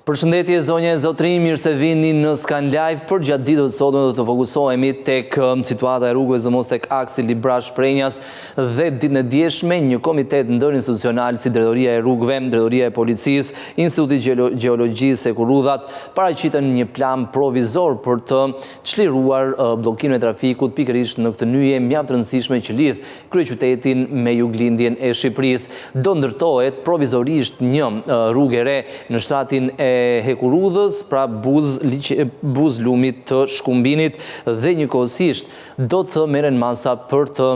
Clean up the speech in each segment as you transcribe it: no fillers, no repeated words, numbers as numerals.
Përshëndetje zonje e zotëri, mirë se vini në Skan Live. Për gjatë ditës sotme do të fokusohemi tek situata e rrugës dhe mos tek aksi Libra-Shprenjas dhe ditën e djeshme një komitet ndërinstitucional si Drejtoria e Rrugëve, Drejtoria e Policisë, Instituti Gjeologjisë e Kurudhat paraqitën një plan provizor për të çliruar bllokimin e trafikut pikërisht në këtë nyje mjaft rëndësishme që lidh kryeqytetin me juglindjen e Shqipërisë. Do ndërtohet provizorisht një rrugë e re në shtratin e Hekurudhës, pra buz lumit të Shkumbinit dhe njëkohësisht do të merren masa për të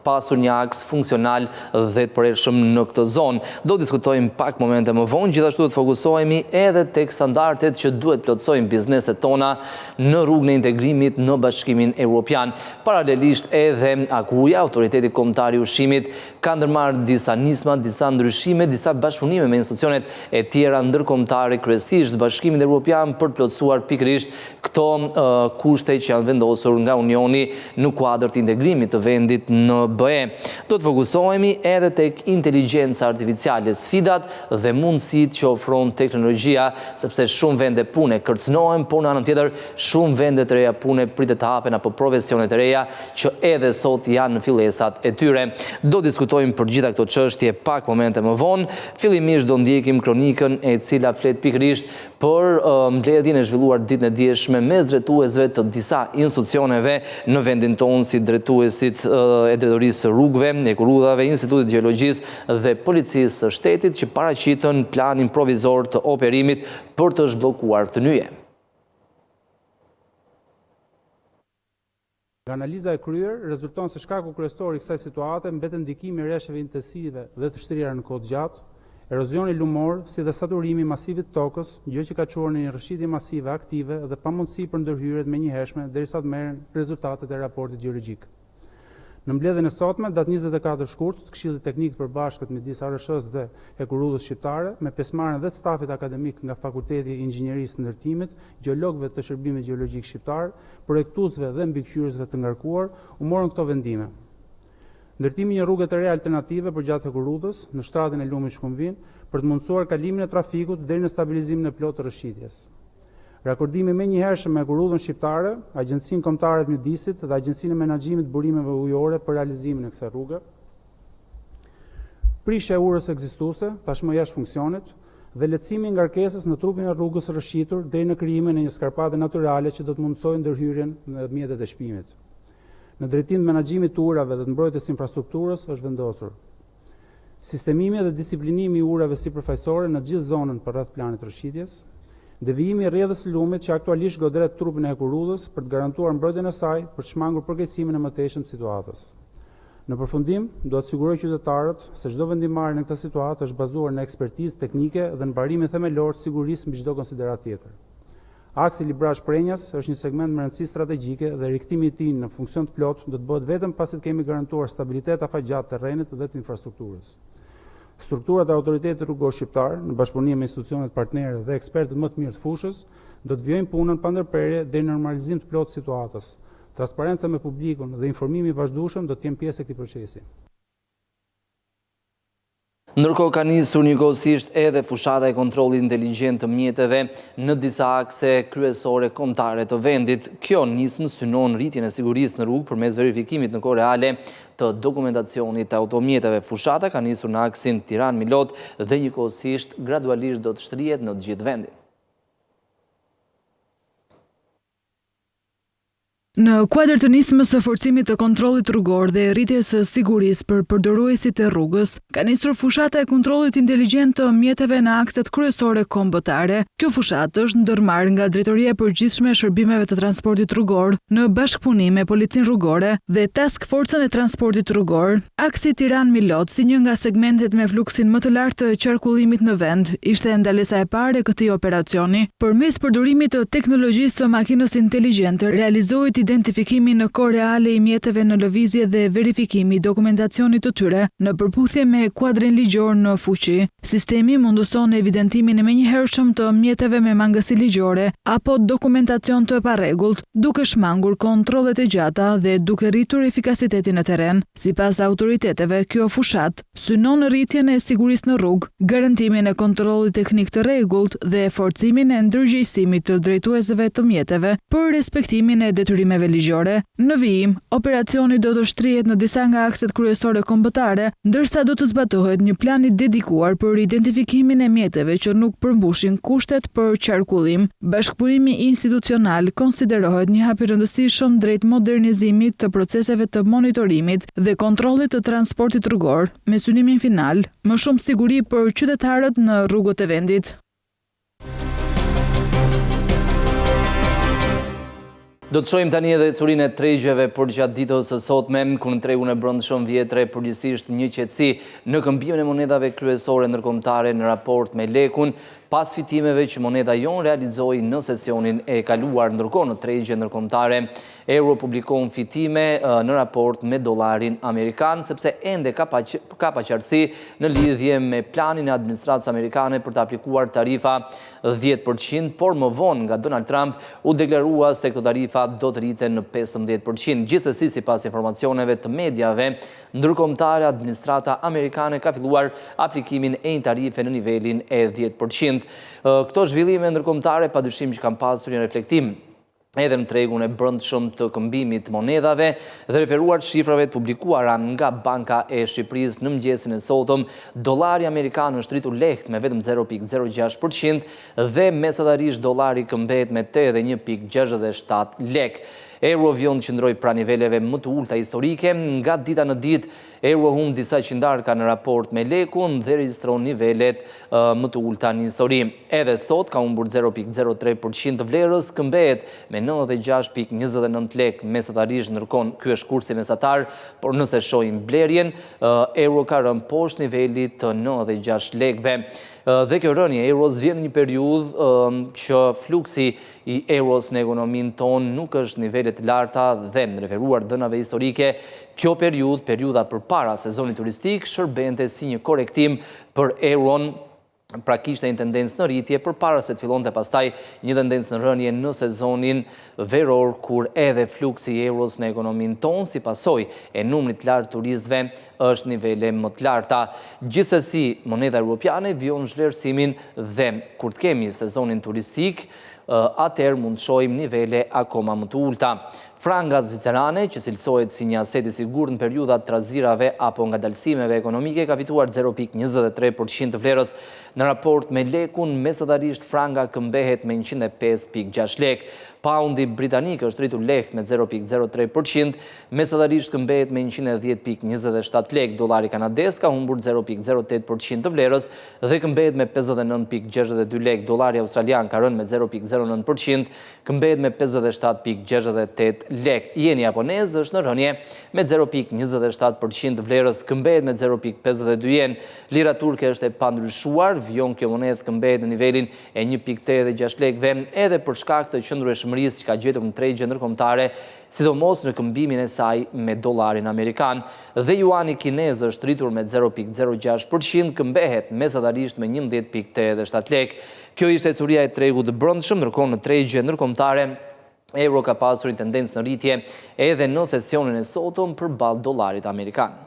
pasur një aks funksional dhe të përhershëm në këtë zonë. Do diskutojmë pak momente më vonë, gjithashtu do të fokusohemi edhe tek standardet që duhet plotësojnë bizneset tona në rrugën e integrimit në Bashkimin Evropian. Paralelisht edhe Akuja, Autoriteti Kombëtar i Ushqimit, ka ndërmarrë disa nisma, disa ndryshime, disa bashkëpunime me institucionet e tjera ndërkombëtare, kryesisht Bashkimin Evropian, për të plotësuar pikërisht këto kushte që janë vendosur nga Unioni në kuadër të integrimit të vendit në BE. Do të fokusohemi edhe tek inteligjenca artificiale, sfidat dhe mundësitë që ofron teknologjia, sepse shumë vende pune kërcënohen, por në anën tjetër shumë vende të reja pune pritet të hapen apo profesione të reja që edhe sot janë në fillesat e tyre. Do diskutojmë për gjitha këto çështje pak momente më vonë. Fillimisht do ndjekim kronikën e cila flet pikërisht për mbledhjen e zhvilluar ditën e djeshme mes drejtuesve të disa institucioneve në vendin tonë, si drejtuesit e Drejtorisë së Rrugëve, e Kurudhave, Institutit Gjeologjisë dhe Policisë së Shtetit, që paraqitën planin provizor të operimit për të zhbllokuar këtë nyje. Nga analiza e kryer, rezulton se shkaku kryesor i kësaj situate mbetet ndikimi i rresheve intensive dhe të shtrira në kohë gjatë, erozioni lumor, si dhe saturimi masivit të tokës, gjë që ka çuar në një rrëshqitje masive aktive dhe pamundësi për ndërhyrjet menjëhershme derisa të merren rezultatet e raportit gjeologjik. Në mbledhjen e sotme, datë 24 shkurt, të Këshillit Teknik të Përbashkët midis ARSH-s dhe Hekurudhës shqiptare, me pjesëmarrjen dhe të stafit akademik nga Fakulteti i Inxhinierisë Ndërtimit, gjeologëve të Shërbimit Gjeologjik Shqiptar, projektuesve dhe mbikëqyrësve të ngarkuar, u morën këto vendime. Ndërtimi një rrugë të re alternative për gjatë Hekurudhës, në shtratin e lumit Shkumbin, për të mundësuar kalimin e trafikut deri në stabilizimin e plotë të rrëshqitjes. Rakordimi menjëhershëm me Hekurudhën shqiptare, Agjencinë Kombëtare të Mjedisit dhe Agjencinë e Menaxhimit të Burimeve Ujore për realizimin e kësaj rruge. Prishja e urës ekzistuese, tashmë jashtë funksionit, dhe lehtësimi i ngarkesës në trupin e rrugës së rrëshqitur deri në krijimin e një skarpate natyrale që do të mundsojë ndërhyrjen në mjetet e shpimit. Në drejtim të menaxhimit të urave dhe të mbrojtjes infrastrukturës është vendosur sistemimi dhe disiplinimi i urave sipërfaqësore në gjithë zonën përreth planit të rrëshqitjes, devijimi i rrjedhës së lumit që aktualisht godret trupin e Hekurudhës për të garantuar mbrojtjen e saj për të shmangur përkeqësimin e mëtejshëm të situatës. Në përfundim, do të siguroj qytetarët se çdo vendimmarrje në këtë situatë është bazuar në ekspertizë teknike dhe në barimin themelor të sigurisë mbi çdo konsiderat tjetër. Aksi Libra-Shprenjas është një segment me rëndësi strategjike dhe rikthimi i tij në funksion të plotë do të bëhet vetëm pasi të kemi garantuar stabilitet afatgjatë të terrenit dhe të infrastrukturës. Strukturat e autoritetit rrugor shqiptar, në bashkëpunim me institucionet partnere dhe ekspertët më të mirë të fushës, do të vijojnë punën pa ndërprerje deri në normalizim të plotë të situatës. Transparenca me publikun dhe informimi i vazhdueshëm do të jenë pjesë e këtij procesi. Ndërkohë ka nisur njëkohësisht edhe fushata e kontrollit inteligjent të mjeteve në disa akse kryesore kombëtare të vendit. Kjo nismë synon rritjen e sigurisë në rrugë përmes verifikimit në kohë reale të dokumentacionit të automjeteve. Fushata ka nisur në aksin Tiranë-Milot dhe njëkohësisht gradualisht do të shtrihet në të gjithë vendin. Në kuadër të nismës së forcimit të kontrollit rrugor dhe rritjes së sigurisë për përdoruesit e rrugës, ka nisur fushata e kontrollit inteligjent të mjeteve në akset kryesore kombëtare. Kjo fushatë është ndërmarrë nga Drejtoria e Përgjithshme e Shërbimeve të Transportit Rrugor në bashkëpunim me Policinë Rrugore dhe Task Forcën e Transportit Rrugor. Aksi Tiranë-Milot, si një nga segmentet me fluksin më të lartë të qarkullimit në vend, ishte ndalesa e parë e këtij operacioni. Përmes përdorimit të teknologjisë së makinës inteligjente, realizohet identifikimi në kohë reale i mjeteve në lëvizje dhe verifikimi i dokumentacionit të tyre në përputhje me kuadrin ligjor në fuqi. Sistemi mundëson evidentimin e menjëhershëm të mjeteve me mangësi ligjore apo dokumentacion të parregullt, duke shmangur kontrollet e gjata dhe duke rritur efikasitetin në terren. Sipas autoriteteve, kjo fushat synon rritjen e sigurisë në rrugë, garantimin e kontrollit teknik të rregullt dhe forcimin e ndërgjegjësimit të drejtuesve të mjeteve për respektimin e detyrimeve ligjore. Në vijim, operacioni do të shtrihet në disa nga akset kryesore kombëtare, ndërsa do të zbatohet një plan i dedikuar për identifikimin e mjeteve që nuk përmbushin kushtet për qarkullim. Bashkëpunimi institucional konsiderohet një hap i rëndësishëm drejt modernizimit të proceseve të monitorimit dhe kontrollit të transportit rrugor, me synimin final, më shumë siguri për qytetarët në rrugët e vendit. Do të shohim tani edhe curinë e tregjeve për gjatë ditës së sotme, ku në tregun e brendshëm vjetre përgjithsisht një qetësi në këmbimin e monedhave kryesore ndërkombëtare në raport me lekun, pas fitimeve që moneda jon realizoi në sesionin e kaluar. Ndërkohë në tregje ndërkombëtare, euro publikon fitime në raport me dollarin amerikan, sepse ende ka paqartësi në lidhje me planin e administratës amerikane për të aplikuar tarifa 10%, por më vonë nga Donald Trump u deklarua se këto tarifa do të rriten në 15%. Gjithsesi, sipas informacioneve të mediave ndërkombëtare, administrata amerikane ka filluar aplikimin e një tarife në nivelin e 10%. Këto zhvillime ndërkombëtare padyshim që kanë pasur një reflektim edhe në tregun e brendshëm të këmbimit monedhave dhe referuar shifrave të publikuara nga Banka e Shqipërisë në mëngjesin e sotëm, dollari amerikan është rritur lehtë me vetëm 0.06% dhe mesatarisht dollari këmbet me 81.67 lek. Euro vjon qëndroi pra niveleve më të ulta historike, nga dita në ditë euro humb disa qindarka në raport me lekun dhe regjistron nivelet më të ulta në histori. Edhe sot ka humbur 0.03% të vlerës, këmbet me 96.29 lek mesatarisht, ndërkohë ky është kursi mesatar, por nëse shohim blerjen, euro ka rënë poshtë nivelit të 96 lekëve. Dhe kjo rënje euros vjen në një periudhë që fluksi i euros në ekonominë tonë nuk është nivelet larta dhe në referuar dhënave historike, kjo periudha përpara sezonit turistik shërbente si një korektim për euron, pra kishte një tendencë në rritje përpara se të fillonte pastaj një tendencë në rënje në sezonin veror, kur edhe fluksi i euros në ekonominë tonë si pasojë e numrit lartë turistëve është nivele më të larta. Gjithsesi, moneda europiane vjon zhvlerësimin dhe kur të kemi sezonin turistik, atëherë mund të shohim nivele akoma më të ulta. Franga zvicerane, që cilësohet si një aset i sigurt në periudhat të razirave apo ngadalësimeve ekonomike, ka fituar 0.23% të vlerës. Në raport me lekun, mesatarisht franga këmbehet me 105.6 lek. Paundi britanik është rritur lehtë me 0.03%, mesatarisht këmbehet me 110.27 lek. Dollari kanades ka humbur 0.08% të vlerës dhe këmbehet me 59.62 lek. Dollari australian ka rënë me 0.09%, këmbehet me 57.68 lek. Jeni japonez është në rënje me 0.27% të vlerës, këmbehet me 0.52 yen. Lira turke është e pandryshuar, vjon kjo monedhë këmbehet në nivelin e 1.86 lekëve, edhe për shkak të qëndrueshmërisë që ka gjetur në tregje ndërkombëtare, sidomos në këmbimin e saj me dollarin amerikan. Dhe juani kinez është rritur me 0.06%, këmbehet mesatarisht me 11.87 lek. Kjo ishte curia e tregut të brendshëm, ndërkohë në tregje ndërkombëtare euro ka pasur një tendencë në rritje edhe në sesionin e sotëm përballë dollarit amerikan.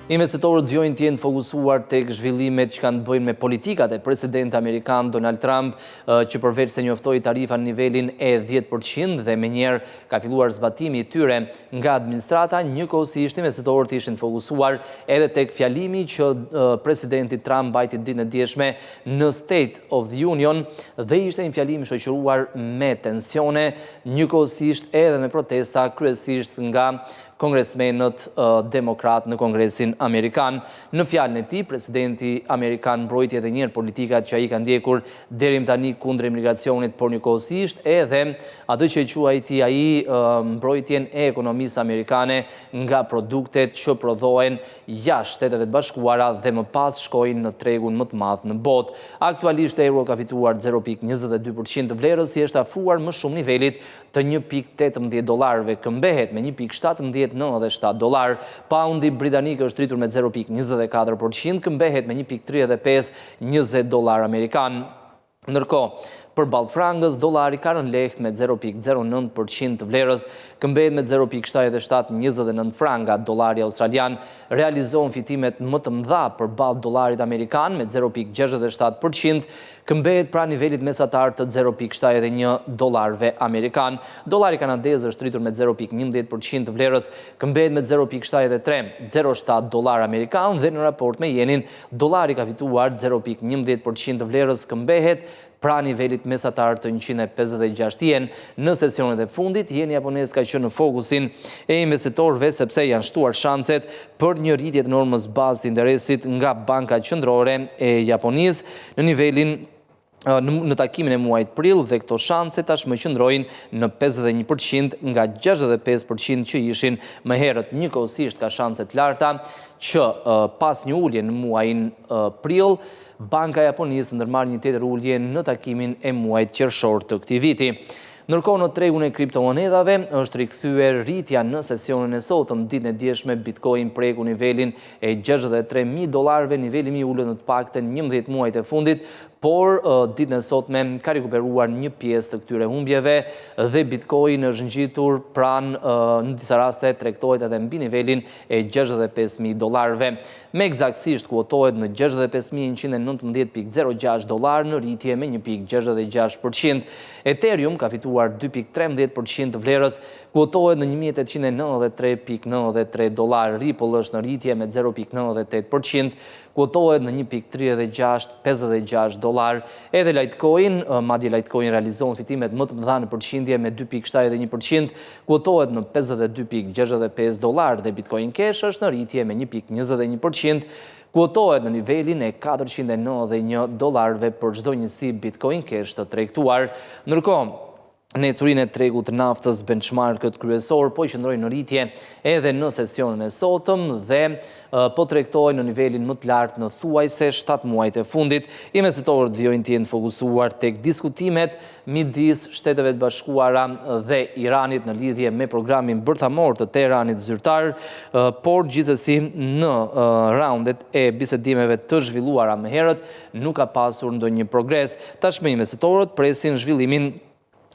Investitorët vjojnë të jenë fokusuar tek zhvillimet që kanë të bëjnë me politikat e presidenti amerikan Donald Trump, që përveç se njoftoi tarifa në nivelin e 10% dhe menjëherë ka filluar zbatimi i tyre nga administrata, njëkohësisht investitorët ishin fokusuar edhe tek fjalimi që presidenti Trump mbajti ditën e dieshme në State of the Union dhe ishte një fjalim shoqëruar me tensione, njëkohësisht edhe me protesta, kryesisht nga kongresmenët demokrat në Kongresin Amerikan. Në fjalën e tij, presidenti Amerikan mbrojti edhe një herë politikat që ai ka ndjekur deri më tani kundër imigracionit, por njëkohësisht edhe atë që quajti ai mbrojtjen e ekonomisë amerikane nga produktet që prodhohen jashtë Shteteve të Bashkuara dhe më pas shkojnë në tregun më të madh në botë. Aktualisht euro ka fituar 0.22% të vlerës, si është afruar më shumë nivelit të $1.18, këmbehet me $1.1797. Paundi britanik është rritur me 0.24%, këmbehet me $1.35 amerikan. Ndërkohë, përballë frangës, dollari ka rënë lehtë me 0.09% të vlerës, këmbehet me 0.7729 franga. Dollari australian realizon fitimet më të mëdha përballë dollarit amerikan me 0.67%, këmbehet pra nivelit mesatar të $0.71 amerikan. Dollari kanadez është rritur me 0.11% të vlerës, këmbehet me 0.7307 amerikan dhe në raport me jenin, dollari ka fituar 0.11% të vlerës, këmbehet pra nivelit mesatar të 156 jen. Në sesionet e fundit, jeni japonez ka qenë në fokusin e investitorëve sepse janë shtuar shanset për një rritje të normës bazë të interesit nga Banka Qendrore e Japonisë në nivelin në takimin e muajit prill dhe këto shanse tashmë qëndrojnë në 51% nga 65% që ishin më herët. Njëkohësisht ka shanse të larta që pas një ulje në muajin prill, Banka Japonisë ndërmarrë një tjetër ulje në takimin e muajit qershor të këtij viti. Ndërkohë në tregun e kriptomonedave është rikthyer rritja në sesionin e sotëm. Ditën e djeshme Bitcoin preku nivelin e $63.000, niveli më i ulët në të paktën 11 muajt e fundit, por ditën e sotme ka rikuperuar një pjesë të këtyre humbjeve dhe Bitcoin është ngjitur pranë në disa raste tregtohet edhe mbi nivelin e $65.000. Me eksaktësisht kuotohet në $65.119.06 në rritje me 1.66%. Ethereum ka fituar 2.13% të vlerës, kuotohet në $1.893.93. Ripple është në rritje me 0.98%, kuotohet në $1.3656. Edhe Litecoin, madje Litecoin realizon fitimet më të mëdha në përqindje me 2.71%, kuotohet në $50.65 dhe Bitcoin Cash është në rritje me 1.21%, kuotohet në nivelin e $491 për çdo njësi Bitcoin Cash të tregtuar. Ndërkohë, në ecurinë e tregut të naftës, benchmarkët kryesor po qëndrojnë në rritje edhe në sesionin e sotëm dhe po tregtojnë në nivelin më të lartë në thuajse 7 muajt e fundit. Investitorët vijojnë të jenë fokusuar tek diskutimet midis Shteteve të Bashkuara dhe Iranit në lidhje me programin bërthamor të Teheranit zyrtar, por gjithsesi në raundet e bisedimeve të zhvilluara më herët nuk ka pasur ndonjë progres. Tashmë investitorët presin zhvillimin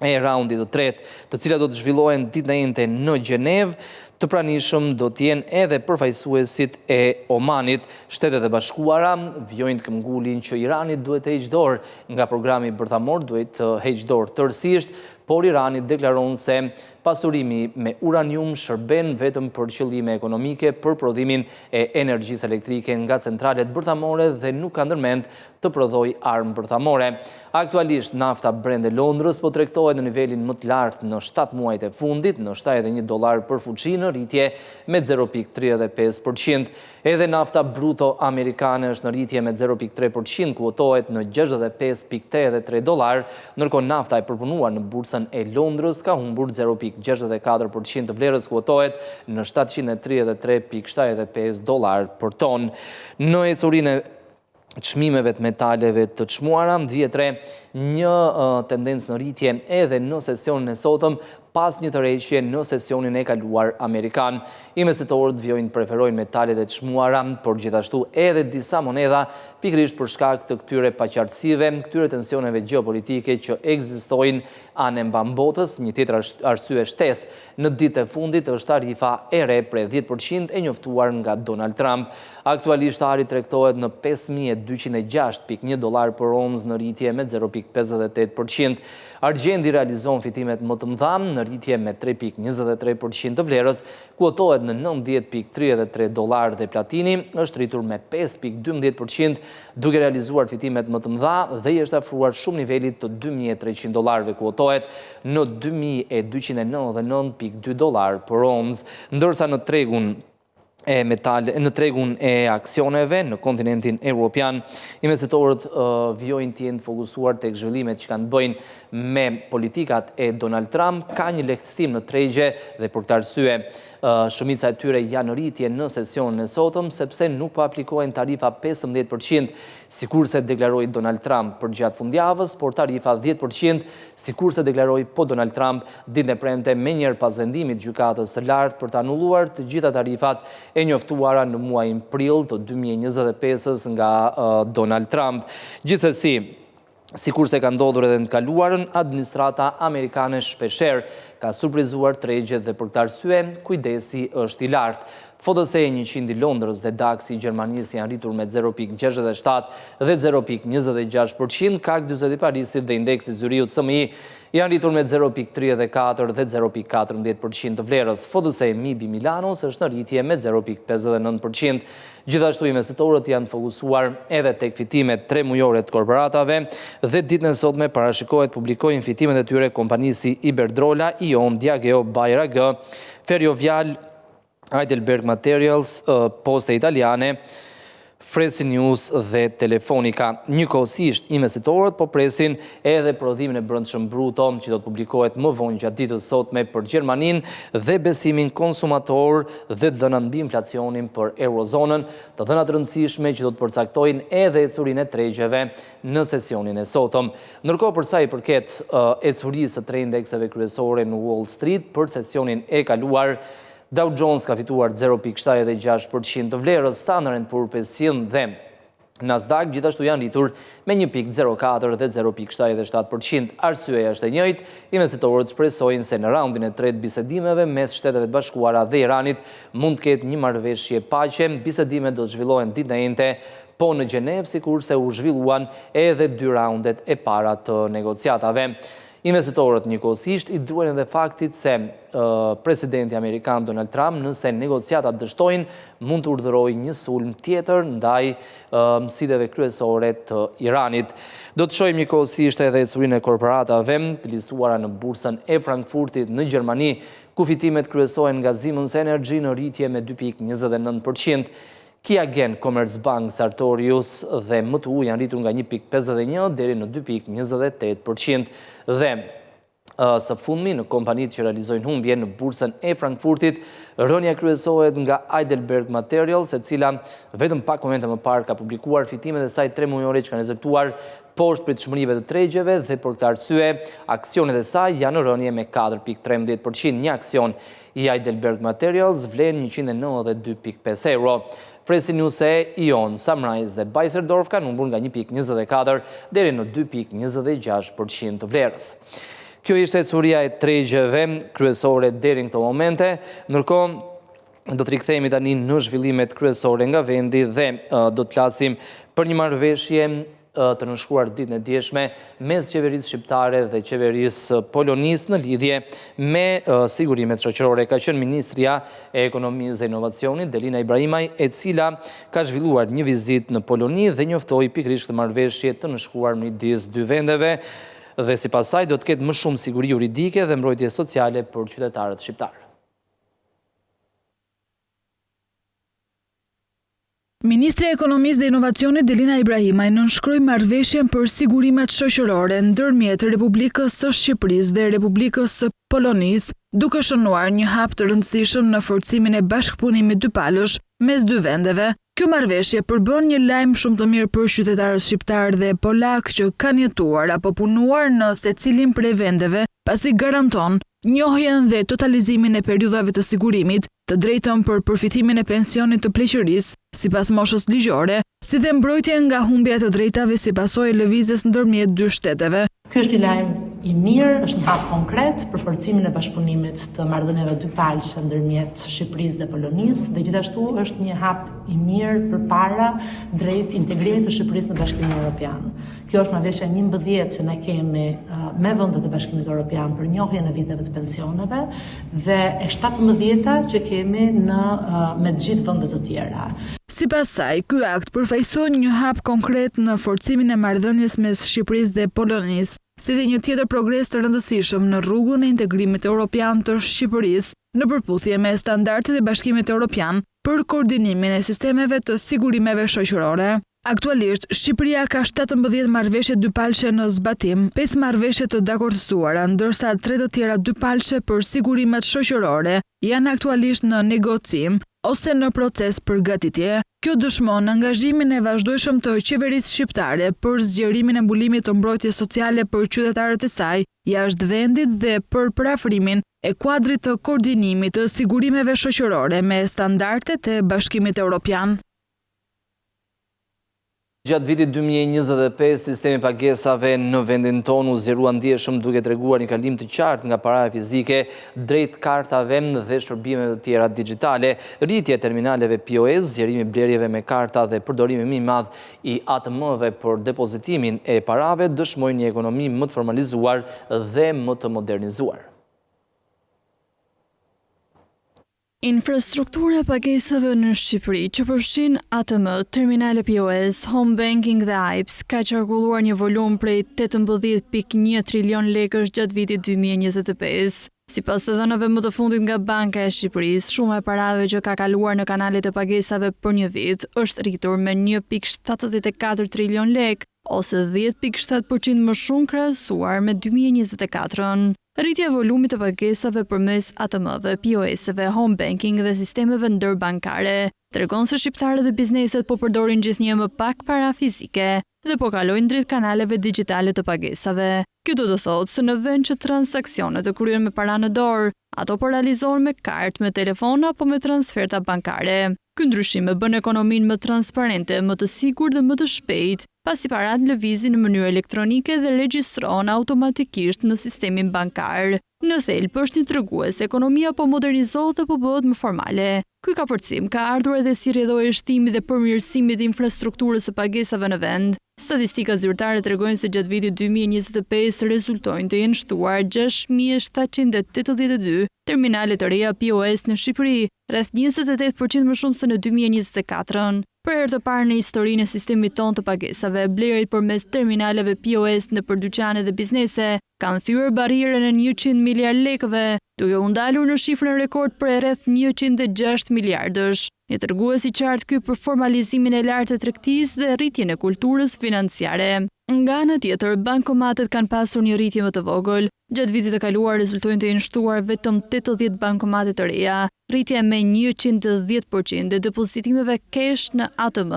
e raundit të tretë, të cilat do të zhvillohen ditën e njëjtë në Gjenevë. Të pranishëm do të jenë edhe përfaqësuesit e Omanit. Shtetet e Bashkuara vijojnë të këmbgulin që Irani duhet të heqë dorë nga programi bërthamor, duhet të heqë dorë tërësisht, por Irani deklaron se pasurimi me uranium shërben vetëm për qëllime ekonomike për prodhimin e energjisë elektrike nga centralet bërthamore dhe nuk ka ndërmend të prodhoj armë bërthamore. Aktualisht nafta Brent e Londrës po tregtohet në nivelin më të lartë në 7 muajt e fundit, në $71 për fuqi, në rritje me 0.35%. Edhe nafta bruto amerikane është në rritje me 0.3%, kuotohet në $65.83, ndërkohë nafta e përpunuar në bursën e Londrës ka humbur 0.64% të vlerës, kuotohet në $733.75 për ton. Në ecurinë e çmimeve të metaleve të çmuara vjet re një tendencë në rritje edhe në sesionin e sotëm pas një tërheqje në sesionin e kaluar amerikan. Investitorët vijojnë preferojnë metalet e çmuara, por gjithashtu edhe disa monedha pikërisht për shkak të këtyre paqartësive, këtyre tensioneve gjeopolitike që ekzistojnë anë mban botës. Një tjetër arsye shtesë në ditët e fundit është tarifa e re prej 10% e njoftuar nga Donald Trump. Aktualisht ari tregtohet në $5.206.1 për oncë, në rritje me 0.58%. Argjendi realizon fitimet më të mëdha në në rritje me 3,23% të vlerës, kuotohet në $90,33 dhe platini është rritur me 5,12%, duke realizuar fitimet më të mëdha dhe i është afruar shumë nivelit të $2.300, kuotohet në $2.299,2 për onzë, ndërsa në tregun e aksioneve në kontinentin evropian, investitorët vjojnë të jenë fokusuar tek zhvillimet që kanë bëjnë me politikat e Donald Trump, ka një lehtësim në tregje dhe për këtë arsye shumica e tyre janë rritje në sesionin e sotëm, sepse nuk po aplikojnë tarifa 15%, sikurse deklaroi Donald Trump për gjatë fundjavës, por tarifa 10%, sikurse deklaroi Donald Trump ditën e premte me njëherë pas vendimit të gjykatës së lartë për të anulluar të gjitha tarifat e njoftuara në muajin prill të 2025-s nga Donald Trump. Gjithsesi, sikurse ka ndodhur edhe në të kaluarën, administrata amerikane shpeshherë ka surprizuar tregjet dhe për këtë arsye kujdesi është i lartë. FTSE 100 i Londrës dhe DAX i Gjermanisë janë rritur me 0,67 dhe 0,26%, CAC 40 i Parisit dhe indeksi Zyriut CMI janë rritur me 0,34 dhe 0,14% të vlerës. FTSE MIB i Milanos është në rritje me 0,59%. Gjithashtu investitorët janë fokusuar edhe tek fitimet 3 mujore të korporatave dhe ditën e sotme parashikohet publikojnë fitimet e tyre kompanisë si Iberdrola, Ion, Diageo, Bayer AG, Ferrovial, Heidelberg Materials, Poste Italiane, Fresi News dhe Telefonica. Njëkohësisht, investitorët po presin edhe prodhimin e brendshëm bruto që do të publikohet më vonë gjatë ditës sotme për Gjermaninë dhe besimin konsumator dhe dhënat mbi inflacionin për eurozonën, të dhënat rëndësishme që do të përcaktojnë edhe ecurinë e tregjeve në sesionin e sotëm. Ndërkohë për sa i përket ecurisë së tre indekseve kryesore në Wall Street për sesionin e kaluar, Dow Jones ka fituar 0,76% të vlerës, Standard & Poor's 500 dhe Nasdaq gjithashtu janë rritur me 1,04 dhe 0,77%. Arsyeja është e njëjtë, investitorët shpresojnë se në raundin e tretë bisedimeve mes Shteteve të Bashkuara dhe Iranit mund të ketë një marrëveshje paqe. Bisedimet do të zhvillohen ditën e njëjtë po në Gjenevë, sikurse u zhvilluan edhe 2 raundet e para të negociatave. Investitorët njëkohësisht i duhen edhe faktit se presidenti amerikan Donald Trump, nëse negociatat dështojnë, mund të urdhërojë një sulm tjetër ndaj sideve kryesore të Iranit. Do të shohim njëkohësisht edhe ecurinë e korporatave të listuara në bursën e Frankfurtit në Gjermani, ku fitimet kryesohen nga Siemens Energy në rritje me 2,29%. Kiagen, Commerzbank, Sartorius dhe MTU janë rritur nga 1,51 deri në 2,28%. Dhe së fundmi në kompanitë që realizojnë humbje në bursën e Frankfurtit, rënja kryesohet nga Heidelberg Materials, e cila vetëm pak momente më parë ka publikuar fitimet e saj 3 mujore që kanë rezultuar poshtë pritshmërive të tregjeve dhe për këtë arsye aksionet e saj janë në rënje me 4,13%. Një aksion i Heidelberg Materials vlen €192,5. Fresi News e Ion, Sunrise dhe Beiersdorf kanë humbur nga 1,24 deri në 2,26% të vlerës. Kjo ishte ecuria e tregjeve kryesore deri në këto momente, ndërkohë do të rikthehemi tani në zhvillimet kryesore nga vendi dhe do të flasim për një marrëveshje të nënshkruar ditën e dieshme mes qeverisë shqiptare dhe qeverisë polonisë në lidhje me sigurimet shoqërore. Ka qenë ministria e ekonomisë dhe inovacionit Delina Ibrahimaj, e cila ka zhvilluar një vizitë në Poloni dhe njoftoi pikërisht këtë marrëveshje të nënshkruar midis dy vendeve dhe sipas saj do të ketë më shumë siguri juridike dhe mbrojtje sociale për qytetarët shqiptar. Ministri e Ekonomisë dhe Inovacionit Delina Ibrahimaj nënshkroi marrëveshjen për sigurimet shoqërore ndërmjet Republikës së Shqipërisë dhe Republikës së Polonisë, duke shënuar një hap të rëndësishëm në forcimin e bashkëpunimit dypalësh mes dy vendeve. Kjo marrëveshje përbën një lajm shumë të mirë për qytetarët shqiptar dhe polak që kanë jetuar apo punuar në secilin prej vendeve, pasi garanton njohjen dhe totalizimin e periudhave të sigurimit, të drejtën për përfitimin e pensionit të pleqërisë sipas moshës ligjore, si dhe mbrojtjen nga humbja të drejtave si pasojë e lëvizjes ndërmjet dy shteteve. Ky është një lajm i mirë, është një hap konkret për forcimin e bashkëpunimit të marrëdhënieve dypalçe ndërmjet Shqipërisë dhe Polonisë, dhe gjithashtu është një hap i mirë përpara drejt integrimit të Shqipërisë në Bashkimin Evropian. Kjo është marrëveshja 11 që ne kemi me vendet e Bashkimit Evropian për njohjen e viteve të pensioneve dhe e 17-ta që kemi me të gjithë vendet të tjera. Sipas saj, ky akt përfaqëson një hap konkret në forcimin e marrëdhënies mes Shqipërisë dhe Polonisë, si dhe një tjetër progres të rëndësishëm në rrugën e integrimit evropian të Shqipërisë në përputhje me standardet e Bashkimit Evropian për koordinimin e sistemeve të sigurimeve shoqërore. Aktualisht, Shqipëria ka 17 marrëveshje dypalçe në zbatim, 5 marrëveshje të dakordsuara, ndërsa 3 të tjera dypalçe për sigurimet shoqërore janë aktualisht në negocim ose në proces përgatitje. Kjo dëshmon angazhimin e vazhdueshëm të qeverisë shqiptare për zgjerimin e mbulimit të mbrojtjes sociale për qytetarët e saj jashtë vendit dhe për parafrimin e kuadrit të koordinimit të sigurimeve shoqërore me standardet e Bashkimit Evropian. Gjatë vitit 2025, sistemi pagesave në vendin tonë u zgjerua ndjeshëm duke treguar një kalim të qartë nga paraja fizike drejt kartave dhe shërbimeve të tjera digjitale, rritje e terminaleve POS, zgjerimi blerjeve me karta dhe përdorimi më i madh i ATM-ve për depozitimin e parave dëshmojnë një ekonomi më të formalizuar dhe më të modernizuar. Infrastruktura pagesave në Shqipëri që përfshin ATM, terminale POS, home banking dhe AIPS ka qarkulluar një volum prej 18.1 trilion lekësh gjatë vitit 2025. Sipas të dhënave më të fundit nga Banka e Shqipërisë, shuma e parave që ka kaluar në kanalet e pagesave për një vit është rritur me 1.74 trilion lek, ose 10.7% më shumë krahasuar me 2024-ën. Rritja e volumit të pagesave përmes ATM-ve, POS-eve, home banking dhe sistemeve ndërbankare tregon se shqiptarët dhe bizneset po përdorin gjithnjë më pak para fizike dhe po kalojnë drejt kanaleve digjitale të pagesave. Kjo do të thotë se në vend që transaksionet të kryen me para në dorë, ato po realizohen me kartë, me telefon apo me transferta bankare. Ky ndryshim e bën ekonominë më transparente, më të sigurt dhe më të shpejtë, pasi parat lëvizin në mënyrë elektronike dhe regjistrohen automatikisht në sistemin bankar. Në thelb është një tregues se ekonomia po modernizohet dhe po bëhet më formale. Ky kapërcim ka ardhur edhe si rrjedhore e shtimit dhe përmirësimit të infrastrukturës së pagesave në vend. Statistika zyrtare tregojnë se gjatë vitit 2025 rezultojnë të jenë shtuar 6.782 terminale të reja POS në Shqipëri, rreth 28% më shumë se në 2024-ën. Për herë të parë në historinë e sistemit tonë të pagesave, blerjet përmes terminaleve POS në dyqane dhe biznese kanë thyer barrierën e 100 miliard lekëve, duke u ndalur në shifrën rekord për rreth 106 miliardësh. Një tregues i qartë ky për formalizimin e lartë të tregtisë dhe rritjen e kulturës financiare. Nga ana tjetër, bankomatet kanë pasur një rritje më të vogël. Gjatë vitit të kaluar rezultojnë të jenë shtuar vetëm 80 bankomate të reja, rritje me 110% e depozitimeve cash në ATM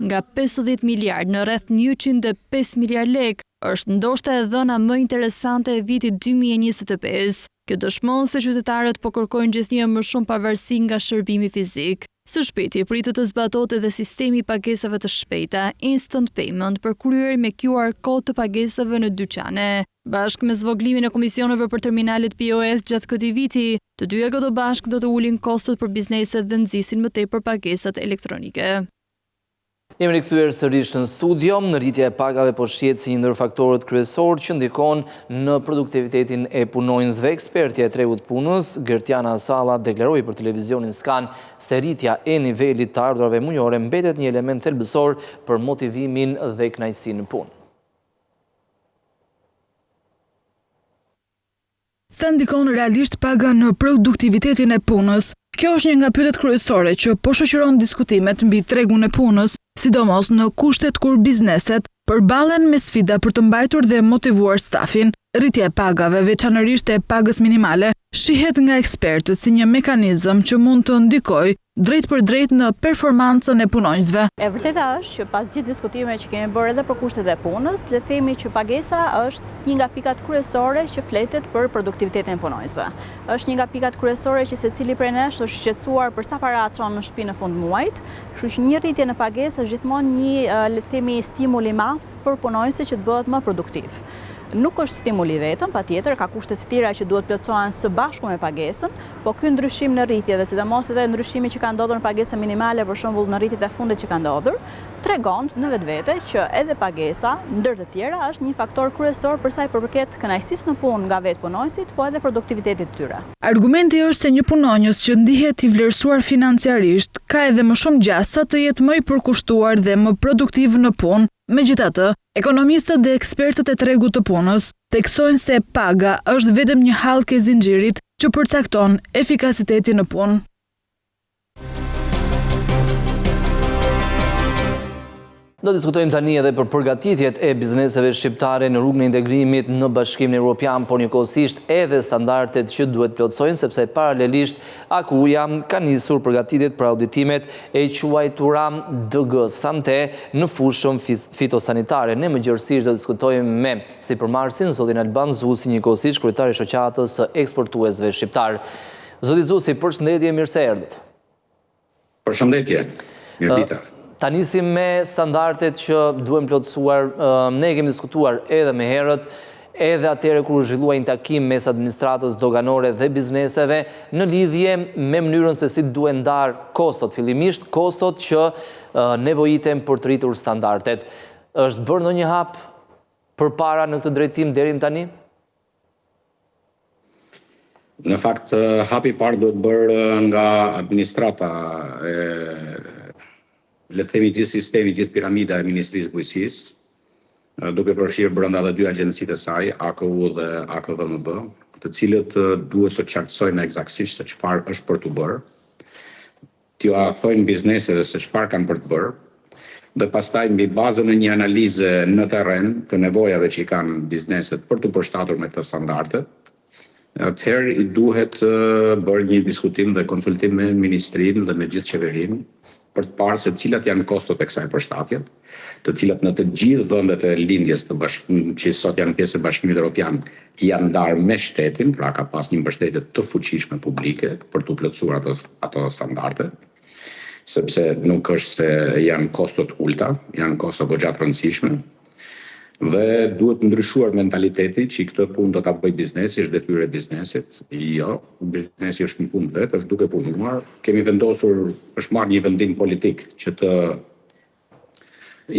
nga 50 miliard në rreth 105 miliard lek, është ndoshta e dhëna më interesante e vitit 2025. Kjo dëshmon se qytetarët po kërkojnë gjithnjë më shumë pavarësi nga shërbimi fizik. Së shpejti pritet të zbatohet edhe sistemi i pagesave të shpejta, instant payment, për kryer me QR kod të pagesave në dyqane. Bashkë me zvoglimin e komisioneve për terminalet POS gjatë këtij viti, të dyja këto bashkë do të ulin kostot për bizneset dhe nxisin më tepër pagesat elektronike. Jemi rikthyer sërish në studio. Rritja e pagave po shihet si një ndër faktorët kryesor që ndikon në produktivitetin e punonjësve. Ekspertja e tregut punës, Gertiana Salla, deklaroi për televizionin Skan se rritja e nivelit të ardhurave mujore mbetet një element thelbësor për motivimin dhe kënaqësinë në punë. Sa ndikon realisht paga në produktivitetin e punës? Kjo është një nga pyetjet kryesore që po shoqëron diskutimet mbi tregun e punës, sidomos në kushtet kur bizneset përballen me sfida për të mbajtur dhe motivuar stafin. Rritja e pagave, veçanërisht e pagës minimale, shihet nga ekspertët si një mekanizëm që mund të ndikojë drejt për drejt në performancën e punonjësve. E vërteta është që pas gjithë diskutimeve që kemi bërë edhe për kushtet e punës, le të themi që pagesa është një nga pikat kryesore që fletet për produktivitetin e punonjësve. Është një nga pikat kryesore që secili prej nesh është shqetësuar për sa para çon në shtëpi në fund muajit, kështu që një rritje në pagesë është gjithmonë një, le të themi, stimul i madh për punonjësin që të bëhet më produktiv. nuk është stimuli vetëm, patjetër ka kushte të tjera që duhet plotësohen së bashku me pagesën, po ky ndryshim në rritje dhe sidomos edhe ndryshimi që ka ndodhur në pagesën minimale, për shembull në rritjet e fundit që ka ndodhur, tregon në vetvete që edhe pagesa, ndër të tjera, është një faktor kryesor për sa i përket kënaqësisë në punë nga vetë punonësit, po edhe produktivitetit të tyre. Argumenti është se një punonjës që ndihet i vlerësuar financiarisht ka edhe më shumë gjas sa të jetë më i përkushtuar dhe më produktiv në punë. Megjithatë, ekonomistët dhe ekspertët e tregut të punës theksojnë se paga është vetëm një hallkë e zinxhirit që përcakton efikasitetin në punë. Do diskutojmë tani edhe për përgatitjet e bizneseve shqiptare në rrugën e integrimit në Bashkimin Evropian, por njëkohësisht edhe standardet që duhet plotësojnë, sepse paralelisht AKU-ja ka nisur përgatitjet për auditimet e quajtura DG Sante në fushën fitosanitare. Ne më gjërësisht do diskutojmë me sipërmarrësin zotin Alban Zusi, njëkohësisht kryetari i shoqatës së eksportuesve shqiptar. Zoti Zusi, përshëndetje, mirë se erdhët. Përshëndetje, mirë dita. Ta nisim me standardet që duhen plotësuar, ne kemi diskutuar edhe me herët, edhe atyre kur u zhvillua një takim mes administratës doganore dhe bizneseve në lidhje me mënyrën se si duhen ndar kostot, fillimisht kostot që nevojiten për të rritur standardet. Është bërë ndonjë hap përpara në këtë drejtim deri tani? Në fakt, hapi parë duhet bërë nga administrata le të themi gjithë sistemi, gjithë piramida e Ministrisë Bujqësisë, duke përfshirë brenda dhe dy agjencitë e saj, AKU dhe AKVMB, të cilët duhet të qartësojnë eksaktësisht se çfarë është për të bërë, t'ju thojnë bizneseve se çfarë kanë për të bërë, dhe pastaj mbi bazën e një analize në terren të nevojave që i kanë bizneset për të përshtatur me këto standarde, atëherë i duhet bërë një diskutim dhe konsultim me ministrinë dhe me gjithë qeverinë, për të parë se cilat janë kostot e kësaj përshtatjet, të cilat në të gjithë vendet e lindjes që sot janë pjesë e Bashkimit Evropian janë ndarë me shtetin, pra ka pas një mbështetje të fuqishme publike për të plotësuar ato standarde, sepse nuk është se janë kostot ulta, janë kostot goxha të rëndësishme, dhe duhet ndryshuar mentaliteti që i këtë punë do ta bëj biznesi, është detyrë e biznesit. Jo, biznesi është një punë vetë, është duke punuar. Kemi vendosur, është marrë një vendim politik që të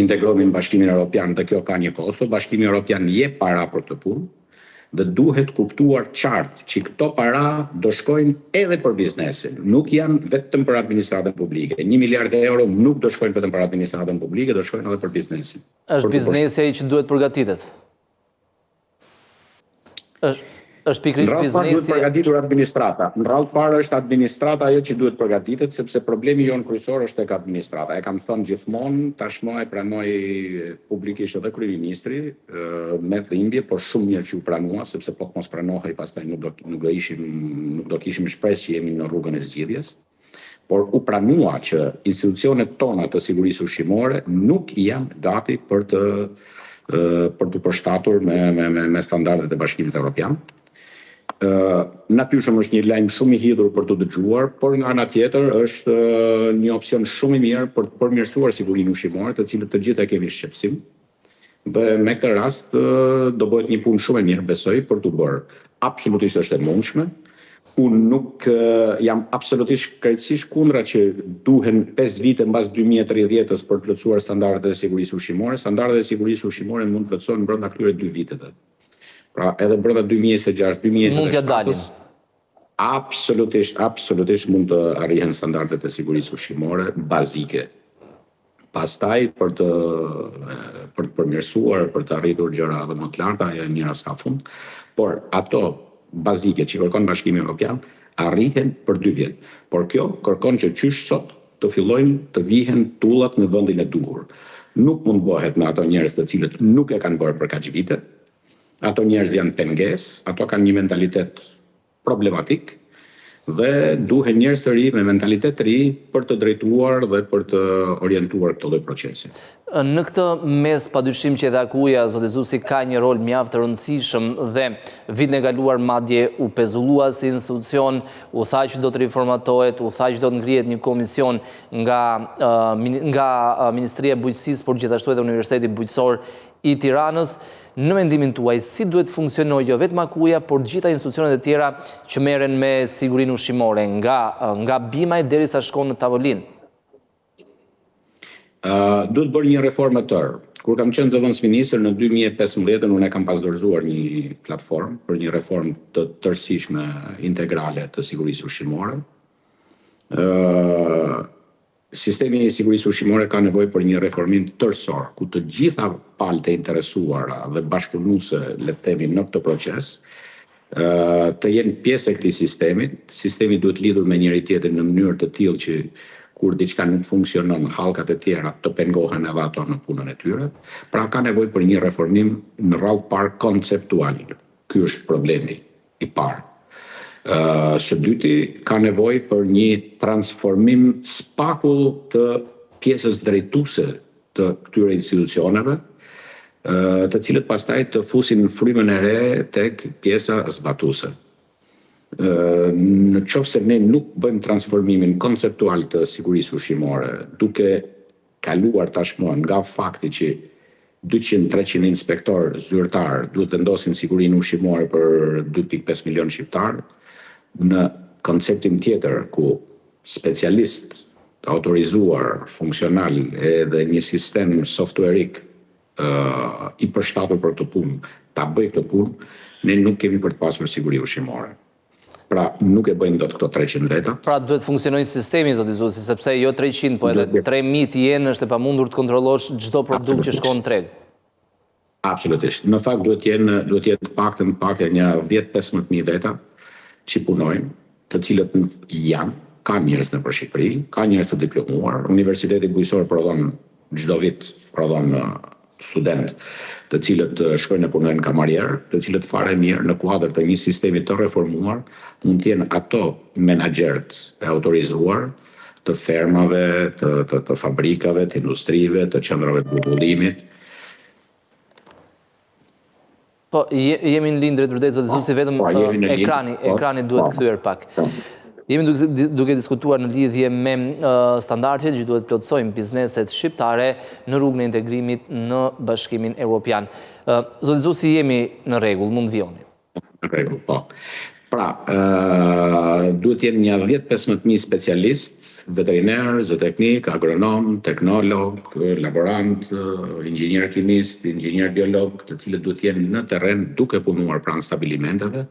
integrohemi në Bashkimin Evropian dhe kjo ka një kosto. Bashkimi Evropian jep para për këtë punë dhe duhet kuptuar qartë që këto para do shkojnë edhe për biznesin, nuk janë vetëm për administratën publike. 1 miliard euro nuk do shkojnë vetëm për administratën publike, do shkojnë edhe për biznesin. Është biznesi ai që duhet përgatitet? Është pikërisht biznesi. Në radhë parë duhet përgatitur administrata. Në radhë parë është administrata ajo që duhet përgatitet, sepse problemi jon kryesor është tek administrata. E kam thënë gjithmonë, tashmë e pranoi publikisht edhe kryeministri me dhimbje, por shumë mirë që u pranua, sepse po mos pranohej pastaj nuk do kishim shpresë që jemi në rrugën e zgjidhjes. Por u pranua që institucionet tona të sigurisë ushqimore nuk janë gati për të përshtatur me standardet e Bashkimit Evropian. Natyrisht është një lajm shumë i hidhur për të dëgjuar, por nga ana tjetër është një opsion shumë i mirë për të përmirësuar sigurinë ushqimore, të cilët të gjithë e kemi shqetësim. Dhe me këtë rast do bëhet një punë shumë e mirë, besoj, për të bërë. Absolutisht është e mundshme. Unë nuk jam absolutisht krejtësisht kundra që duhen 5 vite mbas 2030-s për të plotësuar standardet e sigurisë ushqimore. Standardet e sigurisë ushqimore mund të plotësohen brenda këtyre 2 viteve. Pra edhe brenda 2026-2027 mund t'ja dalin. Absolutisht mund të arrihen standardet e sigurisë ushqimore bazike. Pastaj për të përmirësuar, për të arritur gjëra edhe më të larta, ajo njëra s'ka fund, por ato bazike që kërkon Bashkimi Evropian arrihen për 2 vjet. Por kjo kërkon që qysh sot të fillojnë të vihen tullat në vendin e duhur. Nuk mund bëhet me ato njerëz të cilët nuk e kanë bërë për kaq vite. Ato njerëz janë pengesë, ato kanë një mentalitet problematik dhe duhen njerëz të ri me mentalitet të ri për të drejtuar dhe për të orientuar këto lloj procesi. Në këtë mes padyshim që edhe AKU-ja, zoti Zusi, ka një rol mjaft të rëndësishëm dhe vitin e kaluar madje u pezullua si institucion, u tha që do të riformatohet, u tha që do të ngrihet një komision nga Ministria e Bujqësisë, por gjithashtu edhe Universiteti Bujqësor i Tiranës. Në mendimin tuaj, si duhet funksionojë jo vetëm Akuja, por gjitha institucionet e tjera që merren me sigurinë ushqimore, nga bimaj derisa shkon në tavolinë? Duhet bërë një reformë të tërë. Kur kam qenë zëvendësministër në 2015, unë kam pas dorëzuar një platformë për një reformë të tërësishme integrale të sigurisë ushqimore. Sistemi i sigurisë ushqimore ka nevojë për një reformim tërësor, ku të gjitha palët e interesuara dhe bashkëpunuese, le të themi, në këtë proces, të jenë pjesë e këtij sistemit. Sistemi duhet lidhur me njëri tjetrin në mënyrë të tillë që kur diçka nuk funksionon, hallkat e tjera të pengohen edhe ato në punën e tyre. Pra ka nevojë për një reformim në radhë parë konceptual. Ky është problemi i parë. Së dyti, ka nevojë për një transformim spakull të pjesës drejtuese të këtyre institucioneve, të cilët pastaj të fusin frymën e re tek pjesa zbatuese. Në qoftë se ne nuk bëjmë transformimin konceptual të sigurisë ushqimore, duke kaluar tashmë nga fakti që 200-300 inspektor zyrtar duhet vendosin sigurinë ushqimore për 2.5 milion shqiptar, në konceptin tjetër ku specialist autorizuar, funksional edhe një sistem softwareik i përshtatur për këtë punë, ta bëj këtë punë, ne nuk kemi për të pasur siguri ushqimore. Pra nuk e bëjnë dot këto 300 veta. Pra duhet funksionojë sistemi, zoti Zusi, sepse jo 300, po edhe 3.000 jenë është e pamundur të kontrollosh çdo produkt që shkon në treg. Absolutisht. Në fakt duhet jetë paktën një 10-15.000 veta që punojnë, të cilët ka njerëz në Shqipëri, ka njerëz të diplomuar. Universiteti Bujqësor prodhon çdo vit student të cilët shkojnë e punojnë kamarierë, të cilët fare mirë në kuadër të një sistemi të reformuar, mund të jenë ato menaxherët e autorizuar të fermave, të fabrikave, të industrive, të qendrave të bukullimit. Po, jemi në lindë drejt zoti Zusi, vetëm ekrani duhet kthyer pak. Jemi duke diskutuar në lidhje me standardet që duhet plotësojnë bizneset shqiptare në rrugën e integrimit në Bashkimin Evropian. Zoti Zusi, jemi në rregull, mund vjoni. Në rregull, po. Pra, duhet jenë një 10-15.000 specialist, veteriner, zooteknik, agronom, teknolog, laborant, inxhinier kimist, inxhinier biolog, të cilët duhet jenë në terren duke punuar pranë stabilimenteve,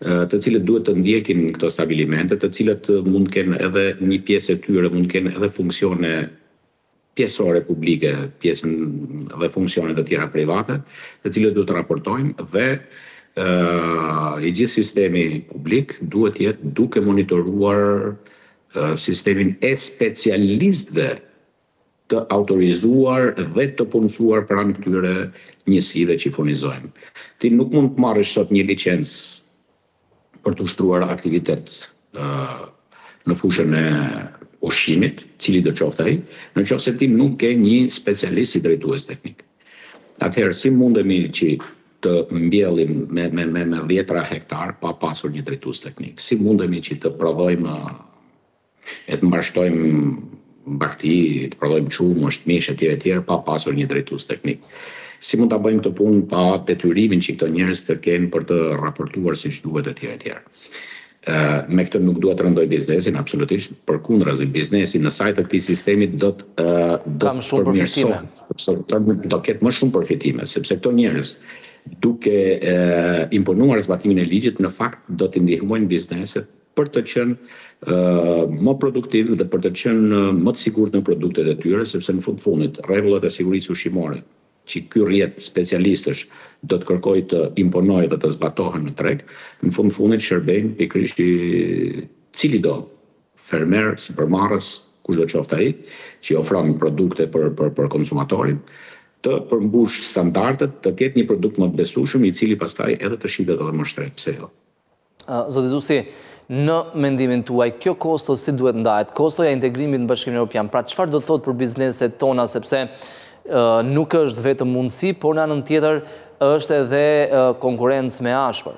të cilët duhet të ndjekin këto stabilimente, të cilët mund të kenë edhe një pjesë e tyre, mund të kenë edhe funksione pjesore publike, pjesën dhe funksione të tjera private, të cilët duhet të raportojnë dhe i gjithë sistemi publik duhet jetë duke monitoruar sistemin e specialistëve të autorizuar dhe të punësuar pranë këtyre njësive që furnizojnë. Ti nuk mund të marrësh sot një licencë për të ushtruar aktivitet në fushën e ushqimit, cili do qoftë ai, në qoftë se ti nuk ke një specialist si drejtues teknik. Atëherë, si mundemi që të mbjellim me 10 hektar pa pasur një drejtues teknik? Si mundemi që të prodhojmë e të mbashtojmë bakti, të prodhojmë qumë, mish etj. Pa pasur një drejtues teknik? Si mund ta bëjmë këtë punë pa detyrimin që këto njerëz të kenë për të raportuar siç duhet etj. Me këtë nuk dua të rëndoj biznesin, absolutisht, përkundrazi biznesi në sajt të këtij sistemi do kam shumë përfitime. Sepse do ketë më shumë përfitime, sepse këto njerëz duke imponuar zbatimin e ligjit, në fakt do të ndihmojnë bizneset për të qenë më produktiv dhe për të qenë më të sigurt në produktet e tyre, sepse në fundit rregullat e sigurisë ushqimore që ky rrjet specialistësh do të kërkojë të imponojë dhe të zbatohen në treg, në fundit shërbejnë pikërisht cili do fermer, supermarrës, kushdo qoftë ai, që ofron produkte për konsumatorin, të përmbush standardet, të ketë një produkt më të besueshëm, i cili pastaj edhe të shitet edhe më shtret, pse jo. Zoti Zusi, në mendimin tuaj, kjo kosto si duhet ndahet? Kostoja e integrimit në Bashkimin Evropian, pra çfarë do thotë për bizneset tona, sepse nuk është vetëm mundësi, por në anën tjetër është edhe konkurrencë me ashpër.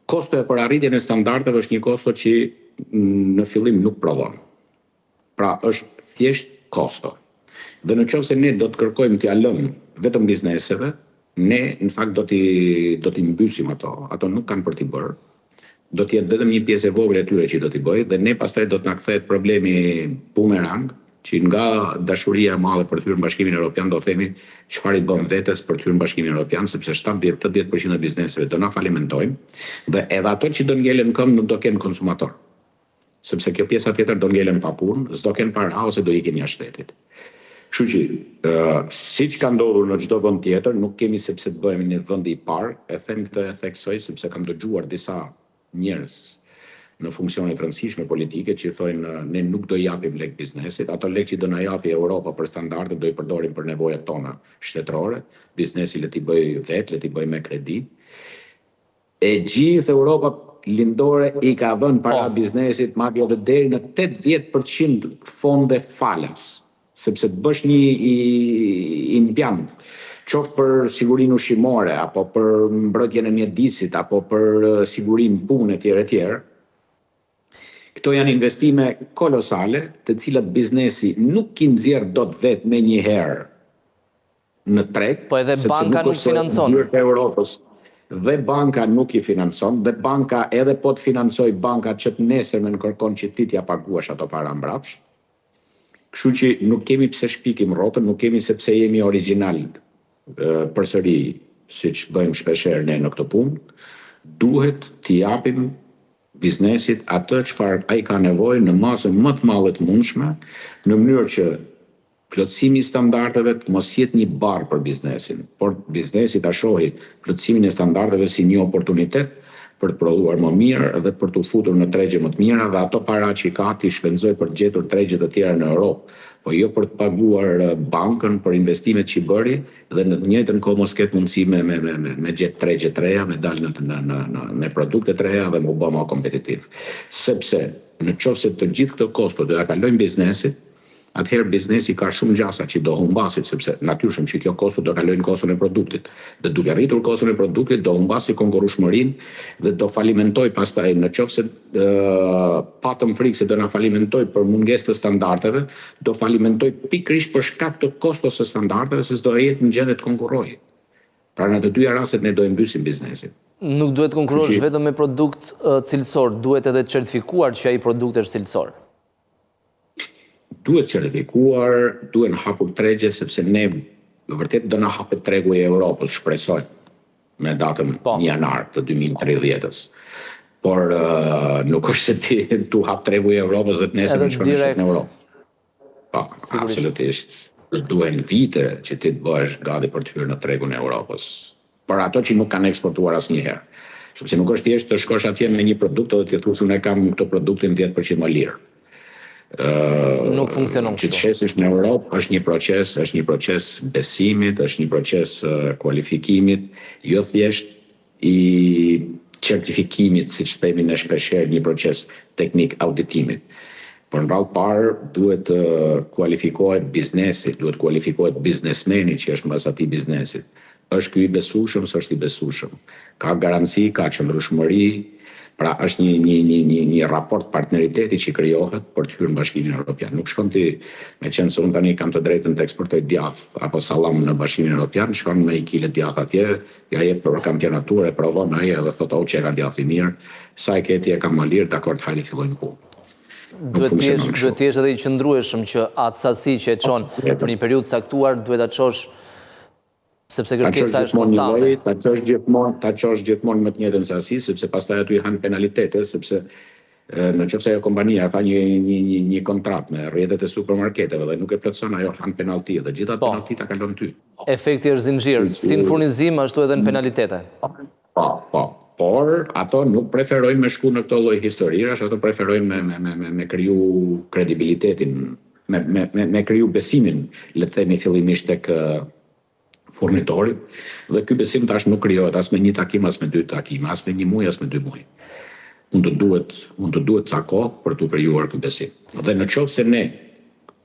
Kostoja për arritjen e standardeve është një kosto që në fillim nuk prodhon. Pra është thjesht kosto. Dhe në qoftë se ne do të kërkojmë t'ia lëmë vetëm bizneseve, ne në fakt do t'i mbysim ato. Ato nuk kanë për t'i bërë. Do të jetë vetëm një pjesë e vogël e tyre që do t'i bëjë dhe ne pastaj do të na kthehet problemi bumerang, që nga dashuria e madhe për të hyrë në Bashkimin Evropian do themi çfarë i bën vetes për të hyrë në Bashkimin Evropian, sepse 70-80% e bizneseve do na falimentojnë dhe edhe ato që do ngelen këmbë nuk do kenë konsumator. Sepse kjo pjesa tjetër do ngelen pa punë, s'do kenë para ose do ikin jashtë shtetit. Kështu që, siç ka ndodhur në çdo vend tjetër, nuk kemi sepse të bëhemi në vendi i parë, e them këtë e theksoj sepse kam dëgjuar disa njerëz në funksione të rëndësishme politike që thonë ne nuk do japim lek biznesit, ato lek që do na japi Europa për standarde do i përdorim për nevojat tona shtetërore, biznesi le t'i bëj vetë, le t'i bëj me kredi. E gjithë Europa lindore i ka dhënë para biznesit madje edhe deri në 80% fonde falas, sepse të bësh një impjant, qoftë për sigurinë ushqimore, apo për mbrojtjen e mjedisit, apo për sigurinë punë etj. Këto janë investime kolosale, të cilat biznesi nuk i nxjerr dot vetë me një herë në treg, po edhe banka nuk financon. Europës. Dhe banka nuk i financon, dhe banka edhe po të financoj banka që të nesërmen kërkon që ti t'ja paguash ato para mbrapsh. Kështu që nuk kemi pse shpikim rrotën, nuk kemi sepse jemi original përsëri, siç bëjmë shpeshherë ne në këtë punë, duhet t'i japim biznesit atë çfarë ai ka nevojë në masën më të madhe të mundshme, në mënyrë që plotësimi i standardeve të mos jetë një barë për biznesin, por biznesi ta shohë plotësimin e standardeve si një oportunitet për të prodhuar më mirë dhe për të futur në tregje më të mira dhe ato para që ka t'i shpenzoj për të gjetur tregje të tjera në Europë, po jo për të paguar bankën për investimet që i bëri dhe në të njëjtën kohë mos ketë mundësi me gjetë tregje të reja, me dalë me produkte të reja dhe më bë më kompetitiv. Sepse në qoftë se të gjithë këto kosto do ja kalojnë biznesit, atëherë biznesi ka shumë gjasa që do humbasit, sepse natyrshëm që kjo kosto do kalojnë koston e produktit. Dhe duke rritur koston e produktit do humbasi konkurrueshmërinë dhe do falimentoj pastaj në qoftë se patëm frikë se do na falimentoj për mungesë të standardeve, do falimentoj pikërisht për shkak të kostos së standardeve se s'do jetë në gjendje të konkurrojë. Pra në të dyja rastet ne do e mbysim biznesin. Nuk duhet konkurrosh vetëm me produkt cilësor, duhet edhe certifikuar që ai produkt është cilësor. Duhet certifikuar, duhet hapur tregje, sepse ne vërtet do na hapet tregu i Europës, shpresoj, me datën 1 janar të 2030-s. Por nuk është se ti tu hap tregu i Europës dhe të nesër në shkonë në Europë. Po, absolutisht. Duhen vite që ti të bëhesh gati për të hyrë në tregun e Europës. Por ato që nuk kanë eksportuar asnjëherë. Sepse nuk është thjesht të shkosh atje me një produkt dhe të thosh unë kam këtë produktin 10% më lirë. Nuk funksionon kështu. Që të shesish në Europë është një proces besimit, është një proces kualifikimit, jo thjesht i certifikimit, siç themi ne shpeshherë, një proces teknik auditimit. Por në radhë parë duhet kualifikohet biznesi, duhet kualifikohet biznesmeni që është mbas atij biznesit. Është ky i besueshëm, s'është i besueshëm. Ka garanci, ka qëndrueshmëri. Pra është një raport partneriteti që krijohet për të hyrë në Bashkimin Evropian. Nuk shkon ti, me qenë se unë tani kam të drejtën të eksportoj djath apo sallam në Bashkimin Evropian, shkon me 1 kg djath atje, ja jep për kampionaturë, e provon ai edhe thotë o që ka djath i mirë, sa e keti e ka më lirë, dakord, hajde fillojmë punë. Duhet të jesh edhe i qëndrueshëm që atë sasi që e çon për një periudhë caktuar duhet ta çosh sepse kërkesa është konstante. Ta qosh gjithmonë më të njëjtën sasi, sepse pastaj aty han penalitete, sepse në qoftë se ajo kompania ka një kontratë me rrjetet e supermarketeve dhe nuk e plotson, ajo han penallti dhe gjitha penalltita kalon ty. Efekti është zinxhir, si në furnizim ashtu edhe në penalitete. Po. Por ato nuk preferojnë me shku në këto lloj historirash, ato preferojnë me kriju kredibilitetin, me kriju besimin, le të themi fillimisht tek furnitorit, dhe ky besim tash nuk krijohet as me 1 takim, as me 2 takime, as me 1 muaj, as me 2 muaj. Mund të duhet ca kohë për të krijuar ky besim. Dhe në qoftë se ne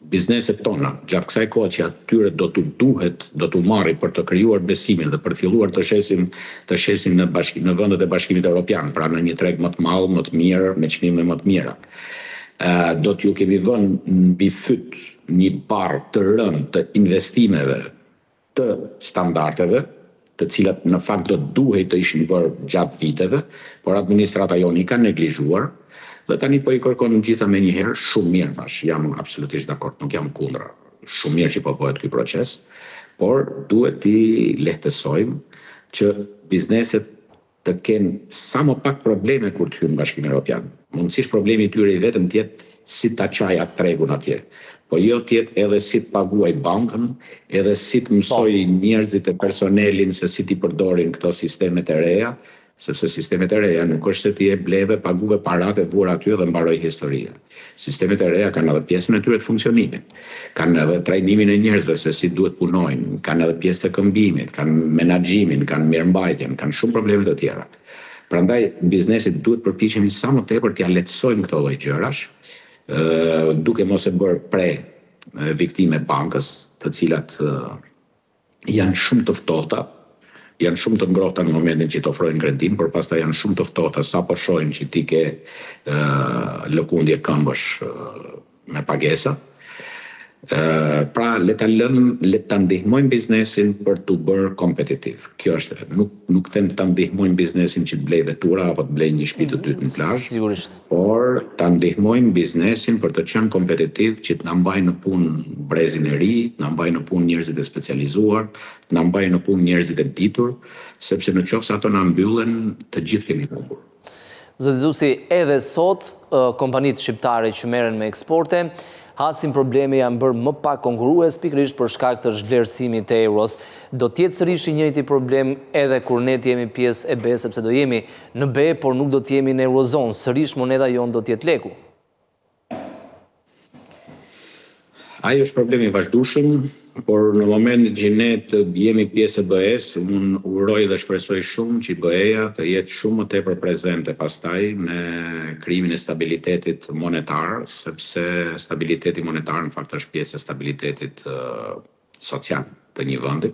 bizneset tona gjatë kësaj kohe që atyre do t'u marri për të krijuar besimin dhe për të filluar të shesin në vendet e Bashkimit Evropian, pra në një treg më të madh, më të mirë, me çmime më të mira. do t'ju kemi vënë mbi fyt një barë të rënd të investimeve të standardeve, të cilat në fakt do duhej të ishin bërë gjatë viteve, por administrata jonë i ka neglizhuar, dhe tani po i kërkon gjitha me njëherë, shumë mirë thash, jam absolutisht dakord, nuk jam kundra, shumë mirë që po bëhet ky proces, por duhet t'i lehtësojmë që bizneset të kenë sa më pak probleme kur të hynë në Bashkimin Evropian. Mundësisht problemi i tyre i vetëm tjetë si ta qaj atë tregun atje. Po jo tjetë edhe si të paguaj bankën, edhe si të mësoj njerëzit e personelin se si t'i përdorin këto sistemet e reja, sepse sistemet e reja nuk është se ti e bleve, paguve parate, vura aty dhe mbaroj historia. Sistemet e reja kanë edhe pjesën e tyre të funksionimit, kanë edhe trajnimin e njerëzve se si duhet punojnë, kanë edhe pjesë të këmbimit, kanë menaxhimin, kanë mirëmbajtjen, kanë shumë probleme të tjera. Prandaj biznesit duhet përpiqemi sa më tepër t'ia lehtësojmë këto lloj gjërash, duke mos e bërë pre viktime bankës, të cilat janë shumë të ftohta, janë shumë të ngrohta në momentin që të ofrojnë kredim, por pastaj janë shumë të ftohta sa po shohin që ti ke lëkundje këmbësh me pagesa. Pra le ta ndihmojmë biznesin për t'u bërë kompetitiv. Kjo është, nuk them ta ndihmojmë biznesin që të blej vetura apo të blej një shtëpi të dytë në plazh, Sigurisht. por ta ndihmojmë biznesin për të qenë kompetitiv, që të na mbajë në punë brezin e ri, të na mbajë në punë njerëzit e specializuar, të na mbajë në punë njerëzit e ditur, sepse në qoftë se ato na mbyllen, të gjithë kemi humbur. Zoti Zusi, edhe sot kompanitë shqiptare që merren me eksporte hasin probleme janë bërë më pak konkurrues pikërisht për shkak të zhvlerësimit të euros. Do t'jetë sërish i njëjti problem edhe kur ne jemi pjesë e BE, sepse do jemi në BE, por nuk do t'jemi në eurozonë. Sërish moneda jonë do t'jetë leku. Ai është problemi i vazhdueshëm, por në momentin që ne të jemi pjesë e BE-s, unë uroj dhe shpresoj shumë që BE-ja të jetë shumë më tepër prezente pastaj në krijimin e stabilitetit monetar, sepse stabiliteti monetar në fakt është pjesë e stabilitetit social të një vendi.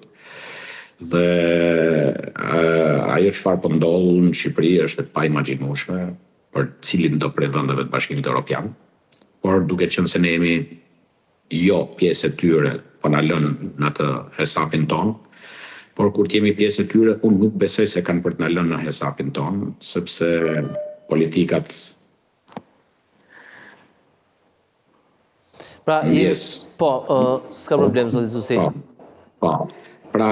Dhe ajo çfarë po ndodh në Shqipëri është e paimagjinueshme për cilin do prej vendeve të Bashkimit Evropian, por duke qenë se ne jemi jo pjesë e tyre, po na lënë në atë hesapin ton, por kur t'jemi pjesë e tyre, unë nuk besoj se kanë për të na lënë në hesapin ton, sepse politikat Pra, s'ka problem, zoti Zusi. Po. Pra,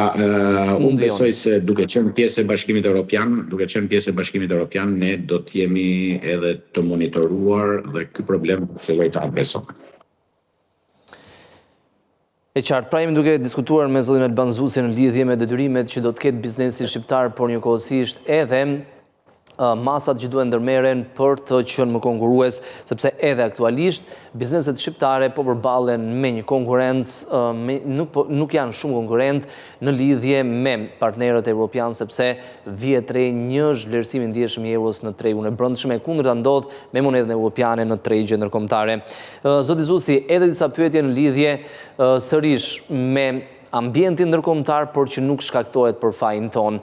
unë besoj se duke qenë pjesë e Bashkimit Evropian, ne do t'jemi edhe të monitoruar dhe ky problem filloj të adresohet. E qartë, pra jemi duke diskutuar me zotin Alban Zusi në lidhje me detyrimet që do të ketë biznesi shqiptar, por njëkohësisht edhe masat që duhen ndërmeren për të qenë më konkurrues, sepse edhe aktualisht bizneset shqiptare po përballen me një konkurrencë, nuk janë shumë konkurrent në lidhje me partnerët evropian, sepse vjet re një zhvlerësim i ndjeshëm i euros në tregun e brendshëm, e kundërta ndodh me monedën evropiane në tregje ndërkombëtare. Zoti Zusi, edhe disa pyetje në lidhje sërish me ambientin ndërkombëtar, por që nuk shkaktohet për fajin ton.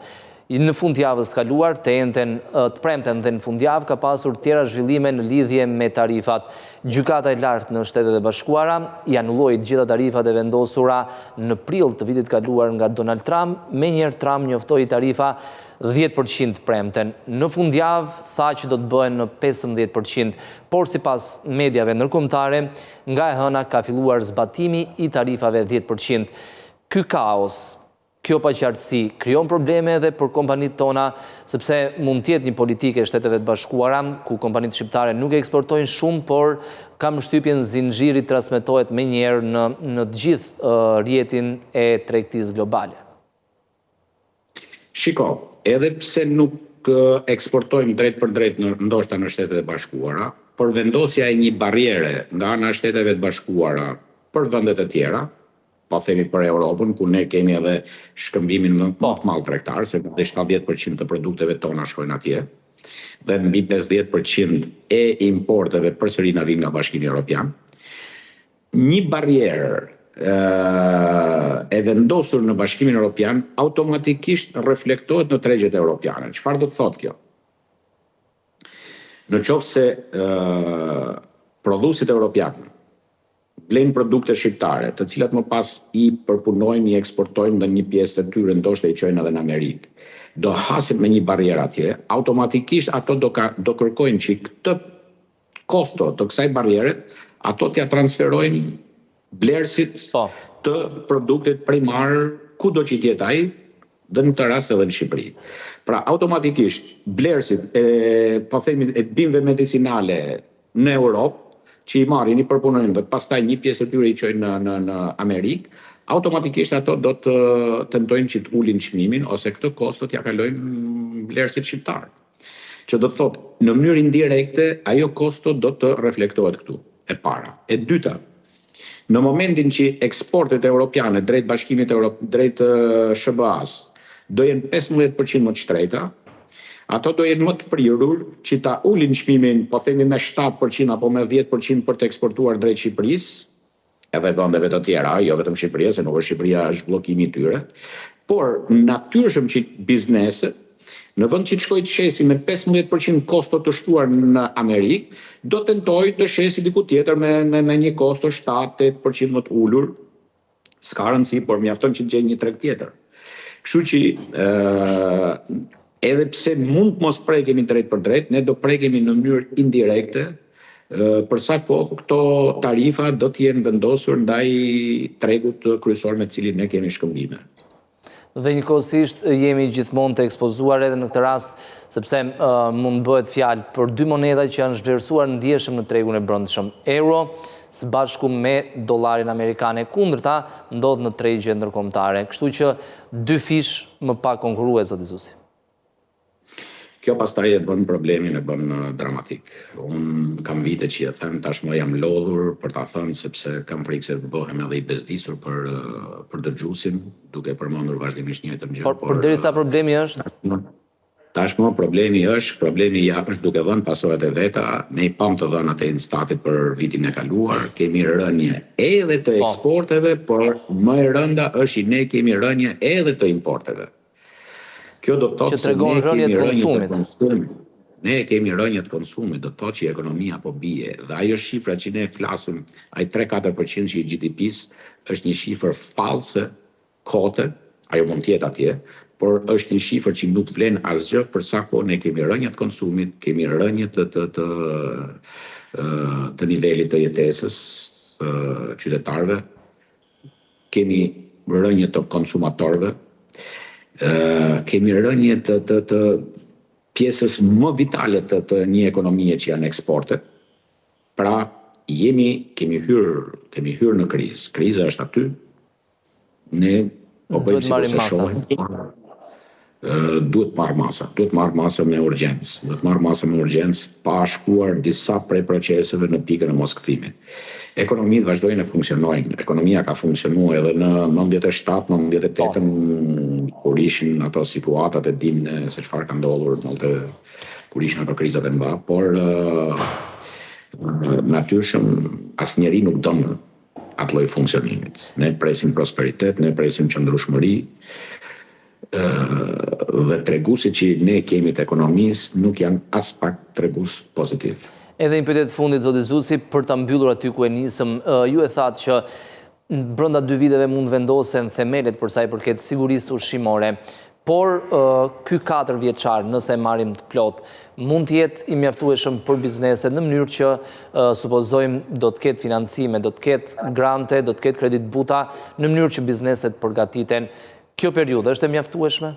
Në fundjavës kaluar, të premten dhe në fundjavë ka pasur tjera zhvillime në lidhje me tarifat. Gjykata e lartë në Shtetet e Bashkuara i anulloi të gjitha tarifat e vendosura në prill të vitit kaluar nga Donald Trump, menjëherë Trump njoftoi tarifa 10% premten. Në fundjavë tha që do të bëhen në 15%, por sipas mediave ndërkombëtare, nga e hëna ka filluar zbatimi i tarifave 10%. Ky kaos, kjo paqartësi krijon probleme edhe për kompanitë tona, sepse mund të jetë një politikë e Shteteve të Bashkuara ku kompanitë shqiptare nuk eksportojnë shumë, por kam shtypjen zinxhiri transmetohet menjëherë në të gjithë rrjetin e tregtisë globale. Shiko, edhe pse nuk eksportojmë drejt për drejt ndoshta në Shtetet e Bashkuara, por vendosja e një barriere nga ana e Shteteve të Bashkuara për vendet e tjera, po themi për Europën, ku ne kemi edhe shkëmbimin më të madh tregtar, se 70% të produkteve tona shkojnë atje, dhe mbi 50% e importeve përsëri na vijnë nga Bashkimi Evropian. Një barrierë e vendosur në Bashkimin Evropian automatikisht reflektohet në tregjet europiane. Çfarë do të thotë kjo? Në qoftë se prodhuesit evropianë blejnë produkte shqiptare, të cilat më pas i përpunojnë, i eksportojnë dhe një pjesë të tyre ndoshta i çojnë edhe në Amerikë, do hasin me një barrierë atje, automatikisht ato do kërkojnë që këtë kosto të kësaj barriere, ato t'ja transferojnë blerësit të produktit primar kudo që tjetë ai, dhe në të rast edhe në Shqipëri. Pra automatikisht blerësit e bimëve medicinale në Europë, që i marrin, i përpunojnë dhe pastaj një pjesë të tyre i çojnë në Amerikë, automatikisht ato do të tentojnë që të ulin çmimin ose këtë kosto t'ja kalojnë blerësit shqiptar. Që do të thotë, në mënyrë indirekte, ajo kosto do të reflektohet këtu, e para. E dyta, në momentin që eksportet europiane drejt Bashkimit Evropian, drejt SBA-s, do jenë 15% më të shtrejta, ato do jenë më të prirur që ta ulin çmimin, po themi me 7% apo me 10% për të eksportuar drejt Shqipërisë, edhe vendeve të tjera, jo vetëm Shqipëria, se nuk është Shqipëria është bllokimi i tyre, por natyrshëm që bizneset, në vend që të shkojë të shesi me 15% kosto të shtuar në Amerikë, do tentojë të shesi diku tjetër me një kosto 7-8% më të ulur. S'ka rëndësi, por mjafton që të gjejë një treg tjetër. Kështu që edhe pse mund të mos prekemi drejt për drejt, ne do prekemi në mënyrë indirekte, për sa kohë këto tarifa do të jenë vendosur ndaj tregut kryesor me cilin ne kemi shkëmbime. Dhe njëkohësisht jemi gjithmonë të ekspozuar edhe në këtë rast, sepse mund bëhet fjalë për dy moneda që janë zhvlerësuar ndjeshëm në tregun e brendshëm. Euro së bashku me dollarin amerikan, kundërta ndodh në tregje ndërkombëtare. Kështu që dy fish më pak konkurrues, zoti Zusi. Kjo pastaj e bën problemin, e bën dramatik. Unë kam vite që e them, tashmë jam lodhur për ta thënë, sepse kam frikë se të bëhem edhe i bezdisur për dëgjuesin, duke përmendur vazhdimisht njëjtën gjë. Por derisa problemi është tashmë problemi është duke dhënë pasojat e veta, ne i pam të dhënat e Instatit për vitin e kaluar, kemi rënje edhe të eksporteve, por më e rënda është që ne kemi rënje edhe të importeve. Kjo do të thotë se ne kemi rënje të konsumit, do të thotë që ekonomia po bie. Dhe ajo shifra që ne flasim, ai 3-4% që i GDP-s, është një shifër fallse, kote, ajo mund të jetë atje, por është një shifër që nuk vlen asgjë për sa kohë ne kemi rënje të konsumit, kemi rënje të nivelit të jetesës qytetarëve, kemi rënje të konsumatorëve, kemi rënje të pjesës më vitale të një ekonomie që janë eksportet. Pra, kemi hyrë në krizë. Kriza është aty. Ne po bëjmë si se shohim. Duhet marrë masa me urgjencë. Duhet marrë masa me urgjencë pa shkuar disa prej proceseve në pikën e moskëthimit. Ekonomitë vazhdojnë e funksionojnë. Ekonomia ka funksionu edhe në 97, 98, kur ishin ato situatat e dimne se çfarë ka ndodhur, kur ishin ato krizat e mba, por natyrshëm asnjëri nuk don atë lloj funksionimit. Ne presim prosperitet, ne presim qëndrueshmëri, dhe treguesit që ne kemi të ekonomisë nuk janë as pak tregues pozitiv. Edhe një pyetje fundit, zoti Zusi, për ta mbyllur aty ku e nisëm, ju e thatë që brenda 2 viteve mund vendosen themelet për sa i përket sigurisë ushqimore, por ky 4 vjeçar, nëse marrim të plot, mund të jetë i mjaftueshëm për bizneset në mënyrë që supozojmë do të ketë financime, do të ketë grante, do të ketë kredit buta, në mënyrë që bizneset përgatiten. Kjo periudhë është e mjaftueshme?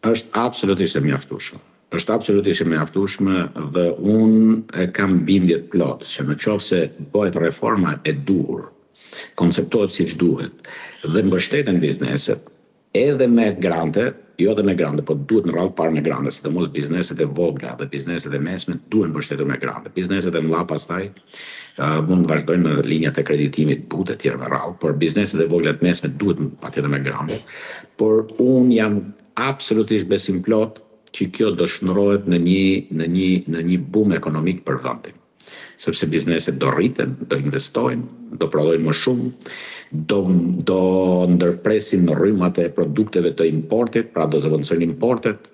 Është absolutisht e mjaftueshme. Është absolutisht e mjaftueshme dhe unë e kam bindje të plot që në qoftë se bëhet reforma e duhur, konceptohet siç duhet dhe mbështeten bizneset edhe me grante, jo edhe me grante, po duhet në radhë parë me grante, sidomos bizneset e vogla dhe bizneset e mesme duhen mbështetur me grante. Bizneset e mëdha pastaj mund të vazhdojnë me linjat e kreditimit butë e tjerë me radhë, por bizneset e vogla të mesme duhet patjetër me grante. Por unë jam absolutisht besim plot që kjo do shndrohet në një boom ekonomik për vendin. Sepse bizneset do rriten, do investojnë, do prodhojnë më shumë, do ndërpresin në rrymat e produkteve të importit, pra do zëvendësojnë importet,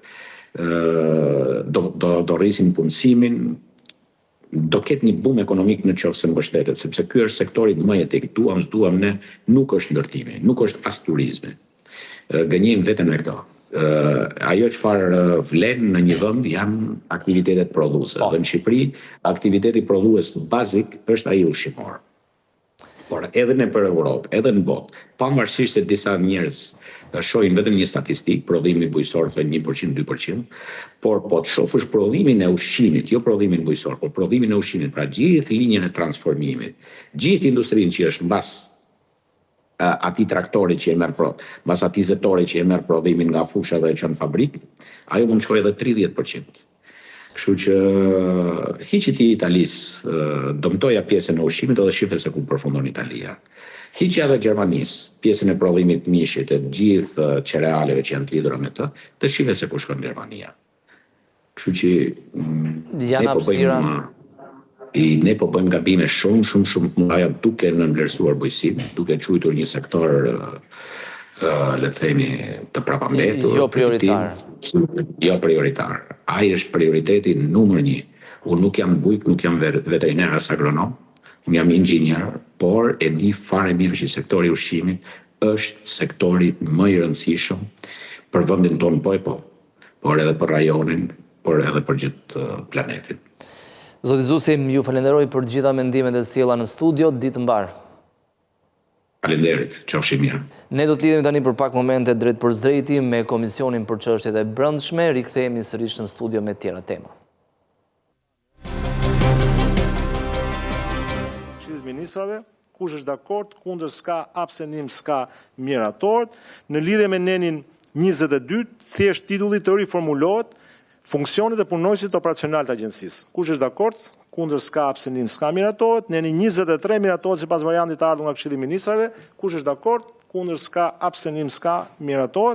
do rrisin punësimin. do ketë një boom ekonomik në qoftë se mbështetet, sepse ky është sektori më etik, duam s'duam ne, nuk është ndërtimi, nuk është as turizmi. Gënjejmë vetëm me këto. Ajo çfarë vlen në një vend janë aktivitetet prodhuese. Dhe në Shqipëri, aktiviteti prodhues bazik është ai ushqimor. Por edhe në për Europë, edhe në botë, pavarësisht se disa njerëz shohin vetëm një statistik, prodhimi bujqësor thënë 1%, 2%, por po të shofësh prodhimin e ushqimit, jo prodhimin bujqësor, por prodhimin e ushqimit, pra gjithë linjën e transformimit, gjithë industrinë që është mbas atij traktori që e merr mbas atij zetori që e merr prodhimin nga fusha dhe e çon në fabrik, ajo mund të shkojë edhe 30%. Kështu që hiqit i Italisë, dëmtoja pjesën e ushqimit edhe shifë se ku përfundon Italia. Hiqja dhe Gjermanisë, pjesën e prodhimit mishit e gjithë cerealeve që janë të lidhura me të, dhe shifë se ku shkon Gjermania. Kështu që ne po bëjmë gabime shumë të mëdha duke nënvlerësuar bujqësinë, duke quajtur një sektor le të themi të prapambetur, jo prioritar. Jo prioritar. Ai është prioriteti numër 1. Unë nuk jam bujk, nuk jam veteriner as agronom, unë jam inxhinier, por e di fare mirë që sektori i ushqimit është sektori më i rëndësishëm për vendin tonë por edhe për rajonin, por edhe për gjithë planetin. Zoti Zusi, ju falenderoj për gjitha mendimet e sjella në studio, ditë mbar. Faleminderit, qofshi mirë. Ne do të lidhemi tani për pak momente drejt për drejti me Komisionin për Çështjet e Brendshme, rikthehemi sërish në studio me tjera tema. Ministrave, kush është dakord, kundër s'ka abstenim, s'ka mirator. Në lidhje me nenin 22, thjesht titulli të riformulohet funksionet e punonësit operacional të agjencisë. Kush është dakord, kundër s'ka abstenim, s'ka mirator. Neni 23 mirator sipas variantit të ardhur nga Këshilli i Ministrave. Kush është dakord, kundër s'ka abstenim, s'ka mirator.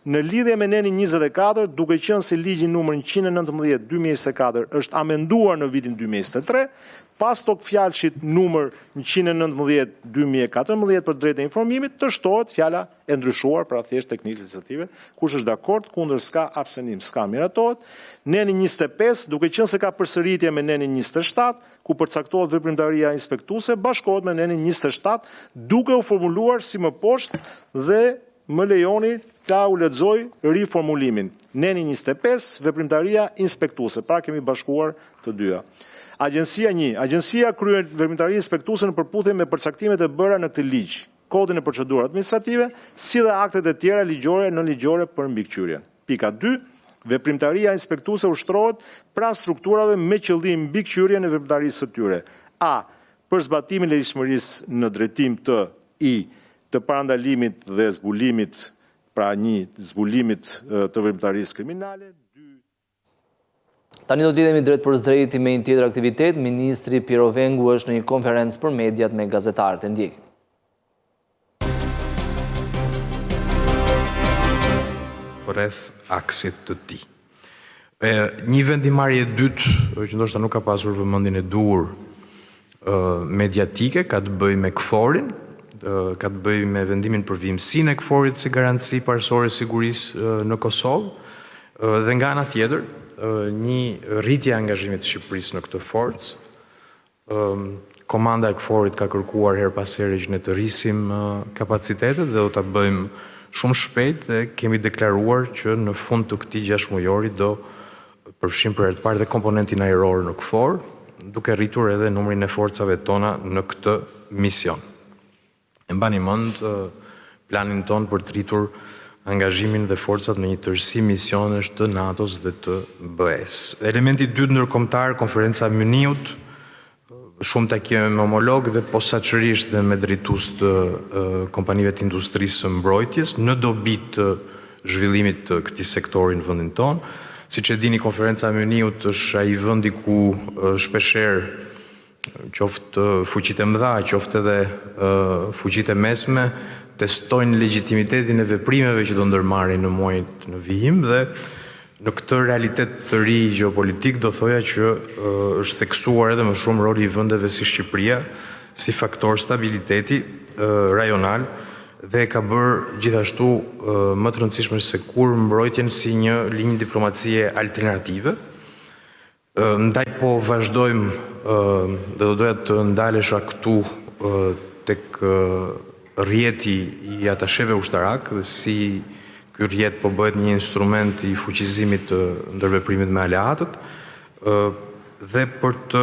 Në lidhje me nenin 24, duke qenë se ligji numër 119/2024 është amenduar në vitin 2023, pas tok fjalshit numër 119/2014 për drejtë e informimit, të shtohet fjala e ndryshuar, pra thjesht teknikë legislative. Kush është dakord, kundër s'ka abstenim, s'ka miratohet. Neni 25, duke qenë se ka përsëritje me nenin 27, ku përcaktohet veprimtaria inspektuese, bashkohet me nenin 27, duke u formuluar si më poshtë dhe më lejoni ta u lexoj riformulimin. Neni 25, veprimtaria inspektuese, pra kemi bashkuar të dyja. Agjencia 1. Agjencia kryen veprimtari inspektuese në përputhje me përcaktimet e bëra në këtë ligj, kodin e procedurave administrative, si dhe aktet e tjera ligjore në ligjore për mbikëqyrjen. Pika 2. Veprimtaria inspektuese ushtrohet pranë strukturave me qëllim mbikëqyrjen e veprimtarisë së tyre. A. Për zbatimin e ligjshmërisë në drejtim të parandalimit dhe zbulimit, pra një zbulimit të veprimtarisë kriminale. Tani do të lidhemi drejt për drejti me një tjetër aktivitet. Ministri Piero Vengu është në një konferencë për mediat me gazetarët e ndjekim. Rreth aksit të tij. Një vendimarrje e dytë, që ndoshta nuk ka pasur vëmendjen e duhur mediatike, ka të bëjë me KFOR-in, ka të bëjë me vendimin për vijimsinë e KFOR-it si garanci parësore sigurisë në Kosovë, dhe nga ana tjetër, një rritje e angazhimit të Shqipërisë në këtë forcë. Komanda e KFOR-it ka kërkuar her pas here që ne të rrisim kapacitetet dhe do ta bëjmë shumë shpejt dhe kemi deklaruar që në fund të këtij 6 mujori do përfshim për herë të parë dhe komponentin ajror në KFOR, duke rritur edhe numrin e forcave tona në këtë mision. E mbani mend planin ton për të rritur angazhimin dhe forcat në një tërësi misionesh të NATO-s dhe të BE-s. Elementi dytë ndërkombëtar, konferenca Myniut, shumë takime me homolog dhe posaçërisht dhe me drejtues të kompanive të industrisë së mbrojtjes në dobi të zhvillimit të këtij sektori në vendin tonë. Siç e dini, konferenca Myniut është ai vendi ku shpeshherë qoftë fuqitë e mëdha, qoftë edhe fuqitë e mesme testojnë legitimitetin e veprimeve që do ndërmarrin në muajt në vijim dhe në këtë realitet të ri gjeopolitik do thoja që është theksuar edhe më shumë roli i vendeve si Shqipëria si faktor stabiliteti rajonal dhe ka bërë gjithashtu më të rëndësishme se kur mbrojtjen si një linjë diplomacie alternative. Ndaj po vazhdojmë dhe do doja të ndalesha këtu tek rjeti i atasheve ushtarak dhe si ky rjet po bëhet një instrument i fuqizimit të ndërveprimit me aleatët dhe për të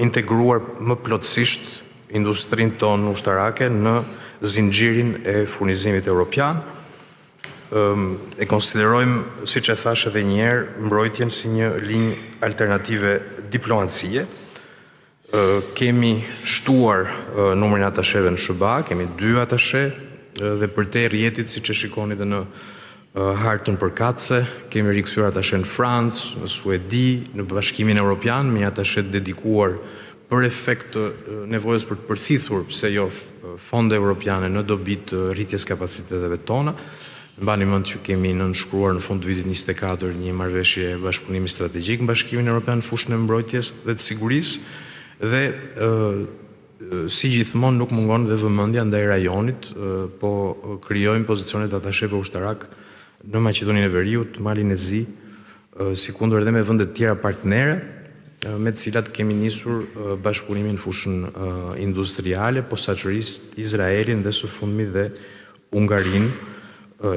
integruar më plotësisht industrinë tonë ushtarake në zinxhirin e furnizimit evropian. E konsiderojmë, siç e thash edhe një herë, mbrojtjen si një linjë alternative diplomacie. Kemi shtuar numrin e atasheve në SBA, kemi 2 atashe dhe për te rjetit, siç e shikoni dhe në hartën përkatëse, kemi rikthyer atashe në Francë, në Suedi, në Bashkimin Evropian, me një atashe dedikuar për efekt të nevojës për të përthithur, pse jo, fonde evropiane në dobi të rritjes kapaciteteve tona. Mbani mend që kemi nënshkruar në fund të vitit 24 një marrëveshje bashkëpunimi strategjik në Bashkimin Evropian në fushën e mbrojtjes dhe të sigurisë dhe si gjithmonë nuk mungon dhe vëmendja ndaj rajonit, po krijojmë pozicionet atasheve ushtarak në Maqedoninë e Veriut, Malin e Zi, sikundër edhe me vende të tjera partnere, me të cilat kemi nisur bashkëpunimin në fushën industriale, posaçërisht Izraelin dhe së fundmi dhe Ungarinë,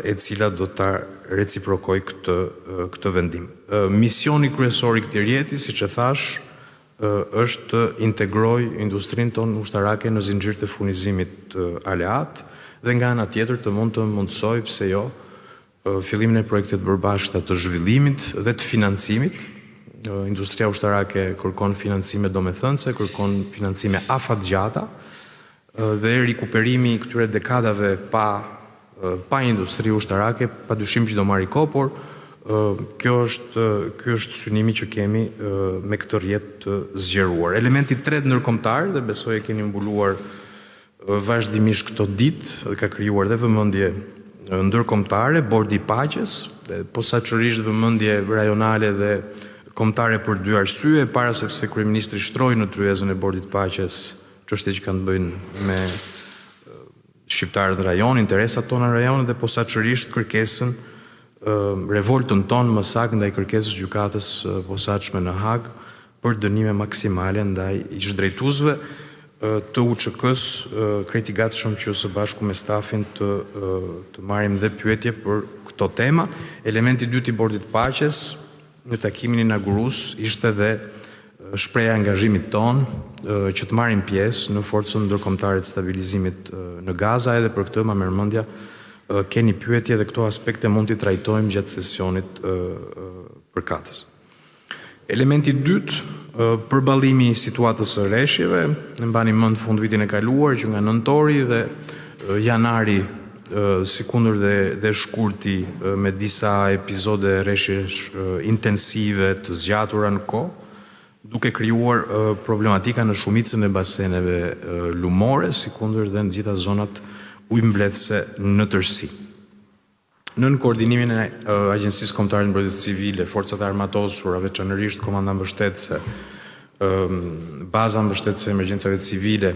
e cila do ta reciprokoj këtë vendim. Misioni kryesor i këtij rjeti, siç e thash, është të integroj industrinë tonë ushtarake në zinxhir të furnizimit aleat dhe nga ana tjetër të mund të mundsoj, pse jo, fillimin e projektit përbashkëta të zhvillimit dhe të financimit. Industria ushtarake kërkon financime domethënëse, kërkon financime afatgjata dhe rikuperimi i këtyre dekadave pa industri ushtarake, pa dyshim që do marri kohë, por ky është synimi që kemi me këtë rjet të zgjeruar. Elementi tret ndërkombëtar, dhe besoj e keni mbuluar vazhdimisht këto ditë, dhe ka krijuar dhe vëmendje ndërkombëtare, bordi i paqes, posaçërisht vëmendje rajonale dhe kombëtare për 2 arsye, para sepse kryeministri shtroi në tryezën e bordit paqes çështje që kanë të bëjnë me shqiptarët në rajon, interesat tona në rajon dhe posaçërisht kërkesën, revoltën tonë më saktë ndaj kërkesës gjykatës posaçme në Hag për dënime maksimale ndaj ish-drejtuesve të UÇK-s, krejt i gatshëm që së bashku me stafin të marrim dhe pyetje për këto tema. Elementi i dytë i bordit paqes në takimin inaugurues ishte dhe shpreha angazhimit ton që të marrim pjesë në forcën ndërkombëtare të stabilizimit në Gaza, edhe për këtë ma merr mendja keni pyetje dhe këto aspekte mund t'i trajtojmë gjatë sesionit përkatës. Elementi i dytë, përballimi i situatës së rreshjeve, ne mbani mend fund vitin e kaluar që nga nëntori dhe janari sikundër dhe shkurti me disa epizode rreshjesh intensive të zgjatura në kohë, duke krijuar problematika në shumicën e baseneve lumore, sikundër dhe në gjitha zonat ujëmbledhëse në tërësi. Nën koordinimin e Agjencisë Kombëtare të Mbrojtjes Civile, forcat e armatosura, veçanërisht komanda mbështetëse, baza mbështetëse e emergjencave civile,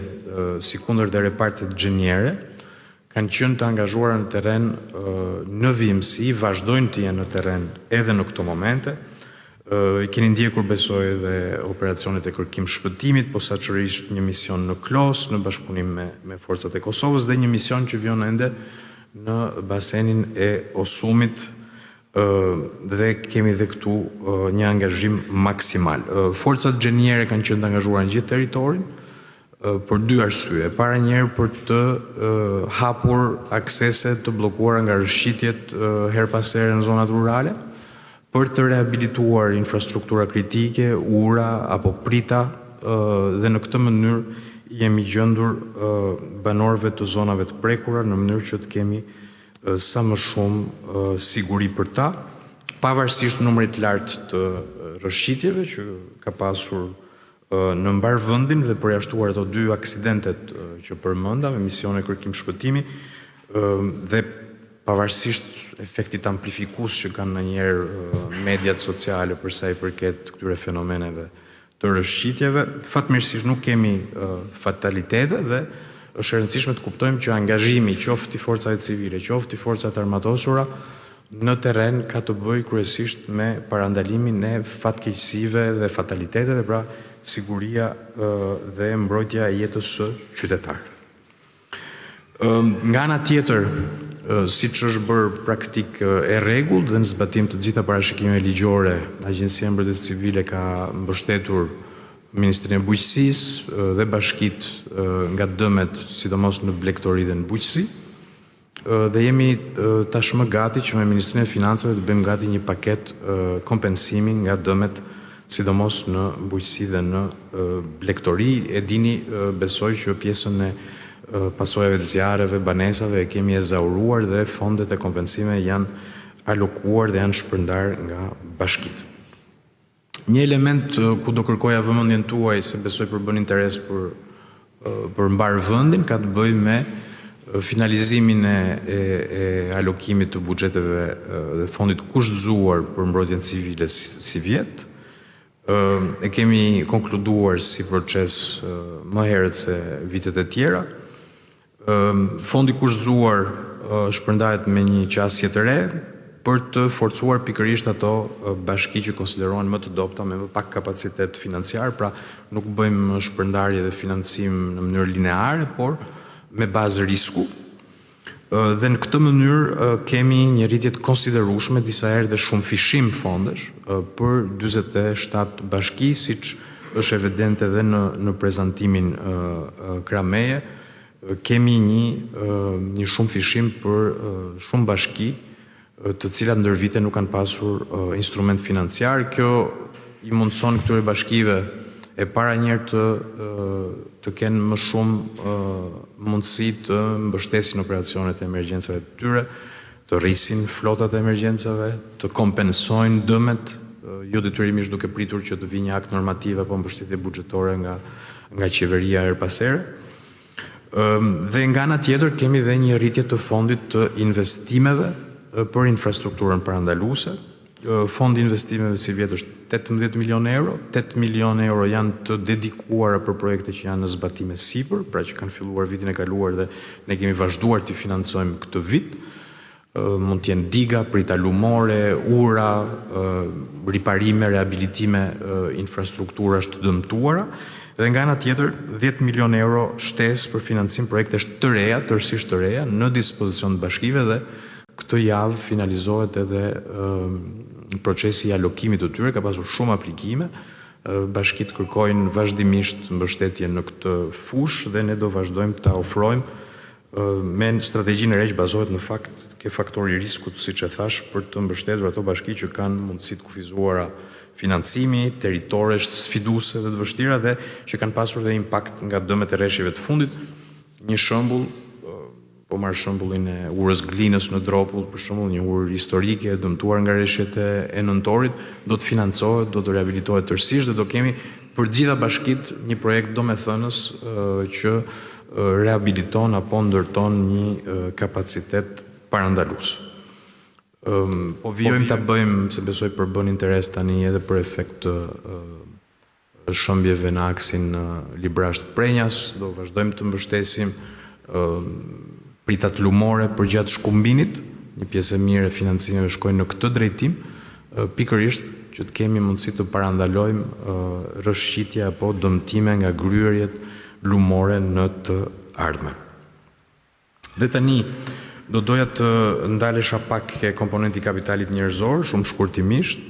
sikundër dhe repartet gjeniere, kanë qenë të angazhuara në terren në vijimësi, vazhdojnë të jenë në terren edhe në këto momente. Keni ndjekur besoj dhe operacionet e kërkim shpëtimit, posaçërisht një mision në Klos, në bashkëpunim me forcat e Kosovës dhe një mision që vjen ende në basenin e Osumit dhe kemi dhe këtu një angazhim maksimal. Forcat gjeniere kanë qenë të angazhuara në gjithë territorin për 2 arsye. Para njerë për të hapur aksese të bllokuara nga rrëshqitjet her pas here në zonat rurale, për të rehabilituar infrastruktura kritike, ura apo prita dhe në këtë mënyrë jemi gjendur banorëve të zonave të prekura në mënyrë që të kemi sa më shumë siguri për ta, pavarësisht numrit të lartë të rrëshqitjeve që ka pasur në mbar vendin dhe përjashtuar ato 2 aksidentet që përmenda me misione kërkim shpëtimi dhe pavarësisht efektit amplifikues që kanë ndonjëherë mediat sociale për sa i përket këtyre fenomeneve të rrëshqitjeve, fatmirësisht nuk kemi fatalitete dhe është e rëndësishme të kuptojmë që angazhimi qoftë i forcave civile, qoftë i forcave armatosura në terren ka të bëjë kryesisht me parandalimin e fatkeqësive dhe fataliteteve, pra siguria dhe mbrojtja e jetës së qytetarëve. Nga ana tjetër, siç është bërë praktik e rregullt dhe në zbatim të gjitha parashikimeve ligjore, Agjencia e Mbrojtjes Civile ka mbështetur Ministrinë e Bujqësisë dhe bashkitë nga dëmet, sidomos në blegtori dhe në bujqësi. Dhe jemi tashmë gati që me Ministrinë e Financave të bëjmë gati një paket kompensimi nga dëmet, sidomos në bujqësi dhe në blegtori. E dini, besoj që pjesën e pasojave të zjarreve, banesave e kemi ezauruar dhe fondet e kompensime janë alokuar dhe janë shpërndar nga bashkitë. Një element ku do kërkoja vëmendjen tuaj, se besoj përbën interes për mbar vendin, ka të bëjë me finalizimin e alokimit të buxheteve dhe fondit kushtzuar për mbrojtjen civile si vjet. E kemi konkluduar si proces më herët se vitet e tjera. Fondi kushtzuar shpërndahet me një qasje të re për të forcuar pikërisht ato bashki që konsiderohen më të dobta me më pak kapacitet financiar, pra nuk bëjmë shpërndarje dhe financim në mënyrë lineare, por me bazë risku. Dhe në këtë mënyrë kemi një rritje të konsiderueshme, disa herë dhe shumë fishim fondesh për 47 bashki, siç është evidente edhe në prezantimin krameje. Kemi një shumë fishim për shumë bashki të cilat ndër vite nuk kanë pasur instrument financiar. Kjo i mundson këtyre bashkive e para njerë të kenë më shumë mundësi të mbështesin operacionet e emergjencave të tyre, të rrisin flotat e emergjencave, të kompensojnë dëmet, jo detyrimisht duke pritur që të vijë një akt normativ apo mbështetje buxhetore nga qeveria her pas here. Dhe nga ana tjetër kemi dhe një rritje të fondit të investimeve për infrastrukturën parandaluese. Fondi investimeve si vjet është 18 milion euro, 8 milion euro janë të dedikuara për projekte që janë në zbatime sipër, pra që kanë filluar vitin e kaluar dhe ne kemi vazhduar të financojmë këtë vit. Mund të jenë diga, prita lumore, ura, riparime, rehabilitime infrastrukturash të dëmtuara. Dhe nga ana tjetër, 10 milion euro shtesë për financim projekte të reja, tërësisht të reja, në dispozicion të bashkive dhe këtë javë finalizohet edhe procesi i alokimit të tyre, ka pasur shumë aplikime, bashkit kërkojnë vazhdimisht mbështetje në këtë fushë dhe ne do vazhdojmë ta ofrojmë me strategjinë e re që bazohet në fakt ke faktori riskut, siç e thash, për të mbështetur ato bashki që kanë mundësi të kufizuara financimi, teritoresh sfiduese dhe të vështira dhe që kanë pasur dhe impakt nga dëmet e rreshjeve të fundit. Një shembull, po marr shembullin e urës Glinës në Dropull, për shembull, një urë historike e dëmtuar nga rreshjet e nëntorit, do të financohet, do të rehabilitohet tërësisht dhe do kemi për gjitha bashkitë një projekt domethënës që rehabiliton apo ndërton një kapacitet parandalues. Po vijojmë ta bëjmë, se besoj përbën interes tani edhe për efekt të shëmbjeve në aksin Librasht Prenjas, do vazhdojmë të mbështesim pritat lumore për gjatë shkumbinit, një pjesë e mirë e financimeve shkojnë në këtë drejtim, pikërisht që të kemi mundësi të parandalojmë rrëshqitje apo dëmtime nga gryerjet lumore në të ardhmen. Dhe tani, do doja të ndalesha pak ke komponenti kapitalit njerëzor, shumë shkurtimisht.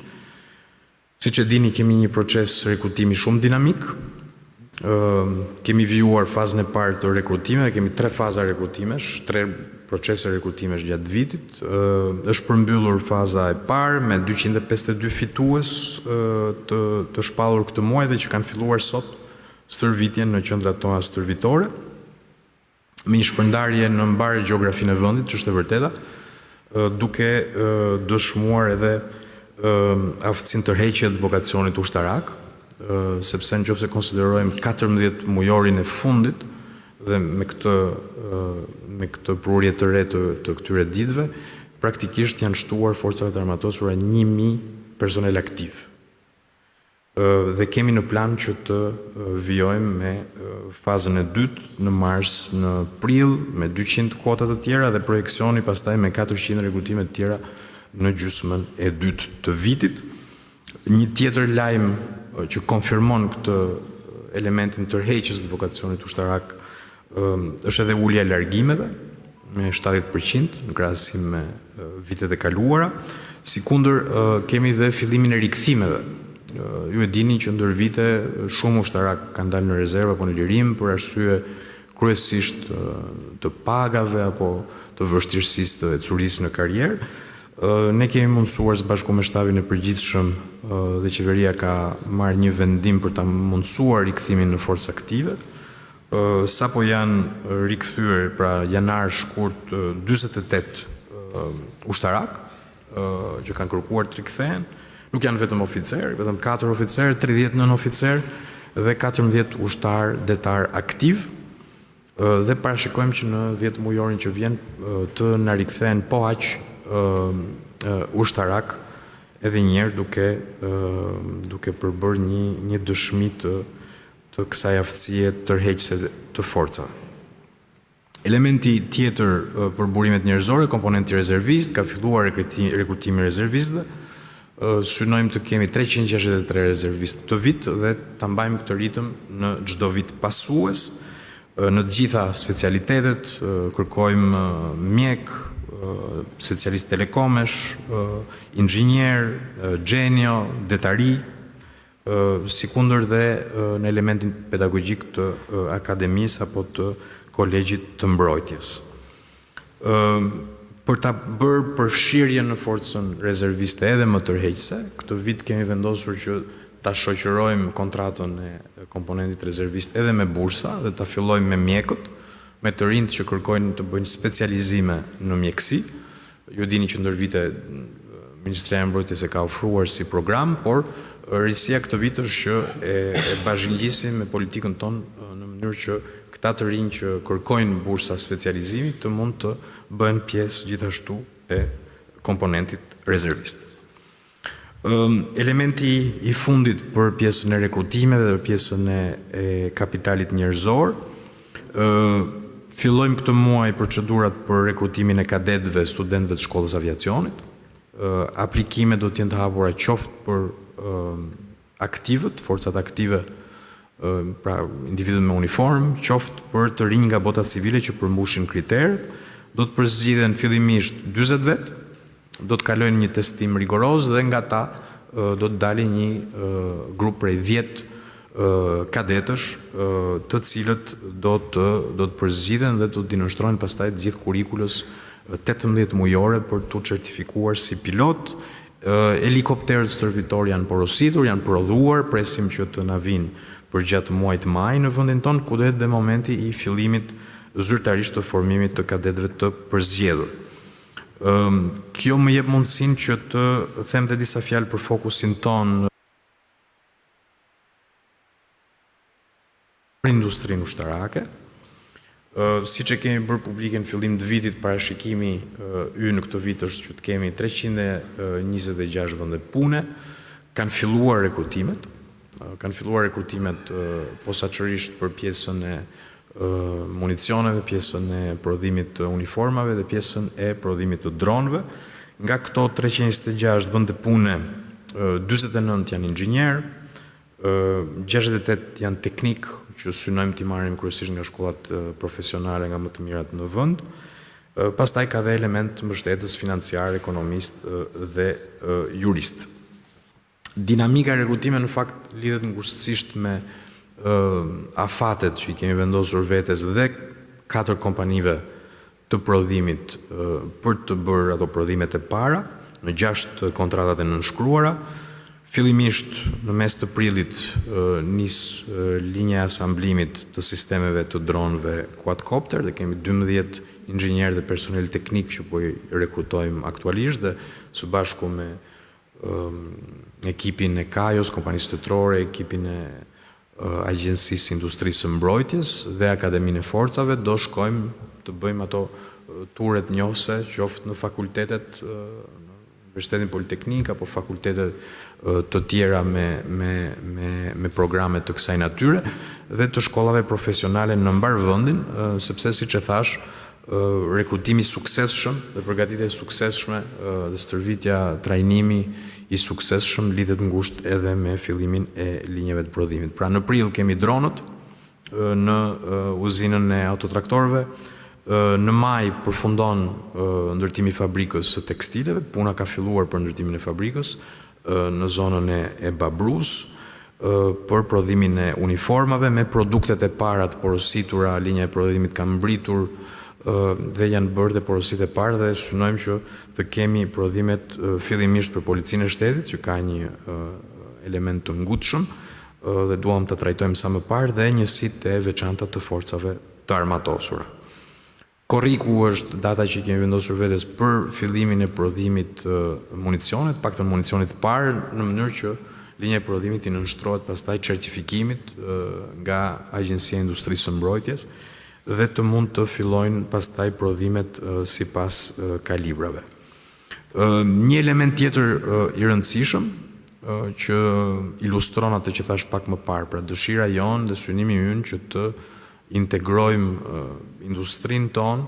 Siç e dini, kemi një proces rekrutimi shumë dinamik. Kemi vijuar fazën e parë të rekrutimeve, kemi 3 faza rekrutimesh, 3 procese rekrutimesh gjatë vitit. Është përmbyllur faza e parë me 252 fitues të shpallur këtë muaj dhe që kanë filluar sot stërvitjen në qendrat tona stërvitore, me një shpërndarje në mbarë gjeografinë e vendit, që është e vërteta, duke dëshmuar edhe aftësinë tërheqje të vokacionit ushtarak, sepse nëse konsiderojmë 14 mujorin e fundit dhe me këtë prurje të re të këtyre ditëve, praktikisht janë shtuar forcave të armatosura 1000 personel aktiv. Dhe kemi në plan që të vijojmë me fazën e dytë në mars, në prill, me 200 kuota të tjera dhe projeksioni pastaj me 400 rekrutime të tjera në gjysmën e dytë të vitit. Një tjetër lajm që konfirmon këtë elementin tërheqës të vokacionit ushtarak është edhe ulja e largimeve me 70% në krahasim me vitet e kaluara. Sikundër kemi dhe fillimin e rikthimeve. Ju e dini që ndër vite shumë ushtarak kanë dalë në rezervë apo në lirim për arsye kryesisht të pagave apo të vështirësisë të ecurisë në karrierë. Ne kemi mundësuar së bashku me shtabin e përgjithshëm dhe qeveria ka marrë një vendim për ta mundësuar rikthimin në forcë aktive. Sapo janë rikthyer, pra janar shkurt 48 ushtarak që kanë kërkuar të rikthehen. Nuk janë vetëm oficer, vetëm 4 oficer, 39 oficer dhe 14 ushtar detar aktiv. Dhe parashikojmë që në 10 mujorin që vjen të na rikthehen po aq ushtarak edhe njerë duke përbërë një dëshmi të kësaj aftësie tërheqëse të forcave. Elementi tjetër për burimet njerëzore, komponenti rezervist, ka filluar rekrutimi rezervistëve. Synojmë të kemi 363 rezervistë të vit dhe ta mbajmë këtë ritëm në çdo vit pasues. Në të gjitha specialitetet kërkojmë mjek, specialist telekomesh, inxhinier, gjenio, detari, sikundër dhe në elementin pedagogjik të akademisë apo të kolegjit të mbrojtjes. Për ta bërë përfshirje në forcën rezerviste edhe më tërheqëse, këtë vit kemi vendosur që ta shoqërojmë kontratën e komponentit rezervist edhe me bursa dhe ta fillojmë me mjekët, me të rinjt që kërkojnë të bëjnë specializime në mjekësi. Ju dini që ndër vite Ministria e Mbrojtjes e ka ofruar si program, por risia këtë vit është që e bashkëngjisim me politikën tonë në mënyrë që këta të rinj që kërkojnë bursa specializimi të mund të bëhen pjesë gjithashtu e komponentit rezervist. Elementi i fundit për pjesën e rekrutimeve dhe pjesën e kapitalit njerëzor, fillojmë këtë muaj procedurat për rekrutimin e kadetëve, studentëve të shkollës aviacionit. Aplikimet do të jenë të hapura qoftë për aktivët, forcat aktive, pra individët me uniform, qoftë për të rinj nga bota civile që përmbushin kriteret. Do të përzgjidhen fillimisht 40 vet, do të kalojnë një testim rigoroz dhe nga ta do të dalë një grup prej 10 kadetësh të cilët do të përzgjidhen dhe do të dinështrojnë pastaj të gjithë kurikulës 18 mujore për të certifikuar si pilot. Helikopterët stërvitor janë porositur, janë prodhuar, presim që të na vinë për gjatë muajit maj në vendin tonë, ku do jetë dhe momenti i fillimit zyrtarisht të formimit të kadetëve të përzgjedhur. Kjo më jep mundësinë që të them dhe disa fjalë për fokusin tonë për industrinë ushtarake. Siç e kemi bërë publike në fillim të vitit, parashikimi ynë në këtë vit është që të kemi 326 vende pune. Kanë filluar rekrutimet. Posaçërisht për pjesën e municioneve, pjesën e prodhimit të uniformave dhe pjesën e prodhimit të dronëve. Nga këto 326 vende pune, 49 janë inxhinier, 68 janë teknik, që synojmë t'i marrim kryesisht nga shkollat profesionale nga më të mirat në vend. Pastaj ka dhe element mbështetës financiar, ekonomist dhe jurist. Dinamika e rekrutimit në fakt lidhet ngushësisht me afatet që i kemi vendosur vetes dhe 4 kompanive të prodhimit për të bërë ato prodhimet e para në 6 kontratat e nënshkruara. Fillimisht në mes të prillit nis linja e asamblimit të sistemeve të dronëve quadcopter dhe kemi 12 inxhinier dhe personel teknik që po i rekrutojmë aktualisht dhe së bashku me ekipin e Kajos, kompanisë shtetërore, ekipin e Agjencisë Industrisë së Mbrojtjes dhe Akademinë e Forcave do shkojmë të bëjmë ato turet njohëse, qoftë në fakultetet, Universitetin Politeknik apo fakultetet të tjera me programe të kësaj natyre dhe të shkollave profesionale në mbar vendin, sepse siç e thash, rekrutimi suksesshëm dhe përgatitja e suksesshme dhe stërvitja trajnimi i suksesshëm lidhet ngushtë edhe me fillimin e linjeve të prodhimit. Pra në prill kemi dronët në uzinën e autotraktorëve, në maj përfundon ndërtimi i fabrikës së tekstileve, puna ka filluar për ndërtimin e fabrikës në zonën e Babrus, për prodhimin e uniformave me produktet e para të porositura, linja e prodhimit ka mbritur dhe janë bërë dhe porosit e parë dhe synojmë që të kemi prodhimet fillimisht për policinë e shtetit, që ka një element të ngutshëm dhe duam të trajtojmë sa më parë dhe njësitë e veçanta të forcave të armatosura. Korriku është data që kemi vendosur vetes për fillimin e prodhimit municionit, paktën municionit të parë, në mënyrë që linja e prodhimit i nënshtrohet pastaj certifikimit nga Agjencia e Industrisë së Mbrojtjes dhe të mund të fillojnë pastaj prodhimet sipas kalibrave. Një element tjetër i rëndësishëm që ilustron atë që thash pak më parë, pra dëshira jonë dhe synimi ynë që të integrojmë industrinë tonë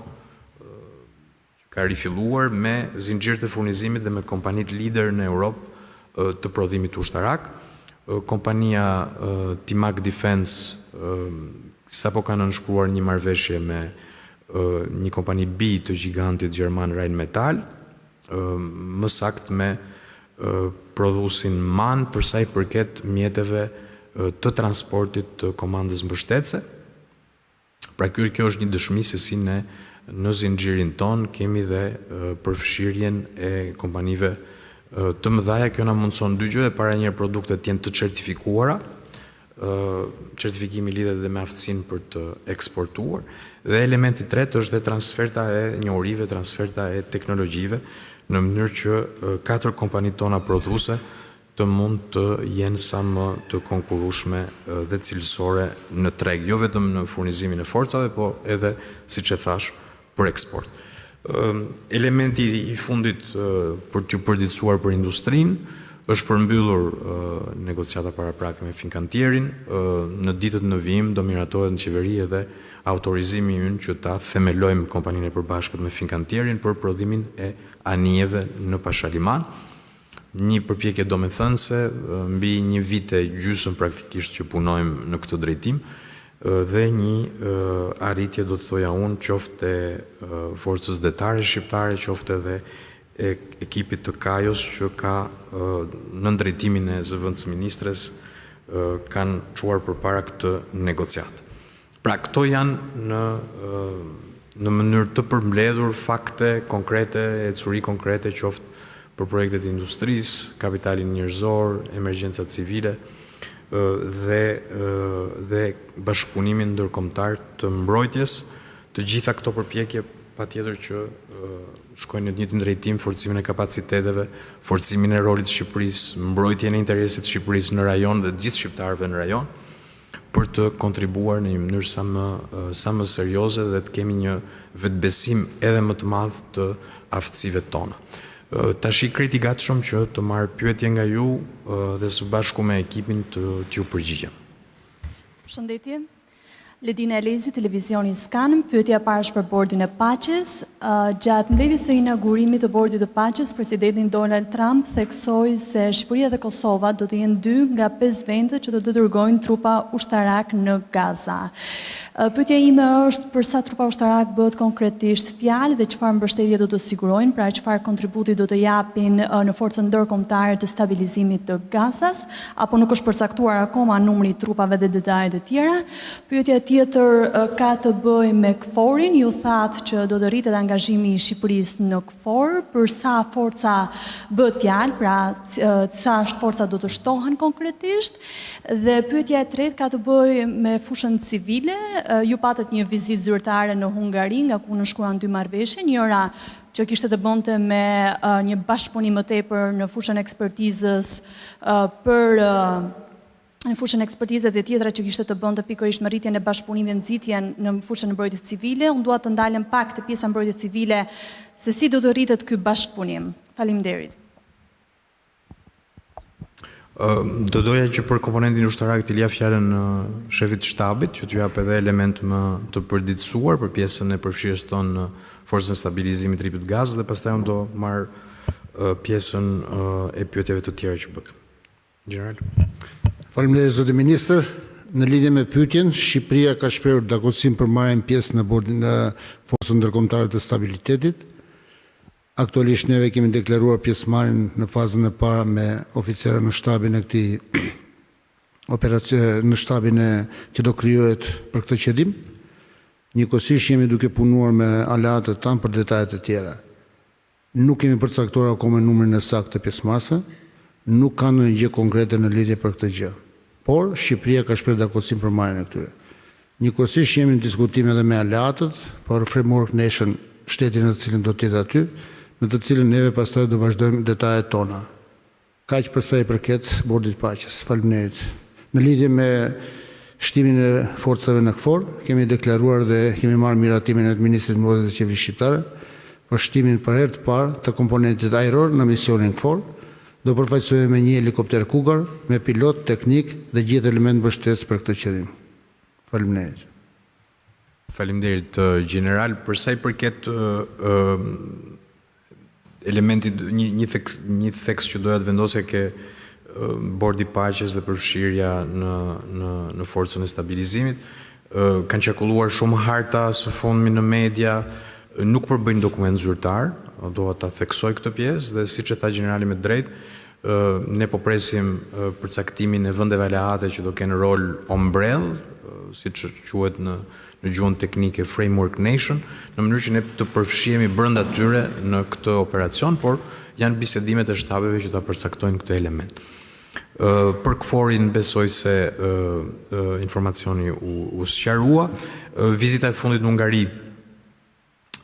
që ka rifilluar me zinxhir të furnizimit dhe me kompanitë lider në Europë të prodhimit ushtarak. Kompania Timac Defense sapo ka nënshkruar një marrëveshje me një kompani B të gigantit gjerman Rheinmetall, më saktë me prodhusin MAN për sa i përket mjeteve të transportit të komandës mbështetëse. Pra kjo është një dëshmi se si ne në zinxhirin ton kemi dhe përfshirjen e kompanive të mëdhaja. Kjo na mundson dy gjë, e para njerë produktet jenë të certifikuara, certifikimi lidhet dhe me aftësinë për të eksportuar, dhe elementi tretë është dhe transferta e njohurive, transferta e teknologjive, në mënyrë që 4 kompanitë tona prodhuese të mund të jenë sa më të konkurrueshme dhe cilësore në treg, jo vetëm në furnizimin e forcave, po edhe, siç e thash, për eksport. Elementi i fundit për t'ju përditësuar për industrinë është përmbyllur negociata paraprake me Fincantierin. Në ditët në vijim do miratohet në qeveri edhe autorizimi ynë që ta themelojmë kompaninë e përbashkët me Fincantierin për prodhimin e anijeve në Pashaliman. Një përpjekje domethënëse mbi një vit e gjysmë praktikisht që punojmë në këtë drejtim, dhe një arritje, do të thoja unë, qofte forcës detare shqiptare, qofte dhe ekipit të Kajos që ka në drejtimin e zëvendës ministres kanë çuar përpara këtë negociatë. Pra këto janë në mënyrë të përmbledhur fakte konkrete, ecuri konkrete, qoftë për projektet e industrisë, kapitalin njerëzor, emergjencat civile dhe bashkëpunimin ndërkombëtar të mbrojtjes. Të gjitha këto përpjekje patjetër që shkojnë në të njëjtin drejtim, forcimin e kapaciteteve, forcimin e rolit të Shqipërisë, mbrojtjen e interesit të Shqipërisë në rajon dhe të gjithë shqiptarëve në rajon, për të kontribuar në një mënyrë sa më serioze dhe të kemi një vetbesim edhe më të madh të aftësive tona. Tash i kreti gatshëm që të marr pyetje nga ju dhe së bashku me ekipin të ju përgjigjem. Përshëndetje. Ledina Elezi, televizioni Skan, pyetja parë është për Bordin e Paqes. Gjatë mbledhjes së inaugurimit të Bordit të Paqes, presidenti Donald Trump theksoi se Shqipëria dhe Kosova do të jenë 2 nga 5 vendet që do të dërgojnë trupa ushtarak në Gaza. Pyetja ime është për sa trupa ushtarak bëhet konkretisht fjalë dhe çfarë mbështetje do të sigurojnë, pra çfarë kontributi do të japin në forcën ndërkombëtare të stabilizimit të Gazas, apo nuk është përcaktuar akoma numri i trupave dhe detajet e tjera. Pyetja tjetër ka të bëjë me KFOR-in, ju thatë që do të rritet angazhimi i Shqipërisë në KFOR, për sa forca bëhet fjalë, pra sa forca do të shtohen konkretisht, dhe pyetja e tretë ka të bëjë me fushën civile. Ju patët një vizitë zyrtare në Hungari, nga ku nënshkruan 2 marrëveshje, njëra që kishte të bënte me një bashkëpunim më tepër në fushën ekspertizës në fushën ekspertizë dhe tjetra që kishte të bënte pikërisht me rritjen e bashkëpunimit nxitjen në fushën e mbrojtjes civile. Unë dua të ndalem pak te pjesa mbrojtjes civile, se si do të rritet ky bashkëpunim. Faleminderit. Do doja që për komponentin ushtarak të lja fjalën shefit shtabit, që t'ju jap edhe element më të përditësuar për pjesën e përfshirjes tonë në forcën e stabilizimit të Ripit Gazës, dhe pastaj unë do marr pjesën e pyetjeve të tjera që bët. General. Faleminderit zoti ministër. Në lidhje me pyetjen, Shqipëria ka shprehur dakotësim për marrjen pjesë në bordin e Forcës Ndërkombëtare të Stabilitetit. Aktualisht neve kemi deklaruar pjesëmarrjen në fazën e parë me oficerë në shtabin e këtij operacioni, në shtabin që do krijohet për këtë qëllim. Njëkohësisht jemi duke punuar me aleatët tanë për detajet e tjera. Nuk kemi përcaktuar akoma numrin e saktë të pjesëmarrësve, nuk ka ndonjë gjë konkrete në lidhje për këtë gjë. Por Shqipëria ka shprehur dakotësim për marrjen e këtyre. Njëkohësisht jemi në diskutim edhe me aleatët për Framework Nation, shtetin në të cilin do të jetë aty, në të cilin neve pastaj do vazhdojmë detajet tona. Kaq për sa i përket Bordit të Paqes. Faleminderit. Në lidhje me shtimin e forcave në KFOR, kemi deklaruar dhe kemi marrë miratimin e Ministrit të Mbrojtjes së Qeverisë Shqiptare për shtimin për herë të parë të komponentit ajror në misionin KFOR. Do përfaqësohemi me një helikopter Cougar, me pilot, teknik dhe gjithë element mbështetës për këtë qëllim. Faleminderit. Faleminderit general, për sa i përket elementit një theks që doja të vendosja ke Bordi i Paqes dhe përfshirja në forcën e stabilizimit. Kanë qarkulluar shumë harta së fundmi në media, nuk përbëjnë dokument zyrtar, do ta theksoj këtë pjesë dhe siç e tha generali me drejt, ne po presim përcaktimin e vendeve aleate që do kenë rol ombrell, siç quhet në gjuhën teknike Framework Nation, në mënyrë që ne të përfshihemi brenda tyre në këtë operacion, por janë bisedimet e shtabeve që ta përcaktojnë këtë element. Për KFOR-in besoj se informacioni u sqarua. Vizita e fundit në Hungari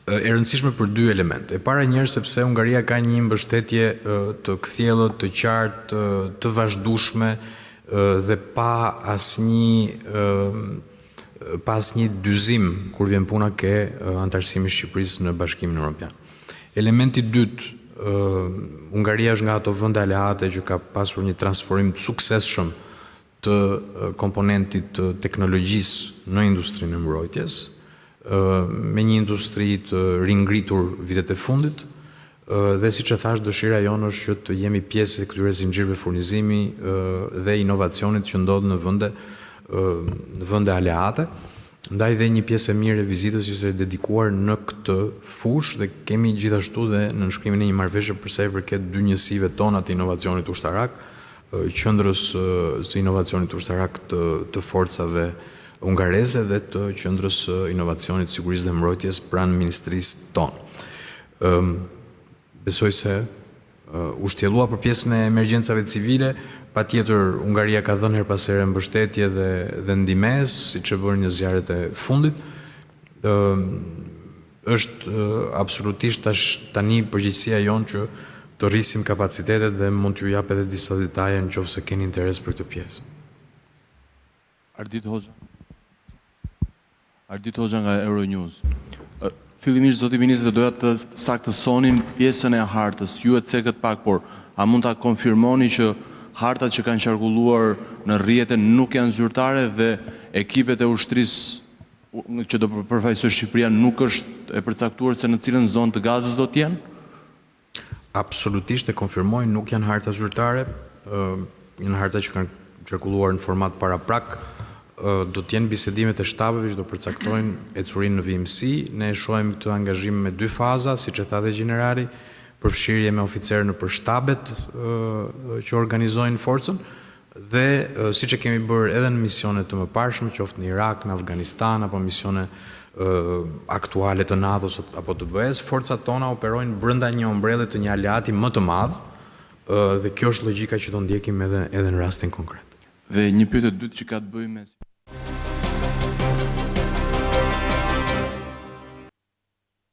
e rëndësishme për dy element. E para njërë sepse Hungaria ka një mbështetje të kthjellët, të qartë, të vazhdueshme dhe pa asnjë dyzim kur vjen puna ke antarësimi i Shqipërisë në Bashkimin Evropian. Elementi i dytë, Hungaria është nga ato vende aleate që ka pasur një transformim të suksesshëm të komponentit të teknologjisë në industrinë e mbrojtjes, me një industri të ringritur vitet e fundit, dhe siç e thash, dëshira jonë është që të jemi pjesë e këtyre zinxhirëve furnizimi dhe inovacionit që ndodh në vende aleate. Ndaj dhe një pjesë e mirë e vizitës që është dedikuar në këtë fushë dhe kemi gjithashtu dhe në nënshkrimin e një marrëveshje për sa i përket dy njësive tona të inovacionit ushtarak, qendrës së inovacionit ushtarak të forcave hungareze dhe të qendrës së inovacionit sigurisë dhe mbrojtjes pranë ministrisë tonë. Besoj se u shtjellua për pjesën e emergjencave civile. Patjetër Hungaria ka dhënë her pas here mbështetje dhe ndihmes, siç e bën në zjarret e fundit. Është absolutisht tani përgjegjësia jonë që të rrisim kapacitetet dhe mund t'ju jap edhe disa detaje nëse keni interes për këtë pjesë. Ardit Hoxha nga Euronews. Fillimisht zoti ministër doja të saktësonin pjesën e hartës. Ju e cekët pak, por a mund ta konfirmoni që hartat që kanë qarkulluar në rrjete nuk janë zyrtare dhe ekipet e ushtrisë që do përfaqësojë Shqipëria nuk është e përcaktuar se në cilën zonë të Gazës do të jenë? Absolutisht e konfirmoj, nuk janë harta zyrtare, janë harta që kanë qarkulluar në format paraprak. Do të jenë bisedimet e shtabeve që do përcaktojnë ecurinë në vimësi. Ne e shohim këtë angazhim me dy faza, siç e tha dhe generali, përfshirje me oficerë në për shtabet që organizojnë forcën dhe siç e kemi bërë edhe në misione të mëparshme, qoftë në Irak, në Afganistan apo misione aktuale të NATO-s apo të BE-s, forcat tona operojnë brenda një ombrelle të një aleati më të madh dhe kjo është logjika që do ndjekim edhe në rastin konkret. Dhe një pyetje e dytë që ka të bëjë me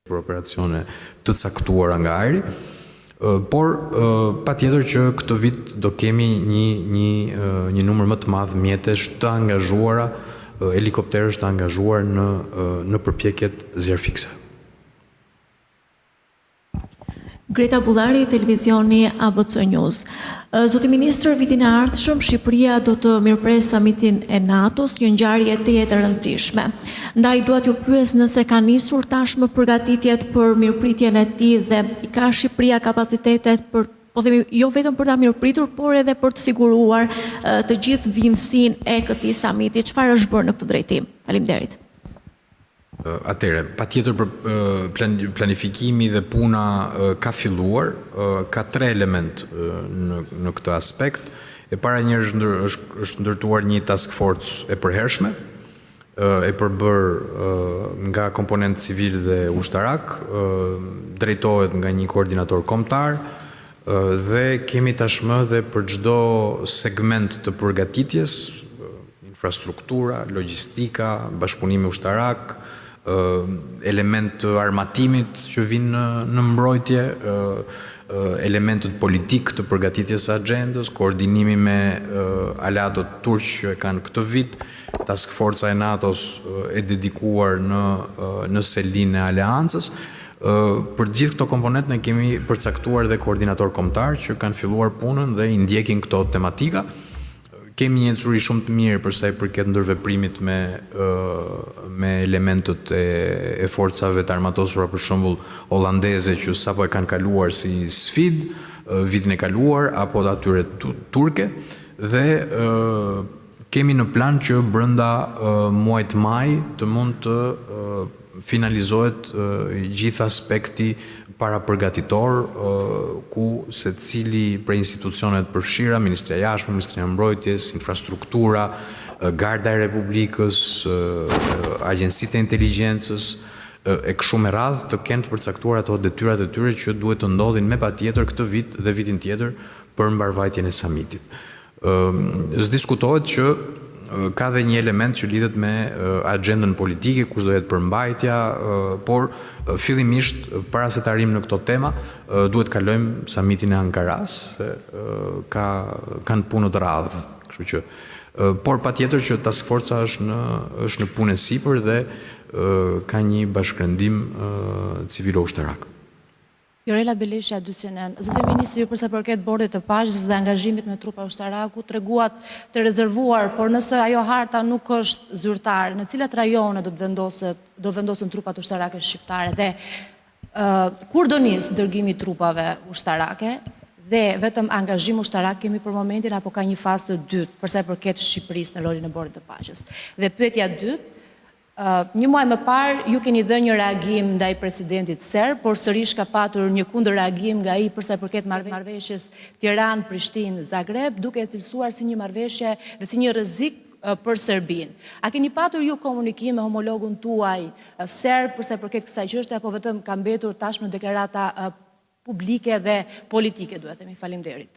për operacione të caktuara nga ajri, por patjetër që këtë vit do kemi një numër më të madh mjetesh të angazhuara, helikopterësh të angazhuar në përpjekjet zjarfikse. Greta Bullari, televizioni ABC News. Zoti Ministër, vitin e ardhshëm Shqipëria do të mirëpres samitin e NATO-s, një ngjarje tejet e rëndësishme. Ndaj dua t'ju pyes nëse ka nisur tashmë përgatitjet për mirëpritjen e tij dhe ka Shqipëria kapacitetet për, po themi, jo vetëm për ta mirëpritur, por edhe për të siguruar të gjithë vimësinë e këtij samiti. Çfarë është bërë në këtë drejtim? Faleminderit. Atëre, patjetër për planifikimi dhe puna ka filluar, ka 3 element në këtë aspekt. E para njërë është ndërtuar një task force e përhershme, e përbër nga komponent civil dhe ushtarak, drejtohet nga një koordinator kombëtar, dhe kemi tashmë dhe për çdo segment të përgatitjes, infrastruktura, logjistika, bashkëpunimi ushtarak, element të armatimit që vinë në mbrojtje, elementët politik të përgatitjes së agjendës, koordinimi me aleatët turq që e kanë këtë vit, task forca e NATO-s e dedikuar në selin e aleancës. Për gjithë këto komponent ne kemi përcaktuar dhe koordinator kombëtar që kanë filluar punën dhe i ndjekin këto tematika. Kemi një ecuri shumë të mirë për sa i përket ndërveprimit me elementët e forcave të armatosura, për shembull holandeze që sapo e kanë kaluar si sfidë vitin e kaluar, apo të atyre turke, dhe kemi në plan që brenda muajit maj të mund të finalizohet gjithë aspekti para përgatitor, ku se cili prej institucionet përfshira, Ministria e Jashtme, Ministria e Mbrojtjes, infrastruktura, Garda e Republikës, Agjencitë e Inteligjencës, e kështu me radhë të kenë të përcaktuar ato detyrat e tyre që duhet të ndodhin me patjetër këtë vit dhe vitin tjetër për mbarvajtjen e samitit. Diskutohet që ka dhe një element që lidhet me agendën politike, kush do jetë përmbajtja, por fillimisht, para se të arrim në këto tema, duhet kalojmë samitin e Ankaras, se kanë punë të radhë. Kështu që, por patjetër që task forca është në punë e sipër dhe ka një bashkërendim civilo-ushtarak. Jorela Belesha, Dycenen, Zotë Ministri, ju përsa përket bordit të paqes dhe angazhimit me trupa ushtaraku, treguat të rezervuar, por nëse ajo harta nuk është zyrtare, në cilat rajone do vendosen trupat ushtarake shqiptare dhe kur do nis dërgimi trupave ushtarake dhe vetëm angazhim ushtarak kemi për momentin apo ka një fazë të dytë përsa përket Shqipërisë në rolin e bordit të paqes. Dhe pyetja dytë, një muaj më parë, ju keni dhënë një reagim ndaj presidentit serb, por sërish ka patur një kundër reagim nga ai përsa përket marrëveshjes Tiranë-Prishtinë-Zagreb, duke e cilësuar si një marrëveshje dhe si një rrezik për Serbinë. A keni patur ju komunikim me homologun tuaj serb përsa përket kësaj çështje apo vetëm ka mbetur tashmë deklarata publike dhe politike, duhet të themi? Faleminderit.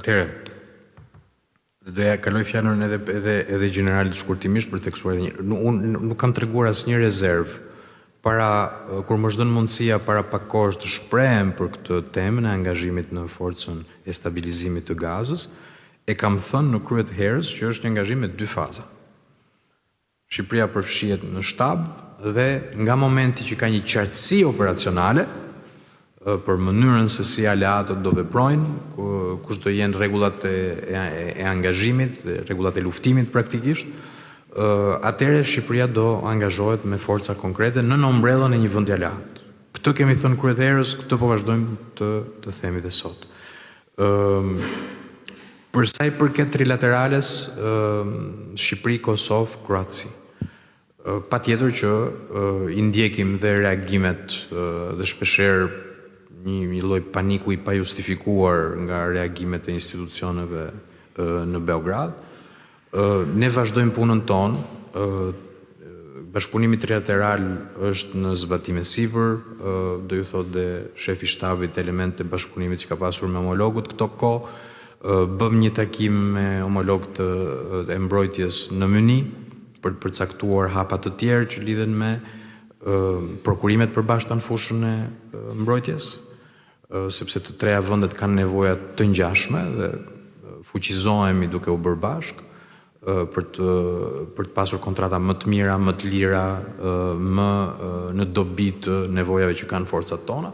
Atëherë, doja kaloj fjalën edhe generalit shkurtimisht për të tekstuar edhe një. Unë nuk kam treguar asnjë rezervë para kur më është dhënë mundësia para pak kohësh të shprehem për këtë temë e angazhimit në forcën e stabilizimit të Gazës, e kam thënë në krye të herës që është një angazhim me 2 faza. Shqipëria përfshihet në shtab dhe nga momenti që ka një qartësi operacionale për mënyrën se si aleatët do veprojnë, kush do jenë rregullat e angazhimit, rregullat e luftimit praktikisht, atëherë Shqipëria do angazhohet me forca konkrete në ombrellën e një vendi aleat. Këtë kemi thënë krye të herës, këtë po vazhdojmë të themi dhe sot. Për sa i përket trilaterales, Shqipëri, Kosovë, Kroaci. Patjetër që i ndjekim dhe reagimet dhe shpeshherë një lloj paniku i pajustifikuar nga reagimet e institucioneve në Beograd. Ne vazhdojmë punën tonë. Bashkëpunimi trilateral është në zbatim e sipër, do ju thotë dhe shefi shtabit element e bashkëpunimit që ka pasur me homologut këto kohë. Bëm një takim me homologët e mbrojtjes në Myni për të përcaktuar hapa të tjerë që lidhen me prokurimet përbashkëta në fushën e mbrojtjes, sepse të treja vendet kanë nevoja të ngjashme dhe fuqizohemi duke u bërë bashkë për të pasur kontrata më të mira, më të lira, më në dobi të nevojave që kanë forcat tona.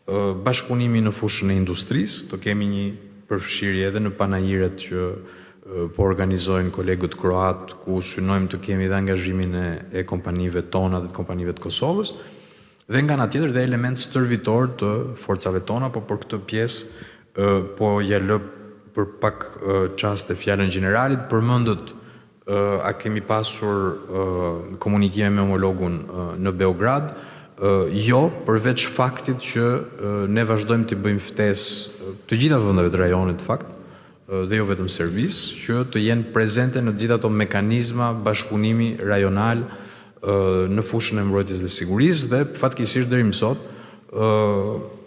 bashkëpunimi në fushën e industrisë, do kemi një përfshirje edhe në panajiret që po organizojnë kolegët kroat, ku synojmë të kemi dhe angazhimin e kompanive tona dhe të kompanive të Kosovës, dhe nga ana tjetër dhe element stërvitor të forcave tona, po për këtë pjesë po ja lë për pak çaste fjalën generalit, përmendët a kemi pasur komunikime me homologun në Beograd, jo, përveç faktit që ne vazhdojmë të bëjmë ftesë të gjitha vendeve të rajonit fakt, dhe jo vetëm servis, që të jenë prezente në gjitha ato mekanizma bashkëpunimi rajonal në fushën e mbrojtjes dhe sigurisë, dhe fatkeqësisht deri më sot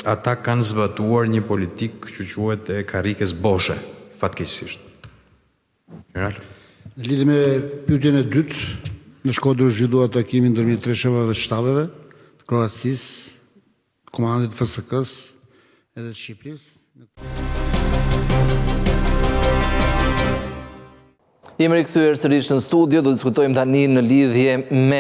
ata kanë zbatuar një politikë që quhet e karrikes boshe, fatkeqësisht. General. Në lidhje me pyetjen e dytë, në Shkodër zhvilluar takimi ndërmjet tre shefave të shtabeve të Kroacisë, komandit FSK-s edhe të Shqipërisë. Jemi rikthyer sërish në studio, do të diskutojmë tani në lidhje me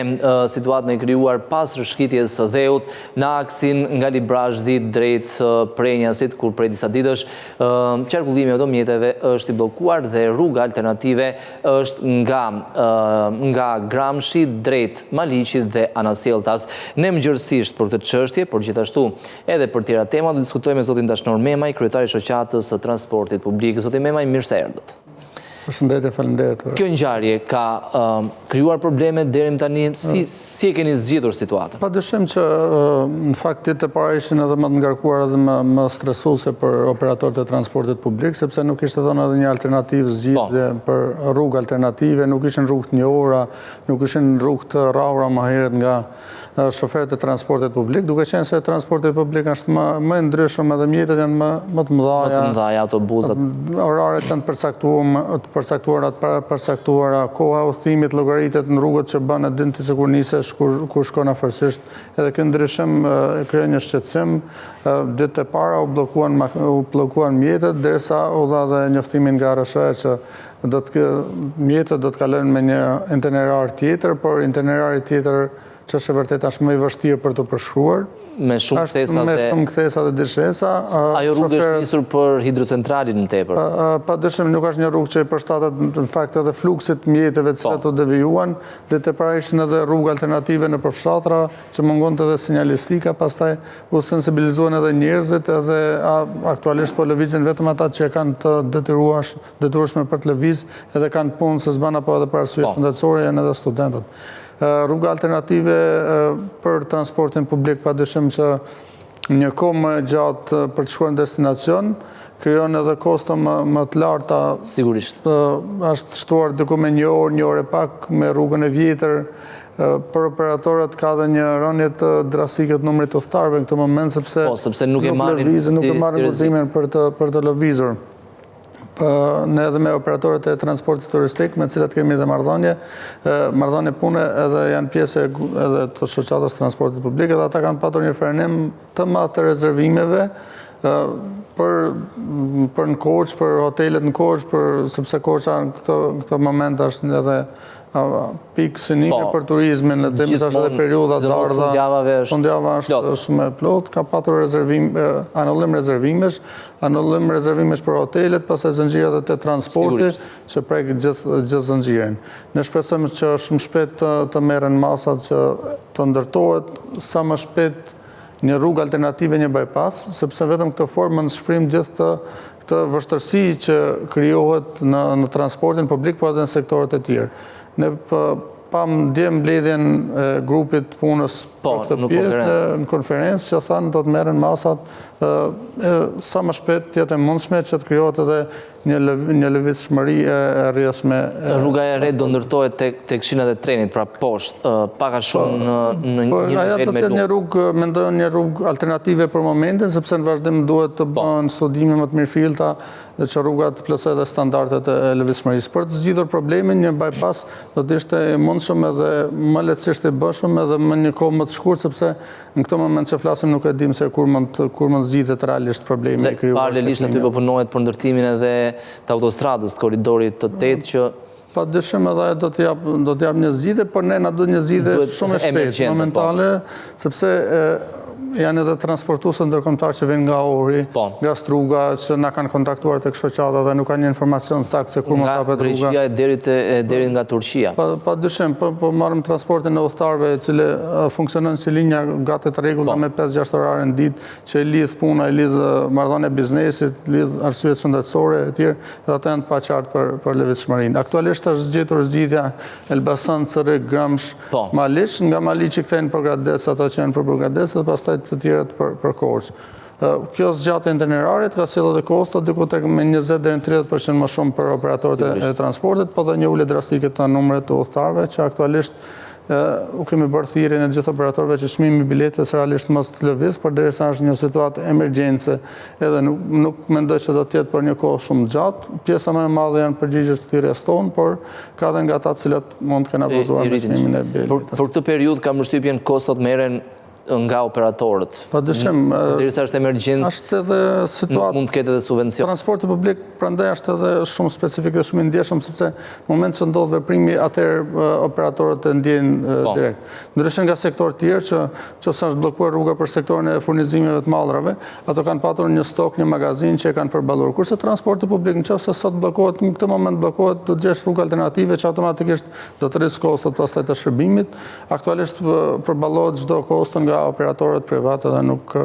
situatën e krijuar pas rishkitjes së dheut në aksin nga Librazhdi drejt Prenjasit, kur prej disa ditësh qarkullimi i automjeteve është i bllokuar dhe rruga alternative është nga Gramshi drejt Maliqit dhe Anasjeltas. Ne mëngjesisht për këtë çështje, por gjithashtu edhe për tjera tema do të diskutojmë me zotin Dashnor Memaj, kryetari i shoqatës së transportit publik. Zoti Memaj, mirë se erdhët. Përshëndetje, faleminderit. Kjo ngjarje ka krijuar probleme deri më tani, si e keni zgjidhur situatën? Padyshim që në fakt ditë e para ishin edhe më të ngarkuar edhe më stresuese për operatorët e transportit publik, sepse nuk ishte dhënë edhe një alternativë zgjidhje për rrugë alternative, nuk ishin rrugë të njohura, nuk ishin rrugë të rrahura më herët nga shoferët e transportit publik, duke qenë se transporti publik është më i ndryshëm edhe mjetet janë më të mëdha, autobusat. Oraret janë të përcaktuara, koha udhëtimit llogaritet në rrugët që bën dinti se kur nisesh, kur shkon afërsisht. Edhe ky ndryshim krijon një shqetësim. Ditët e para u bllokuan mjetet derisa u dha dhe njoftimin nga RSH që mjetet do të kalojnë me një itinerar tjetër, por itinerari tjetër që është e vërtet është më i vështirë për të përshkruar. Me shumë kthesa dhe dëshesa. Ajo rrugë është nisur për hidrocentralin në tepër? Padyshim nuk është një rrugë që i përshtatet në fakt edhe fluksit mjeteve të cilat u devijuan, dhe të para ishin edhe rrugë alternative në përfshatra që mungonte edhe sinjalistika, pastaj u sensibilizuan edhe njerëzit, edhe aktualisht po lëvizin vetëm ata që kanë të detyrueshme për të lëviz, edhe kanë punë se s'ban apo edhe për arsye shëndetësore janë edhe studentët. Rruga alternative për transportin publik padyshim që një kohë më gjatë për të shkuar në destinacion, krijon edhe kosto më të larta. Sigurisht. Është shtuar diku me një orë e pak me rrugën e vjetër. Për operatorët ka dhe një rënje të drastike të numrit udhëtarëve në këtë moment, sepse nuk e marrin guximin për të lëvizur. Ne edhe me operatorët e transportit turistik, me cilat kemi dhe marrëdhënie pune edhe janë pjesë edhe të shoqatës transportit publik, edhe ata kanë patur një frenim të madh të rezervimeve për në Korçë, për hotelet në Korçë, sepse Korça në këtë moment është edhe pikë synimi për turizmin, dhe më tash edhe periudha të ardha, fundjava është shumë e plotë, ka patur anullim rezervimesh për hotelet, pastaj zënxhirat të transportit që prek gjithë zënxhirin. Ne shpresojmë që shumë shpejt të merren masat që të ndërtohet sa më shpejt një rrugë alternative, një bypass, sepse vetëm këtë formë në shfrim gjithë këtë vështërsi që krijohet në transportin publik, po edhe në sektorët e tjerë. Ne pam dje mbledhjen e grupit punës për këtë pjesë në konferencë që thanë do të merren masat sa më shpejt të jetë mundshme që të krijohet edhe një lëvizshmëri e rrjedhshme. Rruga e re do ndërtohet tek shinat e trenit, pra poshtë, pak a shumë në një nivel me lukë. Mendojnë një rrugë alternative për momentin, sepse në vazhdim duhet të bëhen studime më të mirëfillta dhe që rruga të plotësoj dhe standardet e lëvizshmërisë. Për të zgjidhur problemin, një bypass do të ishte i mundshëm edhe më lehtësisht i bëshëm edhe më një kohë më të shkurtër, sepse në këtë moment që flasim nuk e dim se kur mund zgjidhet realisht problemi i krijuar. Paralelisht aty po punohet për ndërtimin edhe të autostradës, të korridorit të 8 që padyshim edhe do të jap një zgjidhje, por ne na duhet një zgjidhje shumë e shpejtë, momentale, sepse janë edhe transportuesë ndërkombëtar që vijnë nga Ohri, nga Struga, që na kanë kontaktuar tek shoqata dhe nuk kanë një informacion sakt se kur më kapet rruga. Nga Greqia deri nga Turqia. Padyshim, po marrim transportin e udhëtarëve, e cili funksionon si linja gati të rregullta me 5-6 orare në ditë, që i lidh puna, i lidh marrëdhënie biznesit, lidh arsyet shëndetësore e tjerë, dhe ato janë të paqartë për lëvizshmërinë. Aktualisht është zgjetur zgjidhja Elbasan, Cerrik, Gramsh, Maliq, nga Maliqi kthehen për Gradec ato që janë për Gradec dhe pastaj të tjerët për Korçë. Kjo zgjatje itinerare ka sjellë edhe kosto diku tek me 20 deri në 30% më shumë për operatorët e transportit, po dhe një ulje drastike të numrit të udhëtarëve që aktualisht u kemi bërë thirrjen e gjithë operatorëve që çmimi i biletës realisht mos të lëviz, përderisa është një situatë emergjence, edhe nuk mendoj që do të jetë për një kohë shumë gjatë. Pjesa më e madhe janë përgjigjës të thirrjes tonë, por ka edhe nga ata të cilat mund të kenë abuzuar me çmimin e biletës. Për këtë periudhë kam përshtypjen kostot merren nga operatorët. Padyshim, derisa është emergjencë, është edhe situatë, mund të ketë edhe subvencion. Transporti publik prandaj është edhe shumë specifik dhe shumë i ndjeshëm, sepse në moment që ndodh veprimi, atëherë operatorët e ndjejnë direkt. Ndryshe nga sektorë tjerë që nëse është bllokuar rruga për sektorin e furnizimeve të mallrave, ato kanë patur një stok, një magazin që e kanë përballur. Kurse transporti publik nëse sot bllokohet, në këtë moment bllokohet, do të gjesh rrugë alternative që automatikisht do të rrisë kostot pastaj të shërbimit. Aktualisht përballohet çdo kosto nga operatorët private dhe nuk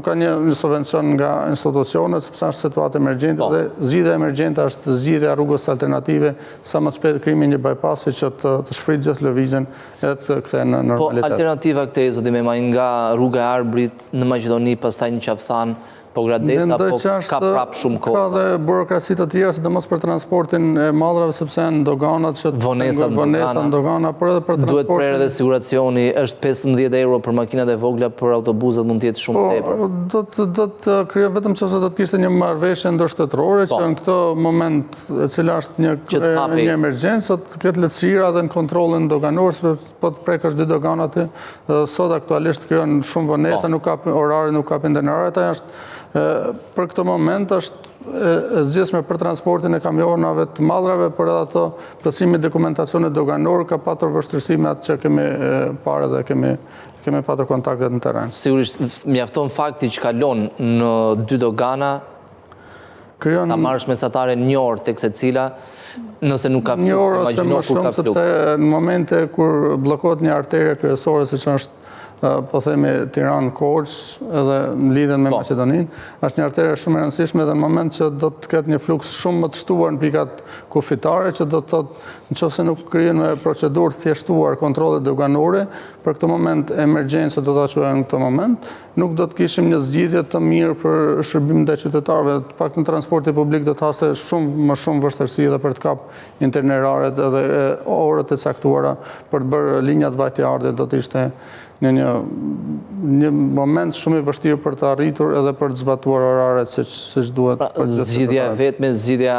ka një subvencion nga institucionet, sepse është situatë emergjente dhe zgjidhja emergjente është zgjidhja rrugës alternative sa më shpejt krijimi një bypassi që të shfrytëzojë gjithë lëvizjen e të kthehen në normalitet. Po alternativa këtej zoti Memaj nga rruga e Arbrit në Maqedoni, pastaj në Qaftan, po Gradec, apo ka prap shumë kohë? Ka dhe burokraci të tjera, sidomos për transportin e mallrave, sepse janë doganat që vonesa në dogana, por edhe për transportin. Duhet prerë edhe siguracioni, është 15 euro për makinat e vogla, për autobusat mund të jetë shumë tepër. Do të krijojë vetëm nëse do të kishte një marrëveshje ndërshtetërore që në këtë moment, e cila është një emergjencë, të ketë lehtësira dhe në kontrollin doganor, sepse po të prekësh dy doganat, sot aktualisht krijon shumë vonesa, nuk ka orare, nuk ka itinerare, ata është për këtë moment është e zgjedhshme për transportin e kamionave të mallrave, por edhe ato plotësimi dokumentacionit doganor ka patur vështirësime atë që kemi parë dhe kemi patur kontaktet në terren. Sigurisht mjafton fakti që kalon në dy dogana, ta marrësh mesatare një orë tek secila, nëse nuk ka fluks, një orë ose më shumë, sepse në momente kur bllokohet një arterie kryesore siç është po themi Tiranë-Korçë edhe në lidhjen me Maqedoninë, është një artere shumë e rëndësishme dhe në moment që do të ketë një fluks shumë më të shtuar në pikat kufitare, që do të thotë nëse nuk krijen me procedurë të thjeshtuar kontrollet doganore, për këtë moment emergjencë do ta quajmë në këtë moment, nuk do të kishim një zgjidhje të mirë për shërbimin e qytetarëve. Paktën transporti publik do të haste shumë më shumë vështirësi edhe për të kap itinerarët edhe orët e caktuara për të bërë linjat vajtëardhje, do të ishte një moment shumë i vështirë për të arritur edhe për të zbatuar oraret siç duhet. Zgjidhja vetme, zgjidhja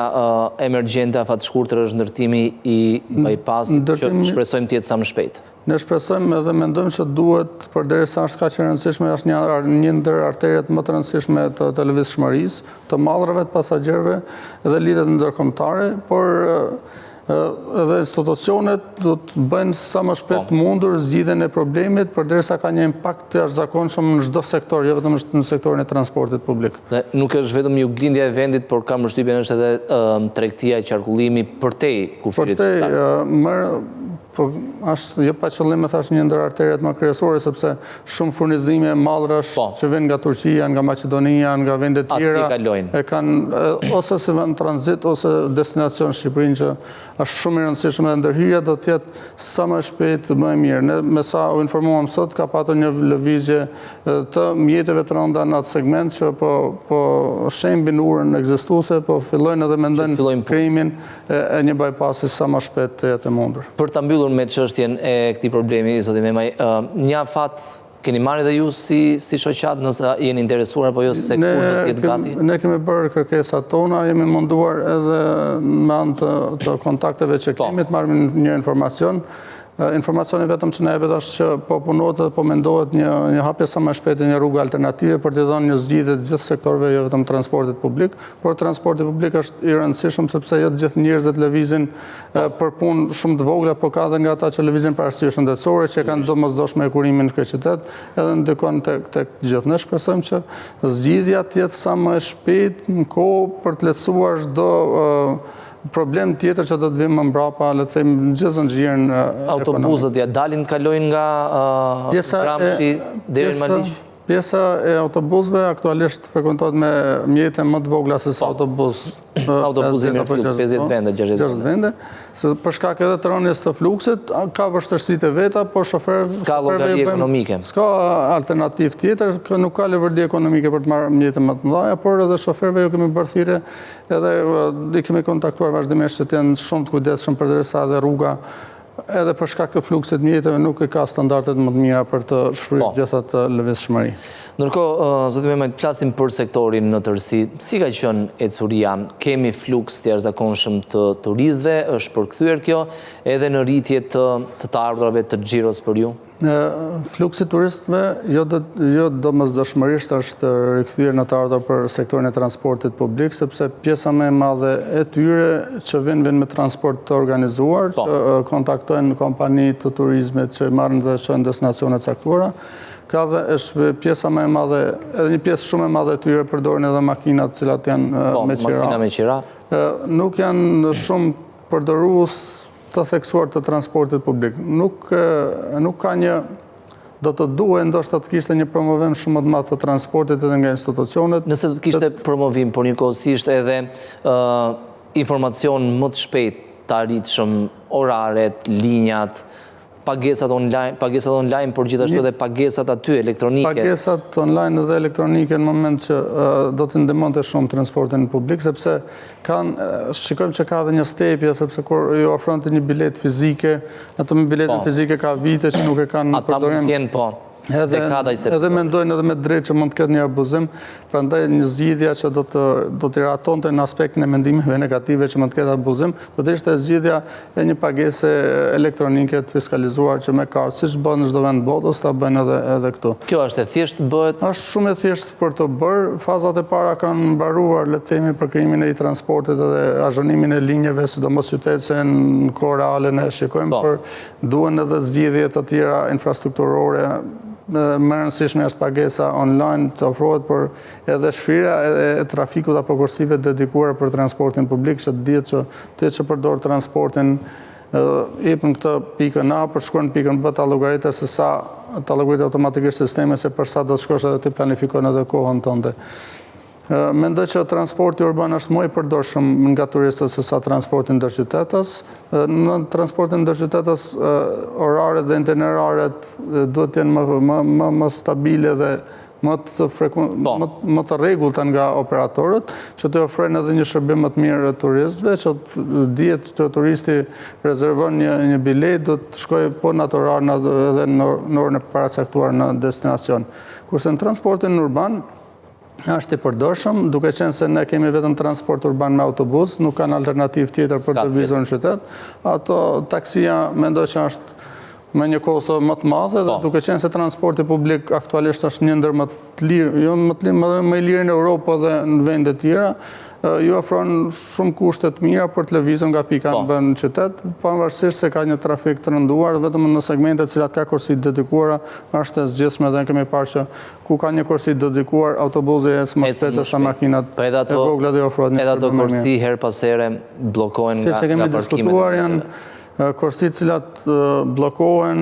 emergjente afat shkurtër është ndërtimi i bypassit që shpresojmë të jetë sa më shpejt. Ne shpresojmë edhe mendojmë që duhet, përderisa është kaq e rëndësishme, është një ndër arteriet më të rëndësishme të lëvizshmërisë, të mallrave, të pasagjerëve dhe lidhjet ndërkombëtare, por edhe institucionet do të bëjnë sa më shpejt mundur zgjidhjen e problemit, përderisa ka një impakt të jashtëzakonshëm në çdo sektor, jo vetëm në sektorin e transportit publik. Dhe nuk është vetëm juglindja e vendit, por kam përshtypjen është edhe tregtia e qarkullimi përtej kufirit. Është jo pa qëllim të thash një ndër arteriet më kryesore, sepse shumë furnizime mallrash që vijnë nga Turqia, nga Maqedonia, nga vende të tjera e kanë ose si vend tranzit ose destinacion Shqipërinë, që është shumë i rëndësishëm dhe ndërhyrja do të jetë sa më shpejt më e mirë. Ne me sa u informuam sot ka patur një lëvizje të mjeteve të rënda në atë segment që po shembin urën ekzistuese, po fillojnë edhe mendojnë krijimin e një bypassi sa më shpejt të jetë mundur. Për ta mbyllur me çështjen e këtij problemi, zoti Memaj, një afat keni marrë dhe ju si shoqat nëse jeni interesuar apo jo se kur do të jetë gati? Ne kemi bërë kërkesat tona, jemi munduar edhe me anë të kontakteve që kemi të marrim një informacion. Informacioni vetëm që ne jepet është që po punohet dhe po mendohet një hapje sa më shpejtë një rrugë alternative për të dhënë një zgjidhje të gjithë sektorëve, jo vetëm transportit publik, por transporti publik është i rëndësishëm sepse jo të gjithë njerëzit lëvizin për punë shumë të vogla, por ka edhe nga ata që lëvizin për arsye shëndetësore, që kanë domosdoshme kurimin në kryeqytet, edhe ndikon tek gjithë. Ne shpresojmë që zgjidhja të jetë sa më shpejt në kohë për të lehtësuar çdo problem tjetër që do të vim më mbrapa, le të them, gjithë zinxhirin ekonomik. Autobusët ja dalin të kalojnë nga Gramshi deri në Maliq? Pjesa e autobusëve aktualisht frekuentohet me mjete më të vogla se sa autobus. Autobusi me fluk, 50 vende, 60 vende. Për shkak edhe të rënies të fluksit, ka vështirësitë e veta, por shoferëve... Ska llogari ekonomike. Ska alternativë tjetër, nuk ka lëvërdi ekonomike për të marrë mjete më të mëdha, por edhe shoferëve ju kemi bërë thirrje, edhe i kemi kontaktuar vazhdimisht që të jenë shumë të kujdesshëm përderisa edhe rruga edhe për shkak të fluksit mjeteve nuk e ka standardet më të mira për të shfryrë gjitha të lëvizshmëri. Ndërkohë, zoti Mehmet, flasim për sektorin në tërësi. Si ka qenë ecuria? Kemi fluks të jashtëzakonshëm të turistëve, është përkthyer kjo edhe në rritje të ardhurave të xhiros për ju? Fluksi turistëve jo domosdoshmërisht është rikthyer në të ardhur për sektorin e transportit publik, sepse pjesa më e madhe e tyre që vijnë me transport të organizuar, që kontaktojnë kompani të turizmit që marrin dhe çojnë destinacione të caktuara. Ka dhe është pjesa më e madhe, edhe një pjesë shumë e madhe e tyre përdorin edhe makinat të cilat janë me qira. Nuk janë shumë përdorues të theksuar të transportit publik. Nuk ka një, do të duhe ndoshta të kishte një promovim shumë të madh të transportit edhe nga institucionet. Nëse të kishte promovim, por njëkohësisht edhe informacion më të shpejt të arritshëm, oraret, linjat, pagesat online, por gjithashtu edhe pagesat aty elektronike. Pagesat online dhe elektronike në moment që do të ndihmonte shumë transportin publik, sepse shikojmë që ka dhe një stepje, sepse kur ju ofronte një bilet fizike, ato me biletën fizike ka vite që nuk e kanë përdorim. Ata mund t'jenë po. Edhe mendojnë edhe me drejt që mund të ketë një abuzim, prandaj një zgjidhja që do t'i ratonte në aspektin e mendimeve negative që mund të ketë abuzim, do të ishte zgjidhja e një pagese elektronike të fiskalizuar që me kartë, siç bën në çdo vend botës, ta bëjnë edhe këtu. Kjo është e thjeshtë bëhet? Është shumë e thjeshtë për të bërë. Fazat e para kanë mbaruar, le të themi, për krijimin e transportit edhe azhonimin e linjeve, sidomos qytetëse në kohë reale ne shikojmë, por duhen edhe zgjidhje të tjera infrastrukturore. Më rëndësishme është pagesa online të ofrohet, por edhe shfryra e trafikut apo kursive dedikuara për transportin publik, që dihet që përdor transportin jepën këtë pikën A për shkuar në pikën B ta llogaritë se sa ta llogaritë automatikisht sistemi se për sa do të shkosh edhe ti planifikon edhe kohën tënde. Mendoj që transporti urban është më i përdorshëm nga turistët se sa transporti ndërqytetës. Në transportin ndërqytetës oraret dhe itinerarët duhet të jenë më stabile dhe më të rregulta nga operatorët, që të ofrojnë edhe një shërbim më të mirë turistëve, që dihet që turisti rezervon një bilet, do të shkojë po në atë orar edhe në orën e paracaktuar në destinacion. Kurse në transportin urban është i përdorshëm, duke qenë se ne kemi vetëm transport urban me autobus, nuk kanë alternativë tjetër për të lëvizur në qytet. Ato taksia mendoj që është me një kosto më të madhe dhe duke qenë se transporti publik aktualisht është një ndër më të lirë, jo më i lirë në Europë dhe në vende tjera, ju ofron shumë kushte të mira për të lëvizur nga pika në qytet, pavarësisht se ka një trafik të rënduar, vetëm në segmentet cilat ka kursi dedikuara, është e zgjidhshme dhe kemi parë që ku ka një kursi dedikuar, autobusi ecë më shpejt se makinat e vogla dhe ofrohet një shërbim më mirë. Edhe ato kursi her pas here bllokohen nga parkimet. Si kemi diskutuar janë kursit cilat blokohen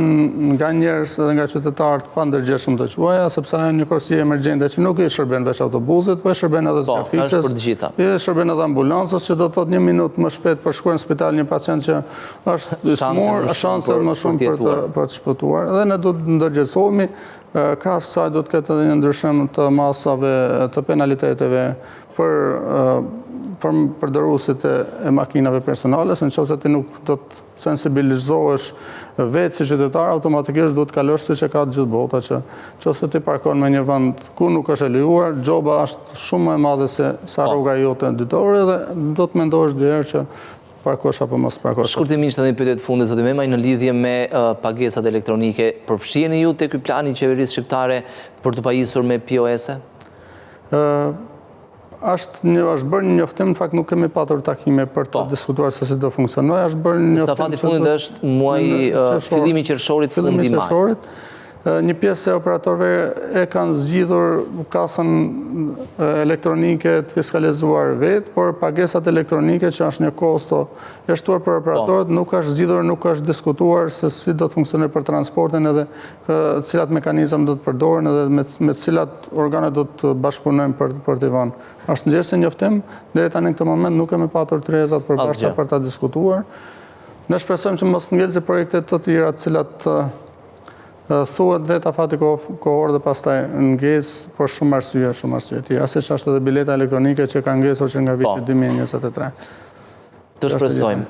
nga njerëz edhe nga qytetarët pa ndërgjegjshëm të quaja, sepse janë një kursi emergjente që nuk i shërben veç autobusit, po i shërben edhe zgjatëfiqes, i shërben edhe ambulancës, që do të thotë 1 minutë më shpejt për shkuar në spital një pacient që është i smur, shanse më shumë për të shpëtuar. Dhe ne do të ndërgjegjësohemi, krahas kësaj do të ketë edhe një ndryshim të masave të penaliteteve për përdorësit e makinave personale, se nëse ti nuk do të sensibilizohesh vetë si qytetar, automatikisht do të kalosh siç e ka gjithë bota, që nëse ti parkon në një vend ku nuk është e lejuar, gjoba është shumë më e madhe se sa rruga jote ditore dhe do të mendosh dy herë që parkosh apo mos parkosh. Shkurtimisht edhe një pyetje të fundit, zoti Memaj, në lidhje me pagesat elektronike, përfshiheni ju tek ky plan i qeverisë shqiptare për të pajisur me POS-e? Është bërë një njoftim, në fakt nuk kemi patur takime për të diskutuar se si do funksionojë, është bërë një njoftim. Fati fundit është muaji fillimi qershorit, fundi maj. Një pjesë e operatorëve e kanë zgjidhur kasën elektronike të fiskalizuar vetë, por pagesat elektronike që është një kosto e shtuar për operatorët nuk është zgjidhur, nuk është diskutuar se si do të funksionojë për transportin edhe cilat mekanizëm do të përdoren edhe me cilat organe do të bashkëpunojmë për të vënë. Është nxjerrë njoftim, deri tani në këtë moment nuk kemi patur tërhezat përbashkëta për ta diskutuar. Ne shpresojmë që mos ngjelë projekte të tjera të cilat thuhet vetë afati kohor dhe pastaj ngjes, por shumë arsye të tjera. Siç është edhe bileta elektronike që ka ngjesur që nga viti 2023. Të shpresojmë.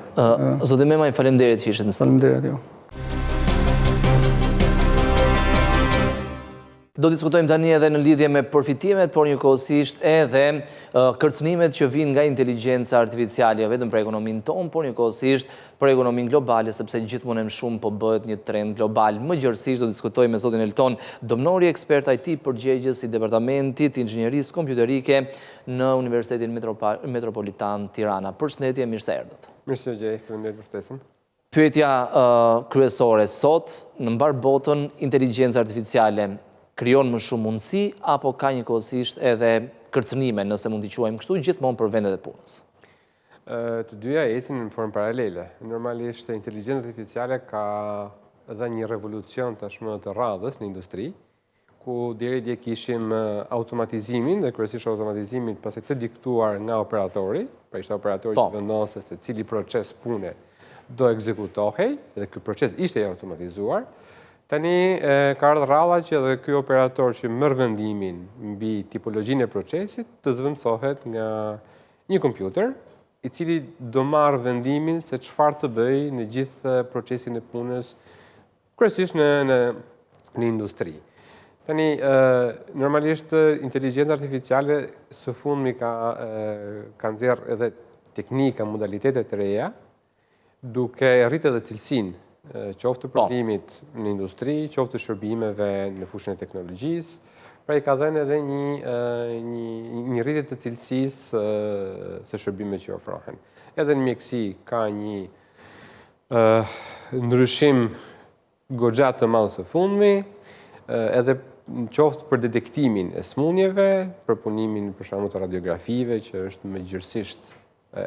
Zoti Memaj, faleminderit që ishit në studio. Faleminderit ju. Do diskutojmë tani edhe në lidhje me përfitimet, por njëkohësisht edhe kërcënimet që vijnë nga inteligjenca artificiale, jo vetëm për ekonominë tonë, por njëkohësisht për ekonominë globale, sepse gjithmonë më shumë po bëhet një trend global. Më gjërësisht do diskutojmë me zotin Elton Domnori, ekspert IT përgjegjës i Departamentit Inxhinierisë Kompjuterike në Universitetin Metropolitan Tirana. Përshëndetje, mirë se erdhët. Mirë se gjej, faleminderit për ftesën. Pyetja kryesore sot, në mbar botën, inteligjenca artificiale krijon më shumë mundësi, apo ka njëkohësisht edhe kërcënime, nëse mund t'i quajmë kështu, gjithmonë për vendet e punës? Të dyja ecin në formë paralele. Normalisht, inteligjenca artificiale ka edhe një revolucion tashmë të radhës në industri, ku deri dje kishim automatizimin, dhe kryesisht automatizimin pasi të diktuar nga operatori, pra ishte operatori që vendose se cili proces pune do ekzekutohej, dhe ky proces ishte i automatizuar. Tani ka ardhur rradha që edhe ky operator që merr vendimin mbi tipologjinë e procesit të zvendësohet nga një kompjuter, i cili do marrë vendimin se çfarë të bëjë në gjithë procesin e punës, kryesisht në industri. Tani, normalisht, inteligjenca artificiale së fundmi ka nxjerrë edhe teknika, modalitete të reja, duke rritë edhe cilësinë, qoftë të prodhimit në industri, qoftë të shërbimeve në fushën e teknologjisë, pra i ka dhënë edhe një rritje të cilësisë së shërbimeve që ofrohen. Edhe në mjekësi ka një ndryshim goxha të madh së fundmi, edhe qoftë për detektimin e smundjeve, për punimin për shembull të radiografive, që është më gjithësisht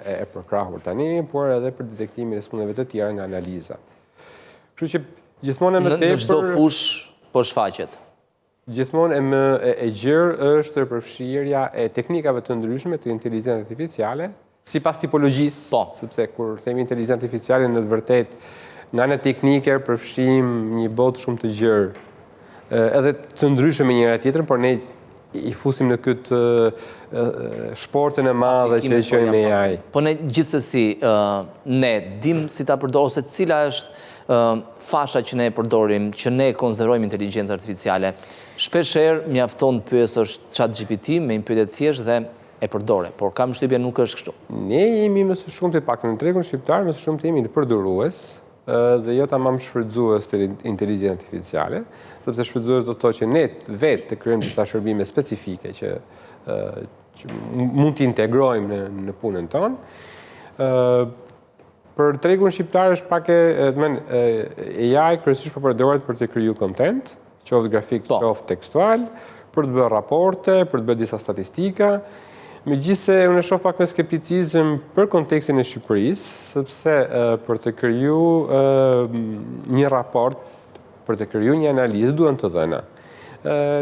e përkrahur tani, por edhe për detektimin e smundjeve të tjera nga analizat. Kështu që gjithmonë e më tepër... Në çdo fush po shfaqet. Gjithmonë e më e gjerë është përfshirja e teknikave të ndryshme të inteligjencës artificiale, sipas tipologjisë, sepse kur themi inteligjencë artificiale në të vërtetë nga ana teknike përfshijim një botë shumë të gjerë, edhe të ndryshme me njëra tjetrën, por ne i fusim në këtë shportën e madhe që e quajmë AI. Po ne gjithsesi ne dim si ta përdorim, ose cila është fasha që ne e përdorim, që ne konsiderojmë inteligjencë artificiale. Shpeshherë mjafton të pyesësh ChatGPT me një pyetje të thjeshtë dhe e përdore, por kam shtypjen nuk është kështu. Ne jemi më së shumti paktën në tregun shqiptar, më së shumti jemi në përdorues dhe jo tamam shfrytzues të inteligjencës artificiale, sepse shfrytzues do të thotë që ne vetë të krijojmë disa shërbime specifike që mund t'i integrojmë në punën tonë. Për tregun shqiptar është pak AI kryesisht përdoret për të krijuar content, qoftë grafik, qoftë tekstual, për të bërë raporte, për të bërë disa statistika. Megjithëse unë shoh pak me skepticizëm për kontekstin e Shqipërisë, sepse për të krijuar një raport, për të krijuar një analizë duhen të dhëna.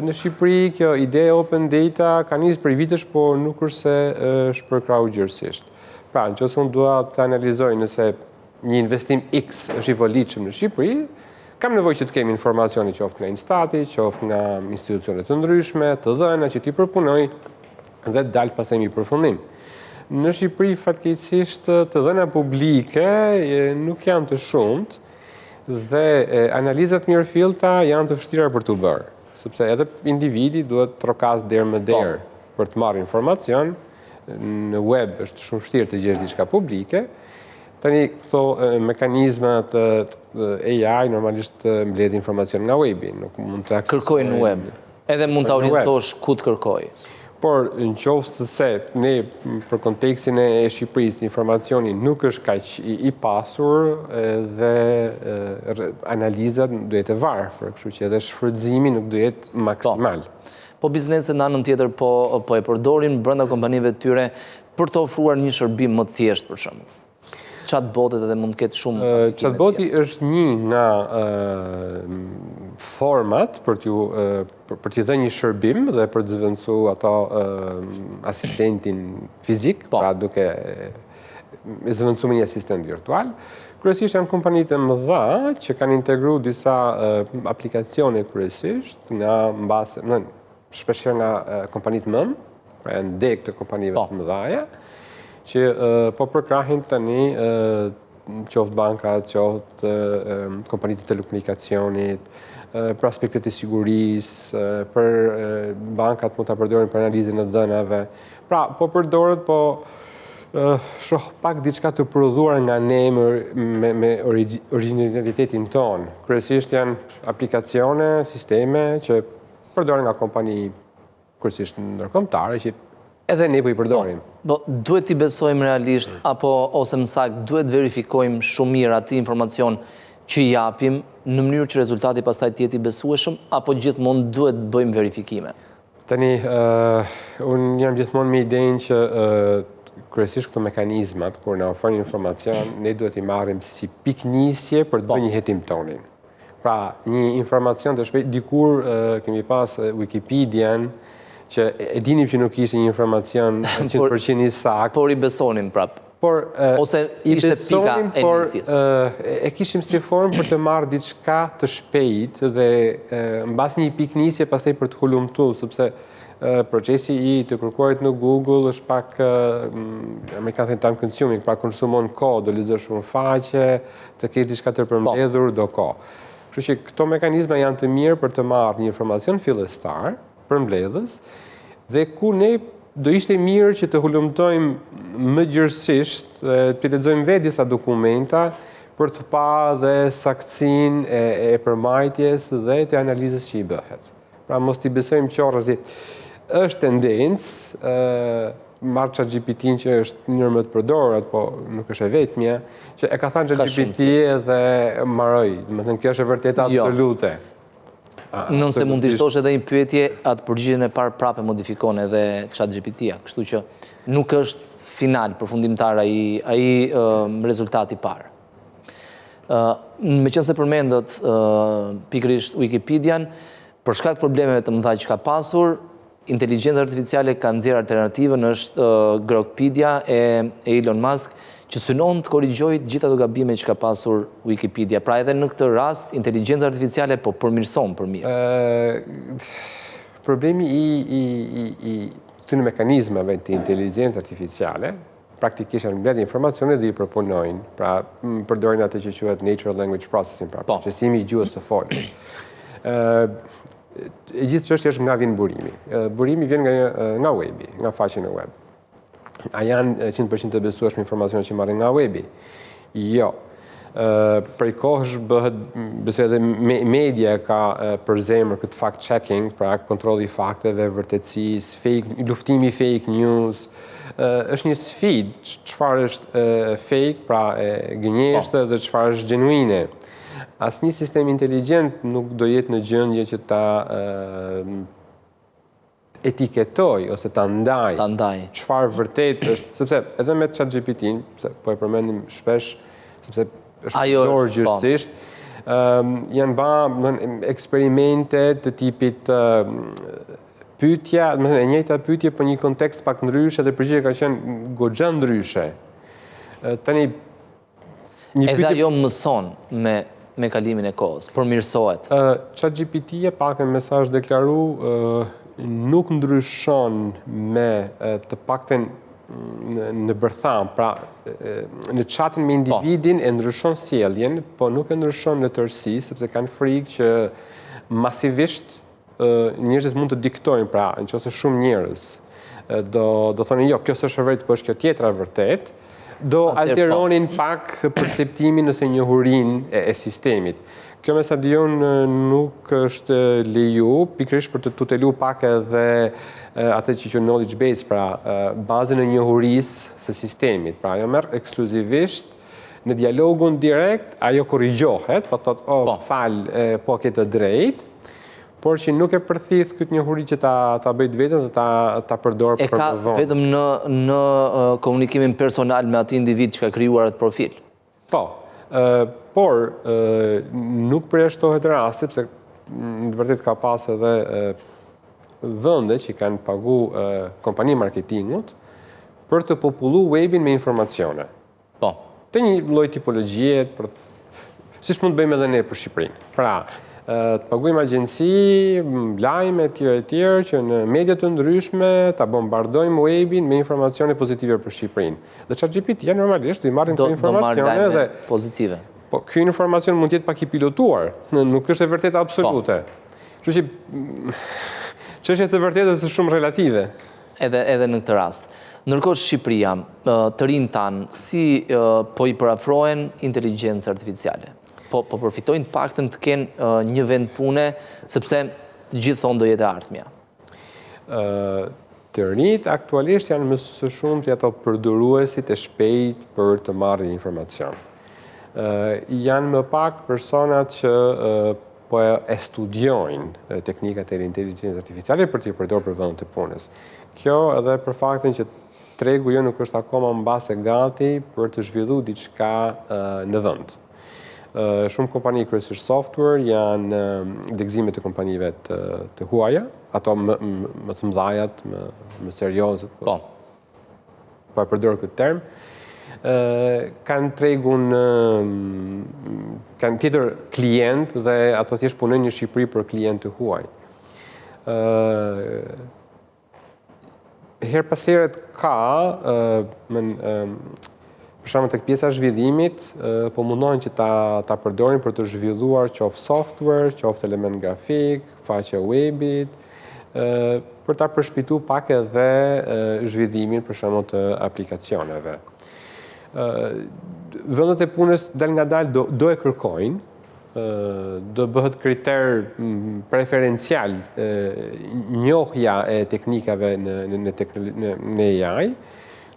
Në Shqipëri kjo ide open data ka nisur për vitesh, por nuk është se është përkrahur gjërësisht. Pra, nëse unë dua të analizoj nëse një investim X është i volitshëm në Shqipëri, kam nevojë që të kem informacione qoftë nga Instati, qoftë nga institucione të ndryshme, të dhëna që ti përpunoj dhe të dalë pastaj një përfundim. Në Shqipëri fatkeqësisht të dhëna publike nuk janë të shumtë dhe analizat mirëfillta janë të vështira për t'u bërë, sepse edhe individi duhet të trokas derë më derë për të marrë informacion. Në web është shumë vështirë të gjesh diçka publike, Tani, këto mekanizmat AI normalisht mbledh informacion nga webi, nuk mund të aksesojnë. Kërkojnë në web, edhe mund të orientosh ku të kërkoj. Por, në qoftë se ne, për kontekstin e Shqipërisë, informacioni nuk është kaq i pasur dhe analizat duhet të varfër, kështu që edhe shfrytëzimi nuk duhet maksimal. Po bizneset në anën tjetër po e përdorin brenda kompanive të tyre për të ofruar një shërbim më të thjeshtë për shembull. Chatbotet edhe mund të ketë shumë. Chatboti është një nga format për t'i dhënë një shërbim dhe për të zëvendësu ato asistentin fizik, pra duke zëvendësu me një asistent virtual. Kryesisht janë kompanitë e mëdha që kanë integruar disa aplikacione kryesisht nga mbase, shpeshherë nga kompanitë mëdha, pra janë dek të kompanive të mëdha, që po përkrahin tani qoftë bankat, qoftë kompanitë të telekomunikacionit, për aspektet e sigurisë, për bankat mund të përdorin për analizën e dhënave. Pra, po përdoret, po shoh pak diçka të prodhuar nga ne me originalitetin tonë. Kryesisht janë aplikacione, sisteme që përdoren nga kompani kryesisht ndërkombëtare që edhe ne po i përdorim. Duhet t'i besojmë realisht, apo ose më saktë duhet verifikojmë shumë mirë atë informacion që i japim në mënyrë që rezultati pastaj të jetë i besueshëm, apo gjithmonë duhet bëjmë verifikime? Tani, unë jam gjithmonë me idenë që kryesisht këto mekanizmat, kur na ofrojnë informacion, ne duhet i marrim si piknisje për të bërë një hetim tonin. Pra, një informacion të shpejt, dikur kemi pas Wikipedian, që e dinim që nuk ishte një informacion 100% i saktë. Por i besonim prapë. Ose ishte pika e nisjes. E kishim si formë për të marrë diçka të shpejt dhe mbas një piknisje pastaj për të hulumtuar, sepse procesi i të kërkuarit në Google është pak amerikanët thënë time consuming, pra konsumon kohë, do lexosh shumë faqe, të kesh diçka të përmbledhur do kohë. Kështu që këto mekanizma janë të mirë për të marrë një informacion fillestar, përmbledhës, dhe ku ne do ishte mirë që të hulumtojmë më gjërësisht, të lexojmë vetë disa dokumenta për të pa dhe saktësinë e përmbajtjes dhe të analizës që i bëhet. Pra mos t'i besojmë qorrëzi. Është tendencë, marrë ChatGPT që është njërë më të përdorur, po nuk është e vetmja, që e ka thënë ChatGPT dhe mbaroi. Do të thënë kjo është e vërtetë absolute. Nëse mund të shtosh edhe një pyetje, atë përgjigjen e parë prapë modifikon edhe ChatGPT-ja, kështu që nuk është final, përfundimtar ai rezultati i parë. Meqense përmendët pikërisht Wikipedian, për shkak të problemeve të mëdha që ka pasur, inteligjenca artificiale ka nxjerrë alternativën, është Grokpedia e Elon Musk, që synon të korrigjojë gjitha ato gabime që ka pasur Wikipedia. Pra edhe në këtë rast, inteligjenca artificiale po përmirëson për mirë. Problemi i këtyre mekanizmave të inteligjencës artificiale, praktikisht janë mbledhje informacione dhe i përpunojnë. Pra përdorin atë që quhet natural language processing, pra procesimi i gjuhës së folur. E gjithë çështja është nga vjen burimi. Burimi vjen nga webi, nga faqja në web. A janë 100% të besueshme informacionet që marrin nga webi? Jo. Prej kohësh bëhet, besoj edhe media ka për zemër këtë fact-checking, pra kontrolli i fakteve, vërtetësisë, luftimi fake news. Është një sfidë çfarë është fake, pra gënjeshtë, dhe çfarë është genuine. Asnjë sistem inteligjent nuk do jetë në gjendje që ta etiketoj ose ta ndaj çfarë vërtet është, sepse edhe me ChatGPT, po e përmendim shpesh, sepse është përdorur gjithsesi, janë bërë eksperimente të tipit pyetja, e njëjta pyetje për një kontekst pak ndryshe dhe përgjigjja ka qenë goxha ndryshe. Tani edhe ajo mëson me kalimin e kohës, përmirësohet. ChatGPT-ja pak në mesazh deklaruar nuk ndryshon me të paktën në bërtham, pra në chatin me individin e ndryshon sjelljen, po nuk e ndryshon në tërësi, sepse kanë frikë që masivisht njerëzit mund të diktojnë, pra nëse shumë njerëz do thonë jo, kjo s'është vërtet, po është kjo tjetra vërtet, do alteronin pak perceptimin nëse njohurin e sistemit. Kjo me sa dion nuk është leju, pikrish për të tutelu pak edhe atë që që knowledge base, pra bazën e njohurisë së sistemit. Pra ajo merr ekskluzivisht në dialogun direkt, ajo korrigjohet, po thotë, po ke të drejtë, por që nuk e përthith këtë njohuri që ta bëjt vetën dhe ta përdor për ka përvonë. vetëm në komunikimin personal me atë individ që ka krijuar atë profil? Po, por nuk përjashtohet rasti, sepse në të vërtet ka pas edhe vende që kanë pagu kompani marketingut për të popullu webin me informacione. Po. Të një lloj tipologjie, siç mund të bëjmë edhe ne për Shqipërinë. Pra, të paguajmë agjenci, lajme, tjerë, që në media të ndryshme ta bombardojmë webin me informacione pozitive për Shqipërinë. Dhe ChatGPT normalisht i marrin këto informacione dhe pozitive. Po, ky informacion mund të jetë pak i pilotuar, nuk është e vërtetë absolute. Kështu që çështja e vërtetës është shumë relative. Edhe në këtë rast. Ndërkohë Shqipëria, të rinë tanë, si po i përafrohen inteligjencë artificiale? Po përfitojnë paktën të kenë një vend pune, sepse gjithë thonë do jetë e ardhmja. Të rinjt aktualisht janë më së shumti ato përdoruesit e shpejt për të marrë informacion. Janë më pak personat që po e studiojnë teknikat e inteligjencës artificiale për t'i përdorur për vendet e punës. Kjo edhe për faktin që tregu jo nuk është akoma mbase gati për të zhvilluar diçka në vend. Shumë kompani kryesisht software janë degëzime të kompanive të huaja, ato më të mëdhajat, më serioze. Po e përdor këtë term. Kanë tregun, kanë tjetër klient dhe ato thjesht punojnë në Shqipëri për klient të huaj. Her pas heret ka, për shembull tek pjesa e zhvillimit, po mundohen që ta përdorin për të zhvilluar qoftë software, qoftë element grafik, faqe webit, për ta përshpejtuar pak edhe zhvillimin për shembull të aplikacioneve. Vendet e punës dal nga dal do e kërkojnë, do bëhet kriter preferencial njohja e teknikave në AI,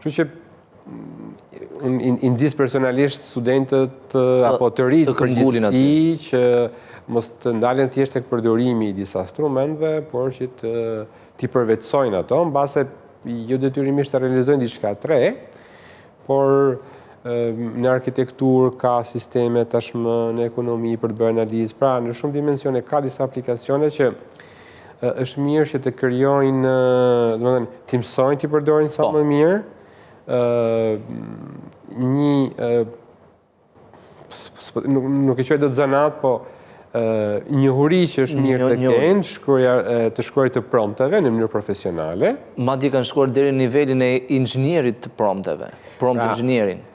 kështu që unë nxis personalisht studentët apo të rinj përgjithësi që mos të ndalen thjesht tek përdorimi i disa instrumenteve, por që t'i përvetësojnë ato, mbase jo detyrimisht të realizojnë diçka të re, por në arkitekturë ka sisteme tashmë në ekonomi për të bërë analizë. Pra, në shumë dimensione ka disa aplikacione që është mirë që të krijojnë, domethënë, të mësojnë të përdorin sa më mirë, nuk e quaj dot zanat, po njohuri që është mirë të kenë, të shkruarit të prompteve në mënyrë profesionale. Madje kanë shkuar deri në nivelin e inxhinierit të prompteve, prompt inxhinierin.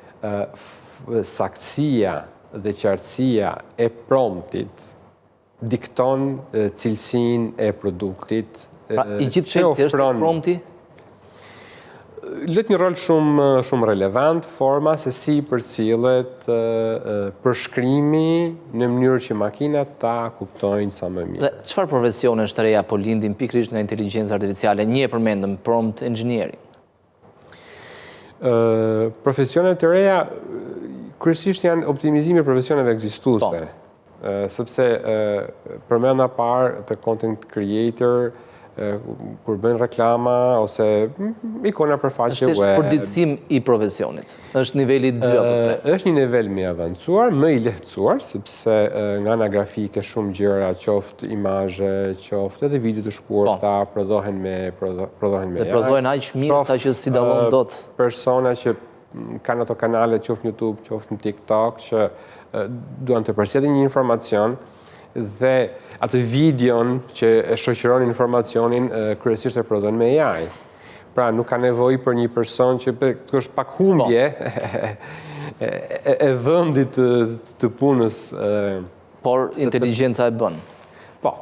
Saktësia dhe qartësia e promptit dikton cilësinë e produktit. Pra, i gjithë çështja është prompti? Lët një rol shumë relevant, forma se si përcillet përshkrimi në mënyrë që makinat ta kuptojnë sa më mirë. Dhe çfarë profesionesh të reja po lindin pikërisht nga inteligjenca artificiale? Një e përmendëm, prompt engineering. Profesionet të reja kryesisht janë optimizimi i profesioneve ekzistuese. Sepse përmenda parë të content creator, kur bëjnë reklama ose ikona për faqe web. Është përditësim i profesionit. Është niveli 2 apo 3. Është një nivel më i avancuar, më i lehtësuar, sepse nga ana grafike shumë gjëra, qoftë imazhe, qoftë edhe video të shkurta, prodhohen me Dhe prodhohen aq mirë sa që si dallon dot. Persona që kanë ato kanale, qoftë në YouTube, qoftë në TikTok, që duan të përsëritin një informacion dhe atë videon që e shoqëron informacionin kryesisht e prodhon me AI. Pra nuk ka nevojë për një person që është pak humbje e vendit të punës. Por inteligjenca e bën. Po,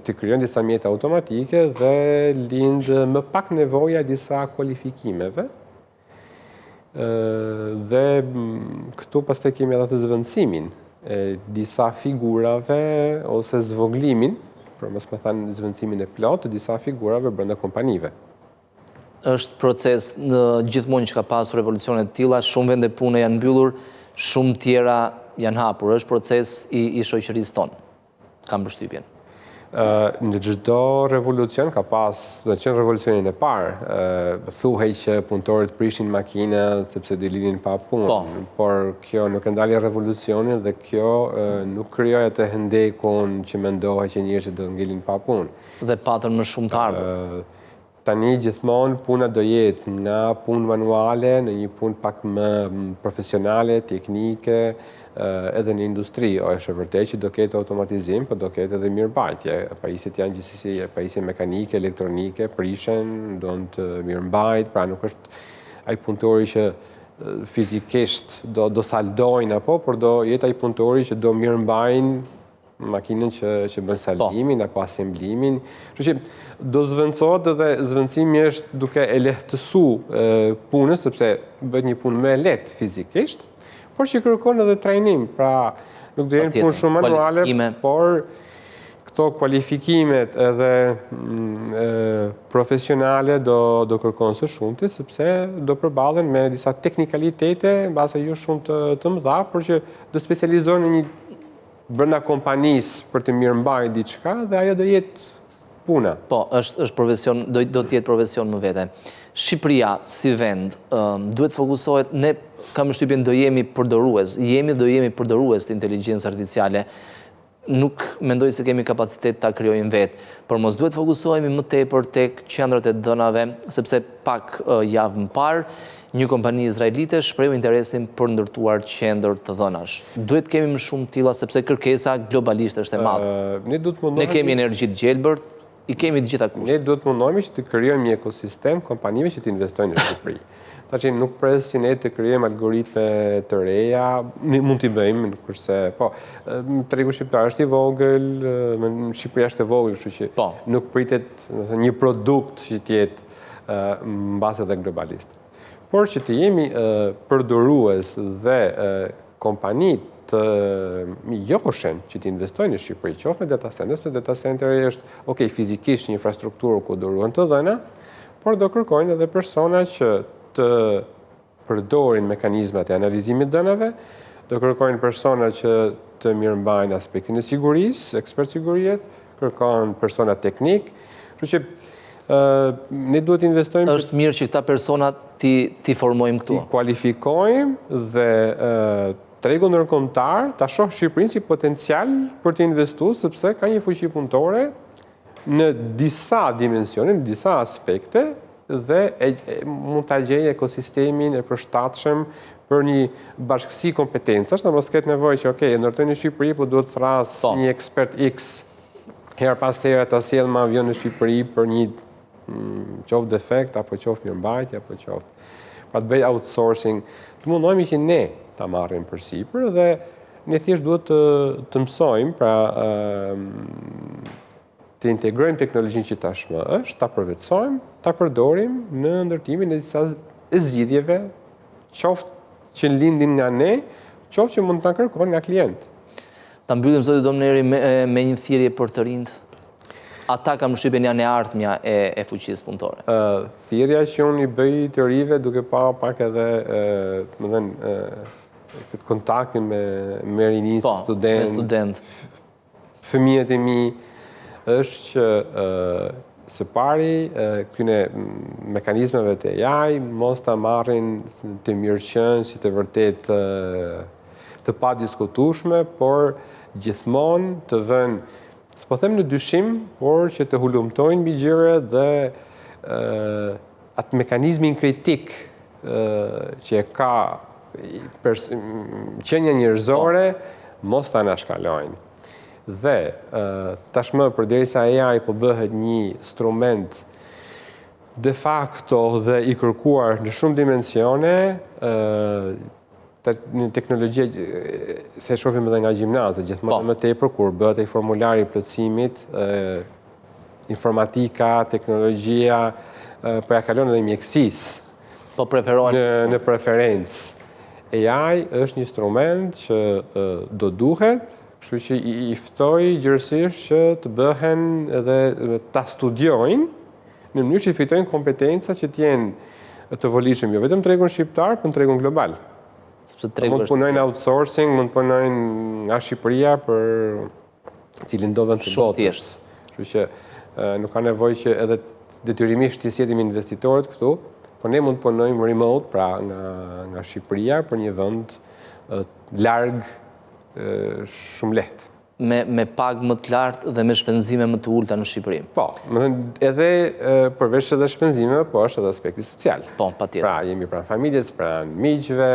të krijon disa mjete automatike dhe lind më pak nevoja disa kualifikimeve. Dhe këtu pastaj kemi edhe të zvendësimin e disa figurave ose zvoglimin, për mos më thënë zvendësimin e plot të disa figurave brenda kompanive. Është proces në gjithmonë që ka pasur revolucione të tilla, shumë vende pune janë mbyllur, shumë tjera janë hapur. Është proces i shoqërisë tonë. Kam përshtypjen. Në çdo revolucion ka pas, do të qenë revolucionin e parë, thuhej që punëtorët prishin makina sepse do linin pa punë, por kjo nuk e ndali revolucionin dhe kjo nuk krijoi atë hendekun që mendohej që njerëzit do ngelin pa punë. Dhe patën më shumë të ardhur. Tani gjithmonë puna do jetë nga punë manuale në një punë pak më profesionale, teknike, edhe në industri. Është vërtet që do ketë automatizim, por do ketë edhe mirëmbajtje. Pajisjet janë gjithsesi pajisje mekanike, elektronike, prishen, do të mirëmbajt, pra nuk është ai punëtori që fizikisht do saldojnë apo, por do jetë ai punëtori që do mirëmbajnë makinën që bën saldimin apo asemblimin. Kështu që do zvendësohet edhe zvendësimi është duke e lehtësuar punën sepse bëhet një punë më e lehtë fizikisht, por që kërkon edhe trajnim. Pra nuk do jenë punë shumë manuale, por këto kualifikimet edhe profesionale do kërkon së shumti sepse do përballen me disa teknikalitete mbase jo shumë të mëdha, por që do specializohen në një brenda kompanisë për të mirëmbajtur diçka dhe ajo do jetë puna. Po, është profesion, do të jetë profesion më vete. Shqipëria si vend duhet fokusohet, ne kam përshtypjen do jemi përdorues, do jemi përdorues të inteligjencës artificiale. Nuk mendoj se kemi kapacitet ta krijojmë vetë, por mos duhet fokusohemi më tepër tek qendrat e dhënave, sepse pak javë më parë një kompani izraelite shprehu interesin për ndërtuar qendër të dhënash. Duhet kemi më shumë tilla sepse kërkesa globalisht është e madhe. Ne kemi energji të gjelbërt, i kemi të gjitha kushtet. Ne duhet mundohemi që të krijojmë një ekosistem kompanive që të investojnë në Shqipëri. Tash nuk pres që ne të krijojmë algoritme të reja, mund t'i bëjmë, kurse po, tregu shqiptar është i vogël, Shqipëria është e vogël, kështu që nuk pritet një produkt që të jetë mbase dhe globalist. Por që të jemi përdorues dhe kompanit të joshen që të investojnë në Shqipëri, qoftë me data center, se data center është fizikisht një infrastrukturë ku do ruhen të dhëna, por do kërkojnë edhe persona që të përdorin mekanizmat e analizimit dënave, do kërkojnë persona që të mirëmbajnë aspektin e sigurisë, ekspert sigurie, kërkojnë persona teknik, kështu që ne duhet investojmë... Është mirë që këta persona ti formojmë këtu. Ti kualifikojmë dhe tregu ndërkombëtar ta shoh Shqipërinë si potencial për të investuar, sepse ka një fuqi punëtore në disa dimensione, në disa aspekte, dhe mund ta gjejë ekosistemin e përshtatshëm për një bashkësi kompetencash, në mos ketë nevojë që ndërtoj në Shqipëri, po duhet të thras një ekspert X her pas here ta sjell me avion në Shqipëri për një qoftë defekt, apo qoftë mirëmbajtje, apo qoftë pra të bëj outsourcing. Të mundohemi që ne ta marrim përsipër dhe ne thjesht duhet të mësojmë, pra të integrojmë teknologjinë që tashmë është, ta përvetësojmë, ta përdorim në ndërtimin e disa zgjidhjeve, qoftë që lindin nga ne, qoftë që mund të kërkojnë nga klient. Ta mbyllim zoti Domneri me një thirrje për të rinjt. Ata kam shtypen janë e ardhmja e fuqisë punëtore. Thirrja që unë i bëj të rive duke pa pak edhe këtë kontaktin me rinis, student, fëmijët e mi, është që së pari këtyne mekanizmeve të AI mos ta marrin të mirëqenë si të vërtet të pa diskutueshme, por gjithmonë të vënë s'po them në dyshim, por që të hulumtojnë mbi gjëra dhe atë mekanizmin kritik që e ka qenia njerëzore, mos ta anashkalojnë. Dhe tashmë përderisa AI po bëhet një instrument de facto dhe i kërkuar në shumë dimensione, në teknologjia, se shohim edhe nga gjimnazet, gjithmonë më tepër kur bëhet ai formulari i plotësimit, informatika, teknologjia, po ja kalon edhe mjekësisë. Po preferojnë? Në preferencë. AI është një instrument që do duhet, kështu që i ftoj gjërësisht që të bëhen edhe ta studiojnë në mënyrë që i fitojnë kompetenca që t'jenë të voliqëm, jo vetëm tregun shqiptar, për në tregun global. Mund të punojnë outsourcing, mund të punojnë nga Shqipëria për cilin do vend të botës. Kështu që nuk ka nevojë që edhe detyrimisht të sjellim investitorët këtu, por ne mund të punojmë remote, pra nga Shqipëria për një vend larg shumë lehtë. Me pagë më të lartë dhe me shpenzime më të ulta në Shqipëri. Po, edhe përveç edhe shpenzime, po është edhe aspekti social. Po, patjetër. Pra, jemi pranë familjes, pranë miqve,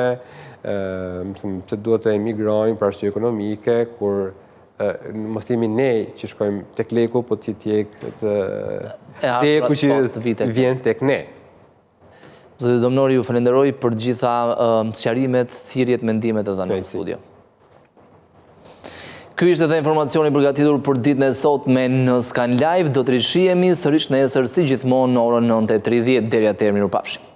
se duhet të emigrojmë për arsye ekonomike, kur mos jemi ne që shkojmë tek leku, po të tjek leku që vjen tek ne. Zoti Domnori, ju falenderoj për gjitha sqarimet, thirrjet, mendimet e dhëna në studio. Ky ishte edhe informacioni përgatitur për ditën e sotme në Skan Live. Do të rishihemi sërish nesër si gjithmonë në orën 9:30. Deri atëherë, mirupafshim.